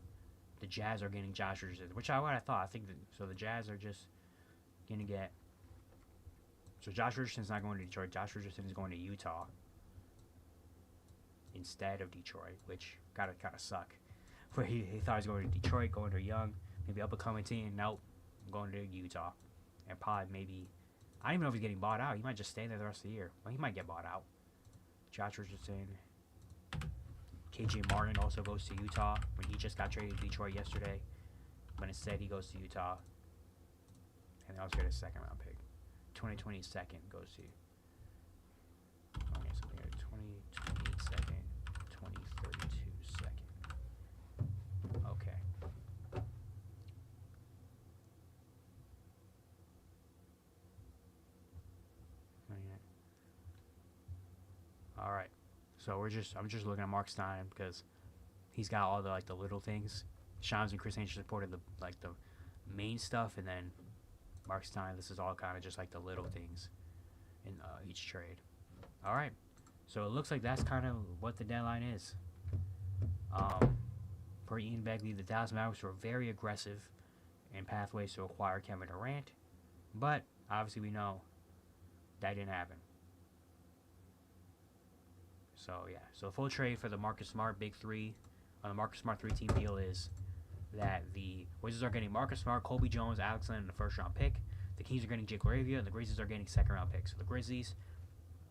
the Jazz are getting Josh Richardson, which I thought. I think so. The Jazz are just gonna get. So Josh Richardson's not going to Detroit. Josh Richardson is going to Utah instead of Detroit, which gotta kind of suck. Where he thought he was going to Detroit, going to a young, maybe up and coming team. Nope, I'm going to Utah, and probably maybe. I don't even know if he's getting bought out. He might just stay there the rest of the year. Well, he might get bought out. Josh Richardson. KJ Martin also goes to Utah when he just got traded to Detroit yesterday. But instead, he goes to Utah. And they also get a second round pick. 2020 second goes to. Okay, so they got 2028 second, 2032 second. Okay. All right. So I'm just looking at Mark Stein because he's got all the the little things. Shams and Chris Haynes supported the main stuff, and then Mark Stein. This is all kind of just like the little things in each trade. All right. So it looks like that's kind of what the deadline is. For Ian Begley, the Dallas Mavericks were very aggressive in pathways to acquire Kevin Durant, but obviously we know that didn't happen. So yeah, so the full trade for the Marcus Smart Big Three on the Marcus Smart 3-team deal is that the Wizards are getting Marcus Smart, Colby Jones, Alex Len, and the first-round pick. The Kings are getting Jake LaRavia, and the Grizzlies are getting second-round picks. So the Grizzlies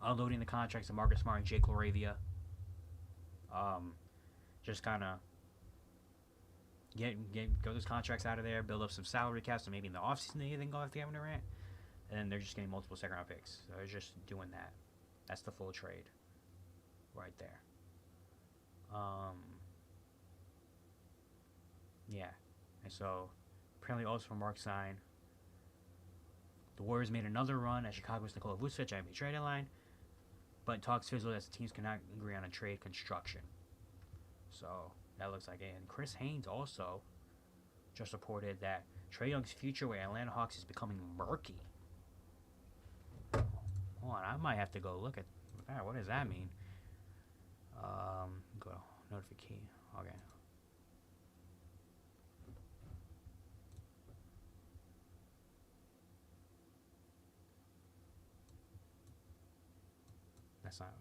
unloading the contracts of Marcus Smart and Jake LaRavia. Just kind of get those contracts out of there, build up some salary caps, so maybe in the offseason they can go after Kevin Durant. And then they're just getting multiple second-round picks. So they're just doing that. That's the full trade. Right there. Yeah. And so, apparently also from Mark Stein, the Warriors made another run at Chicago's Nikola Vucevic at NBA trade deadline, but talks fizzled as the teams cannot agree on a trade construction. So, that looks like it. And Chris Haynes also just reported that Trae Young's future with Atlanta Hawks is becoming murky. Hold on, I might have to go look at that. What does that mean? Go notification. Okay. That's not.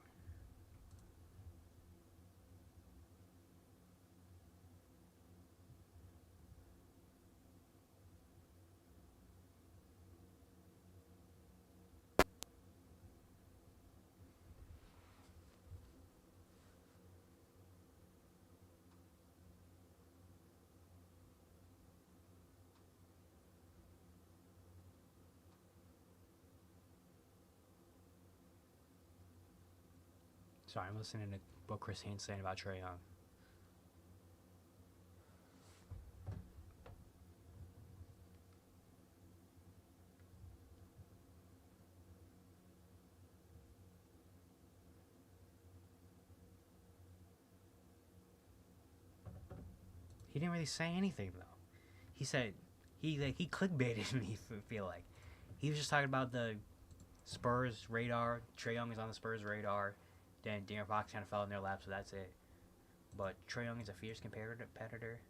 Sorry, I'm listening to what Chris Haynes saying about Trae Young. He didn't really say anything though. He said he clickbaited me. Feel like he was just talking about the Spurs radar. Trae Young is on the Spurs radar. Then De'Aaron Fox kind of fell in their lap, so that's it. But Trae Young is a fierce competitor.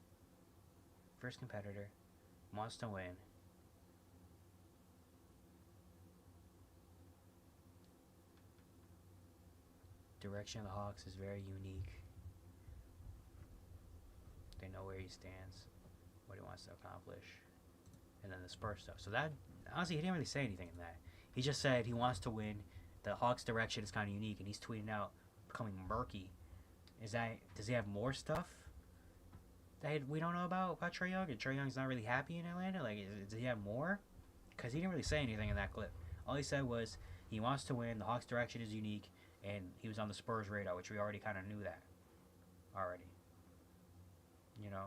First competitor. Wants to win. direction of the Hawks is very unique. They know where he stands, what he wants to accomplish, and then the Spurs stuff. So that, honestly, he didn't really say anything in that. He just said he wants to win. The Hawks' direction is kind of unique, and he's tweeting out becoming murky. Does he have more stuff that we don't know about Trae Young? And Trae Young's not really happy in Atlanta? Like, does he have more? Because he didn't really say anything in that clip. All he said was he wants to win, the Hawks' direction is unique, and he was on the Spurs' radar, which we already kind of knew that already. You know?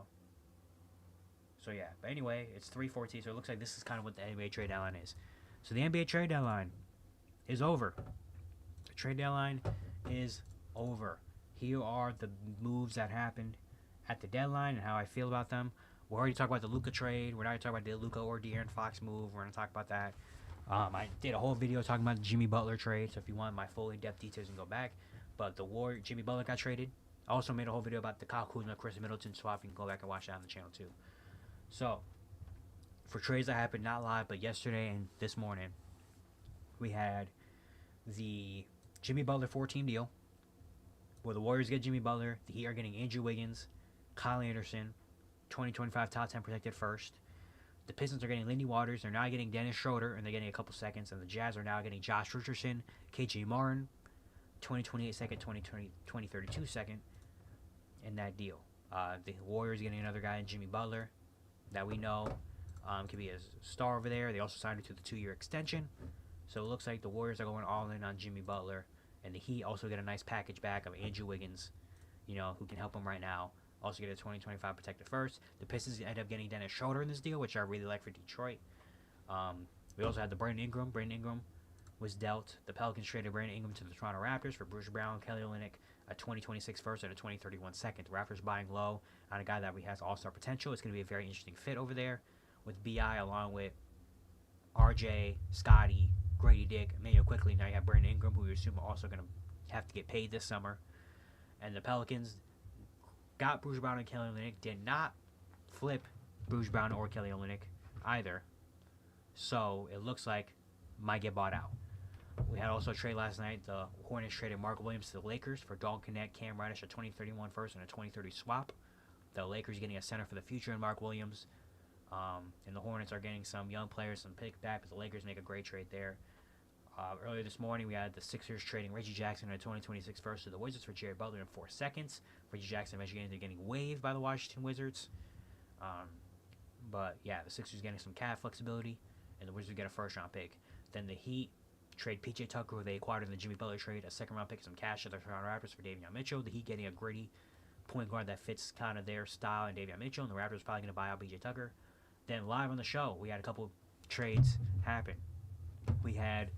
So, yeah. But anyway, it's 3:14, so it looks like this is kind of what the NBA trade deadline is. So, the NBA trade deadline is over. The trade deadline is over. Here are the moves that happened at the deadline and how I feel about them. We already talked about the Luka trade. We're not going to talk about the Luka or De'Aaron Fox move. We're going to talk about that. I did a whole video talking about the Jimmy Butler trade, so if you want my full in-depth details, you can go back. But Jimmy Butler got traded. I also made a whole video about the Kyle Kuzma, Chris Middleton swap. You can go back and watch that on the channel too. So, for trades that happened not live, but yesterday and this morning, we had the Jimmy Butler 4-team deal, where the Warriors get Jimmy Butler, the Heat are getting Andrew Wiggins, Kyle Anderson, 2025 top 10 protected first. The Pistons are getting Lindy Waters. They're now getting Dennis Schroeder, and they're getting a couple seconds. And the Jazz are now getting Josh Richardson, KJ Martin, 2028 second, 2032 second in that deal. The Warriors getting another guy in Jimmy Butler that we know could be a star over there. They also signed him to the 2-year extension. So it looks like the Warriors are going all in on Jimmy Butler. And the Heat also get a nice package back of Andrew Wiggins, who can help them right now. Also get a 2025 protected first. The Pistons end up getting Dennis Schroeder in this deal, which I really like for Detroit. We also had the Brandon Ingram. Brandon Ingram was dealt. The Pelicans traded Brandon Ingram to the Toronto Raptors for Bruce Brown, Kelly Olynyk, a 2026 first and a 2031 second. The Raptors buying low on a guy that has all-star potential. It's going to be a very interesting fit over there with B.I. along with RJ, Scotty, Grady Dick, Mayo quickly. Now you have Brandon Ingram, who we assume are also going to have to get paid this summer. And the Pelicans got Bruce Brown and Kelly Olynyk, did not flip Bruce Brown or Kelly Olynyk either. So it looks like might get bought out. We had also a trade last night. The Hornets traded Mark Williams to the Lakers for Dalton Knecht, Cam Reddish, a 2031 first and a 2030 swap. The Lakers getting a center for the future in Mark Williams. And the Hornets are getting some young players, some pick back, but the Lakers make a great trade there. Earlier this morning, we had the Sixers trading Reggie Jackson in a 2026 first to the Wizards for Jared Butler in 4 seconds. Reggie Jackson eventually getting waived by the Washington Wizards. But yeah, the Sixers getting some cap flexibility, and the Wizards get a first-round pick. Then the Heat trade PJ Tucker, who they acquired in the Jimmy Butler trade, a second-round pick, some cash to the Toronto Raptors for Davion Mitchell. The Heat getting a gritty point guard that fits kind of their style and Davion Mitchell, and the Raptors probably going to buy out PJ Tucker. Then live on the show, we had a couple trades happen. We had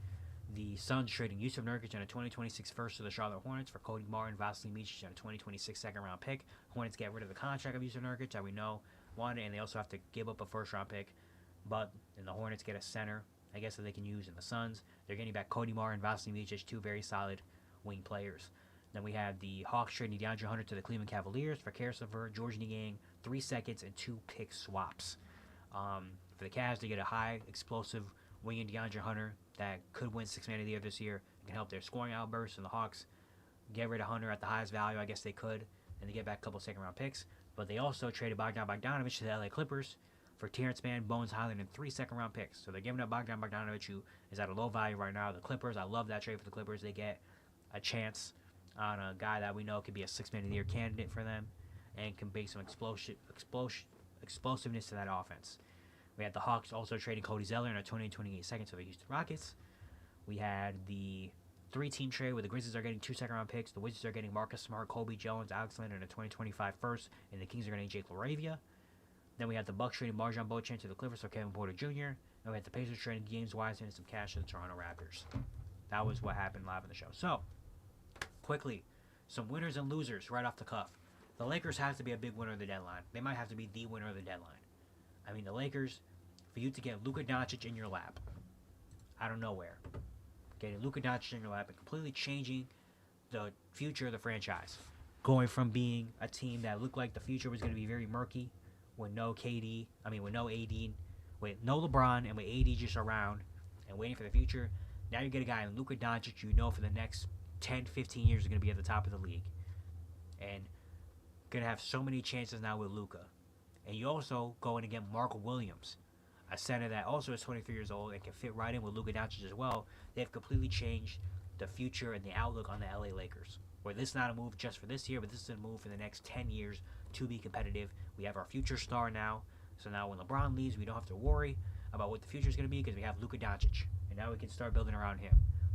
the Suns trading Yusuf Nurkic and a 2026 first to the Charlotte Hornets for Cody Martin, Vasilij Micic, and a 2026 second-round pick. Hornets get rid of the contract of Yusuf Nurkic that we know wanted, and they also have to give up a first-round pick. But then the Hornets get a center, I guess, that they can use in the Suns. They're getting back Cody Martin, Vasilij Micic, 2 very solid wing players. Then we have the Hawks trading DeAndre Hunter to the Cleveland Cavaliers for Caris LeVert, George Niang, 3 seconds, and 2 pick swaps. For the Cavs, they get a high explosive wing in DeAndre Hunter that could win 6th Man of the Year this year. It can help their scoring outbursts, and the Hawks get rid of Hunter at the highest value. I guess they could, and they get back a couple second-round picks. But they also traded Bogdan Bogdanovic to the LA Clippers for Terrence Mann, Bones Highland, and 3 second-round picks. So they're giving up Bogdan Bogdanovic, who is at a low value right now. The Clippers, I love that trade for the Clippers. They get a chance on a guy that we know could be a 6th Man of the Year candidate for them and can bring some explosiveness to that offense. We had the Hawks also trading Cody Zeller in a 2028 second to the Houston Rockets. We had the 3-team trade where the Grizzlies are getting 2 second-round picks. The Wizards are getting Marcus Smart, Kobe Jones, Alex Leonard, and a 2025 first. And the Kings are getting Jake LaRavia. Then we had the Bucks trading Marjon Beauchamp to the Clippers for Kevin Porter Jr. And we had the Pacers trading James Wiseman and some cash to the Toronto Raptors. That was what happened live on the show. So, quickly, some winners and losers right off the cuff. The Lakers have to be a big winner of the deadline. They might have to be the winner of the deadline. I mean, the Lakers, for you to get Luka Doncic in your lap, out of nowhere, getting Luka Doncic in your lap and completely changing the future of the franchise, going from being a team that looked like the future was going to be very murky with no AD, with no LeBron, and with AD just around and waiting for the future. Now you get a guy in Luka Doncic, for the next 10, 15 years are going to be at the top of the league. And going to have so many chances now with Luka. And you also going to get Mark Williams, a center that also is 23 years old and can fit right in with Luka Doncic as well. They've completely changed the future and the outlook on the LA Lakers. Where this is not a move just for this year, but this is a move for the next 10 years to be competitive. We have our future star now. So now when LeBron leaves, we don't have to worry about what the future is going to be because we have Luka Doncic. And now we can start building around him.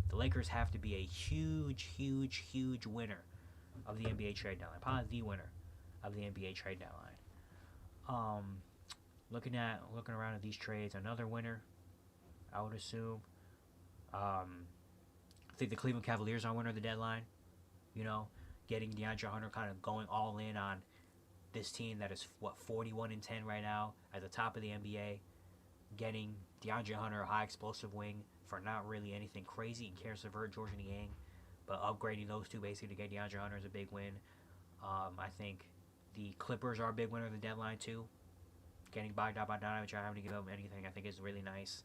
The Lakers have to be a huge, huge, huge winner of the NBA trade deadline. Probably the winner of the NBA trade deadline. Looking around at these trades, another winner, I would assume. I think the Cleveland Cavaliers are a winner of the deadline. You know, getting DeAndre Hunter kind of going all in on this team that is 41-10 right now at the top of the NBA. Getting DeAndre Hunter, a high explosive wing for not really anything crazy, and Karis LeVert, Georges Niang, but upgrading those two basically to get DeAndre Hunter is a big win. I think the Clippers are a big winner of the deadline too. Getting Bogdan Bogdanovic without having to give up anything, I think is really nice.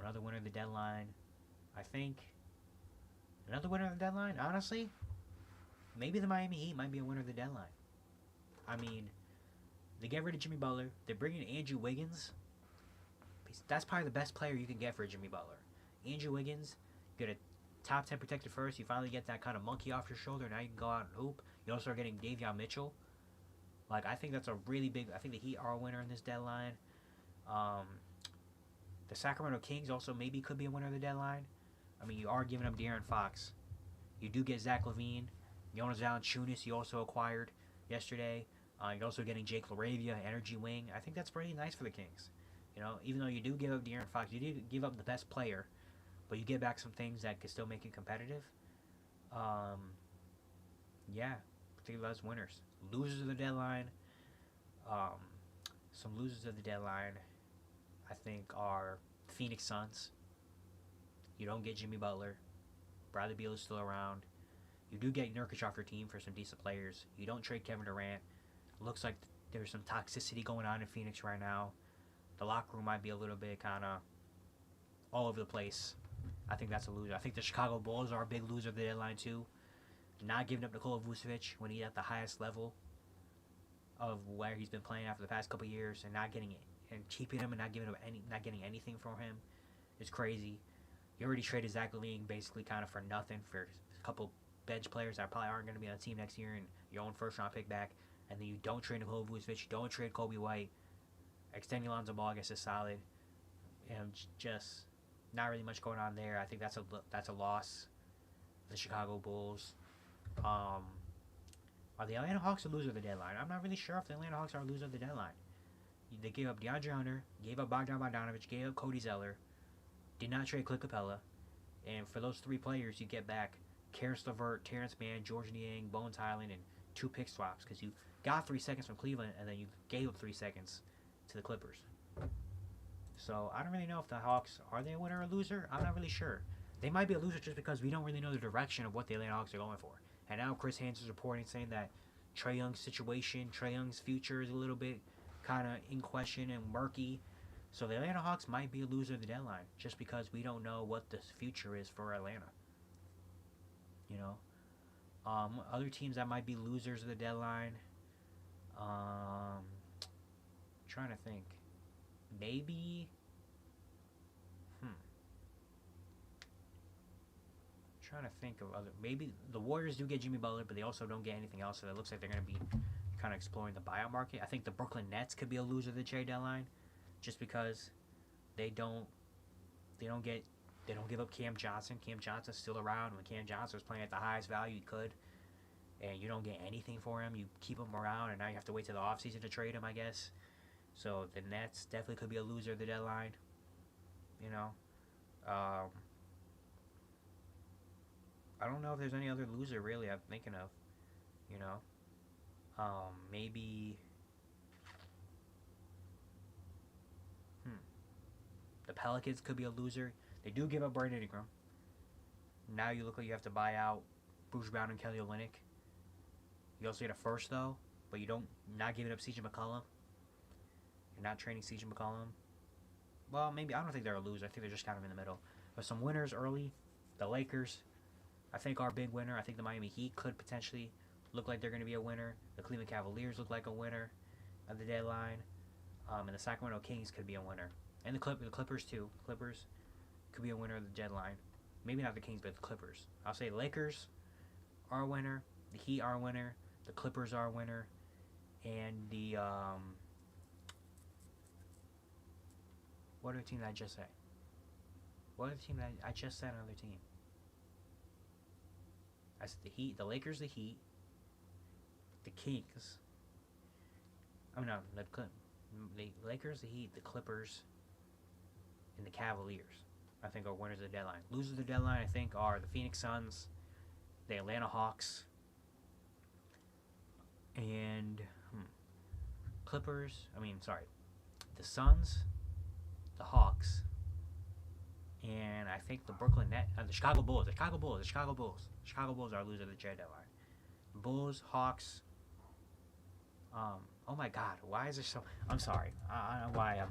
Another winner of the deadline, I think. Another winner of the deadline, honestly, maybe the Miami Heat might be a winner of the deadline. I mean, they get rid of Jimmy Butler. They're bringing Andrew Wiggins. That's probably the best player you can get for Jimmy Butler. Andrew Wiggins, you get a top 10 protected first. You finally get that kind of monkey off your shoulder. Now you can go out and hoop. You also are getting Davion Mitchell. Like, I think that's a really big... I think the Heat are a winner in this deadline. The Sacramento Kings also maybe could be a winner of the deadline. I mean, you are giving up De'Aaron Fox. You do get Zach LaVine. Jonas Valanciunas you also acquired yesterday. You're also getting Jake LaRavia, energy wing. I think that's pretty nice for the Kings. You know, even though you do give up De'Aaron Fox, you do give up the best player, but you get back some things that could still make it competitive. Yeah, I think that's winners. Losers of the deadline. Some losers of the deadline, I think, are Phoenix Suns. You don't get Jimmy Butler. Bradley Beal is still around. You do get Nurkic off your team for some decent players. You don't trade Kevin Durant. Looks like there's some toxicity going on in Phoenix right now. The locker room might be a little bit kind of all over the place. I think that's a loser. I think the Chicago Bulls are a big loser of the deadline too. Not giving up Nikola Vucevic when he's at the highest level of where he's been playing after the past couple of years, and not getting it and keeping him and not getting anything from him is crazy. You already traded Zach LaVine basically kind of for nothing for a couple bench players that probably aren't going to be on the team next year and your own first round pick back, and then you don't trade Nikola Vucevic, you don't trade Kobe White. Extending Lonzo Ball, I guess, is solid, and just not really much going on there. I think that's a loss. The Chicago Bulls. Are the Atlanta Hawks a loser of the deadline? I'm not really sure if the Atlanta Hawks are a loser of the deadline. They gave up DeAndre Hunter, gave up Bogdan Bogdanovic, gave up Cody Zeller, did not trade Clint Capella, and for those three players, you get back Karis LeVert, Terrence Mann, Georges Niang, Bones Hyland, and 2 pick swaps because you got 3 seconds from Cleveland and then you gave up 3 seconds to the Clippers. So I don't really know if the Hawks, are they a winner or a loser? I'm not really sure. They might be a loser just because we don't really know the direction of what the Atlanta Hawks are going for. And now Chris Haynes is reporting saying that Trae Young's situation, Trae Young's future is a little bit kind of in question and murky. So the Atlanta Hawks might be a loser of the deadline just because we don't know what the future is for Atlanta. You know? Other teams that might be losers of the deadline. Trying to think. Maybe. Trying to think of other. Maybe the Warriors do get Jimmy Butler, but they also don't get anything else. So it looks like they're going to be kind of exploring the buyout market. I think the Brooklyn Nets could be a loser of the trade deadline, just because they don't give up Cam Johnson. Cam Johnson's still around. When Cam Johnson was playing at the highest value he could, and you don't get anything for him, you keep him around, and now you have to wait till the offseason to trade him, I guess. So the Nets definitely could be a loser of the deadline. You know, I don't know if there's any other loser really I'm thinking of. You know, maybe. The Pelicans could be a loser. They do give up Brandon Ingram. Now you look like you have to buy out Bruce Brown and Kelly Olynyk. You also get a first though, but you don't not giving up CJ McCollum. You're not trading CJ McCollum. Well, maybe I don't think they're a loser. I think they're just kind of in the middle. But some winners early: the Lakers, I think our big winner, I think the Miami Heat could potentially look like they're going to be a winner. The Cleveland Cavaliers look like a winner at the deadline. And the Sacramento Kings could be a winner. And the Clippers too. Clippers could be a winner of the deadline. Maybe not the Kings, but the Clippers. I'll say Lakers are a winner. The Heat are a winner. The Clippers are a winner. And the what other team did I just say? What other team did I just said another team? I said the Heat, the Lakers, the Heat, the Kings. No, the Lakers, the Heat, the Clippers, and the Cavaliers. I think are winners of the deadline. Losers of the deadline, I think, are the Phoenix Suns, the Atlanta Hawks, and the Suns, the Hawks, and I think the Brooklyn Nets, the Chicago Bulls. The Chicago Bulls are losers of the trade deadline. Bulls, Hawks. Oh my God, why is there so? I'm sorry. I don't know why.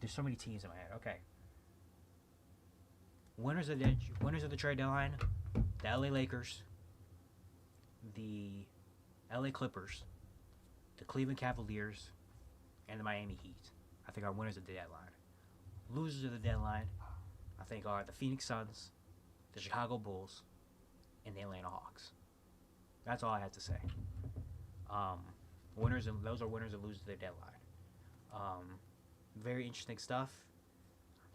There's so many teams in my head. Okay. Winners of the trade deadline: the LA Lakers, the LA Clippers, the Cleveland Cavaliers, and the Miami Heat. I think are winners of the deadline. Losers of the deadline, I think, are the Phoenix Suns, the Chicago Bulls, and the Atlanta Hawks. That's all I had to say. Those are winners and losers of the deadline. Very interesting stuff.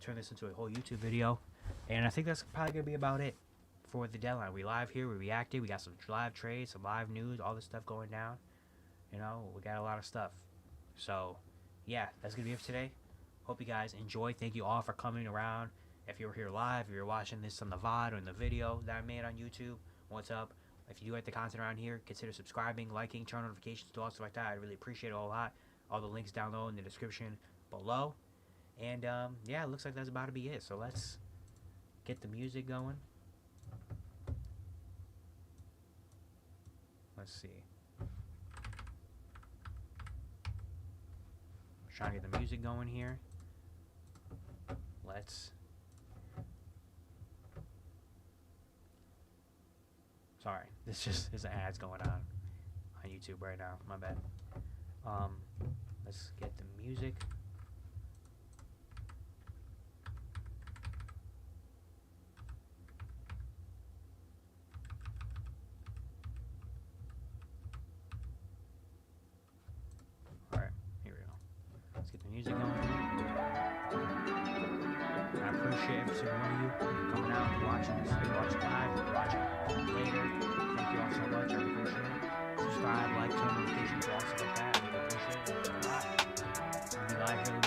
Turn this into a whole YouTube video, and I think that's probably gonna be about it for the deadline. We live here, we reacted, we got some live trades, some live news, all this stuff going down. You know, we got a lot of stuff. So, yeah, that's gonna be it for today. Hope you guys enjoy. Thank you all for coming around. If you were here live, if you're watching this on the VOD or in the video that I made on YouTube, what's up? If you do like the content around here, consider subscribing, liking, turn notifications to all stuff like that. I really appreciate it a lot. All the links down below in the description below. And yeah, it looks like that's about to be it. So let's get the music going. Let's see. I'm trying to get the music going here. Sorry, there's ads going on YouTube right now. My bad. Let's get the music. Alright, here we go. Let's get the music going. I appreciate every single one of you coming out and watching this. If you're watching live, if you're watching later, thank you all so much. I appreciate it. Subscribe, like, turn notifications, all stuff like that. I really appreciate it a lot. We'll be live here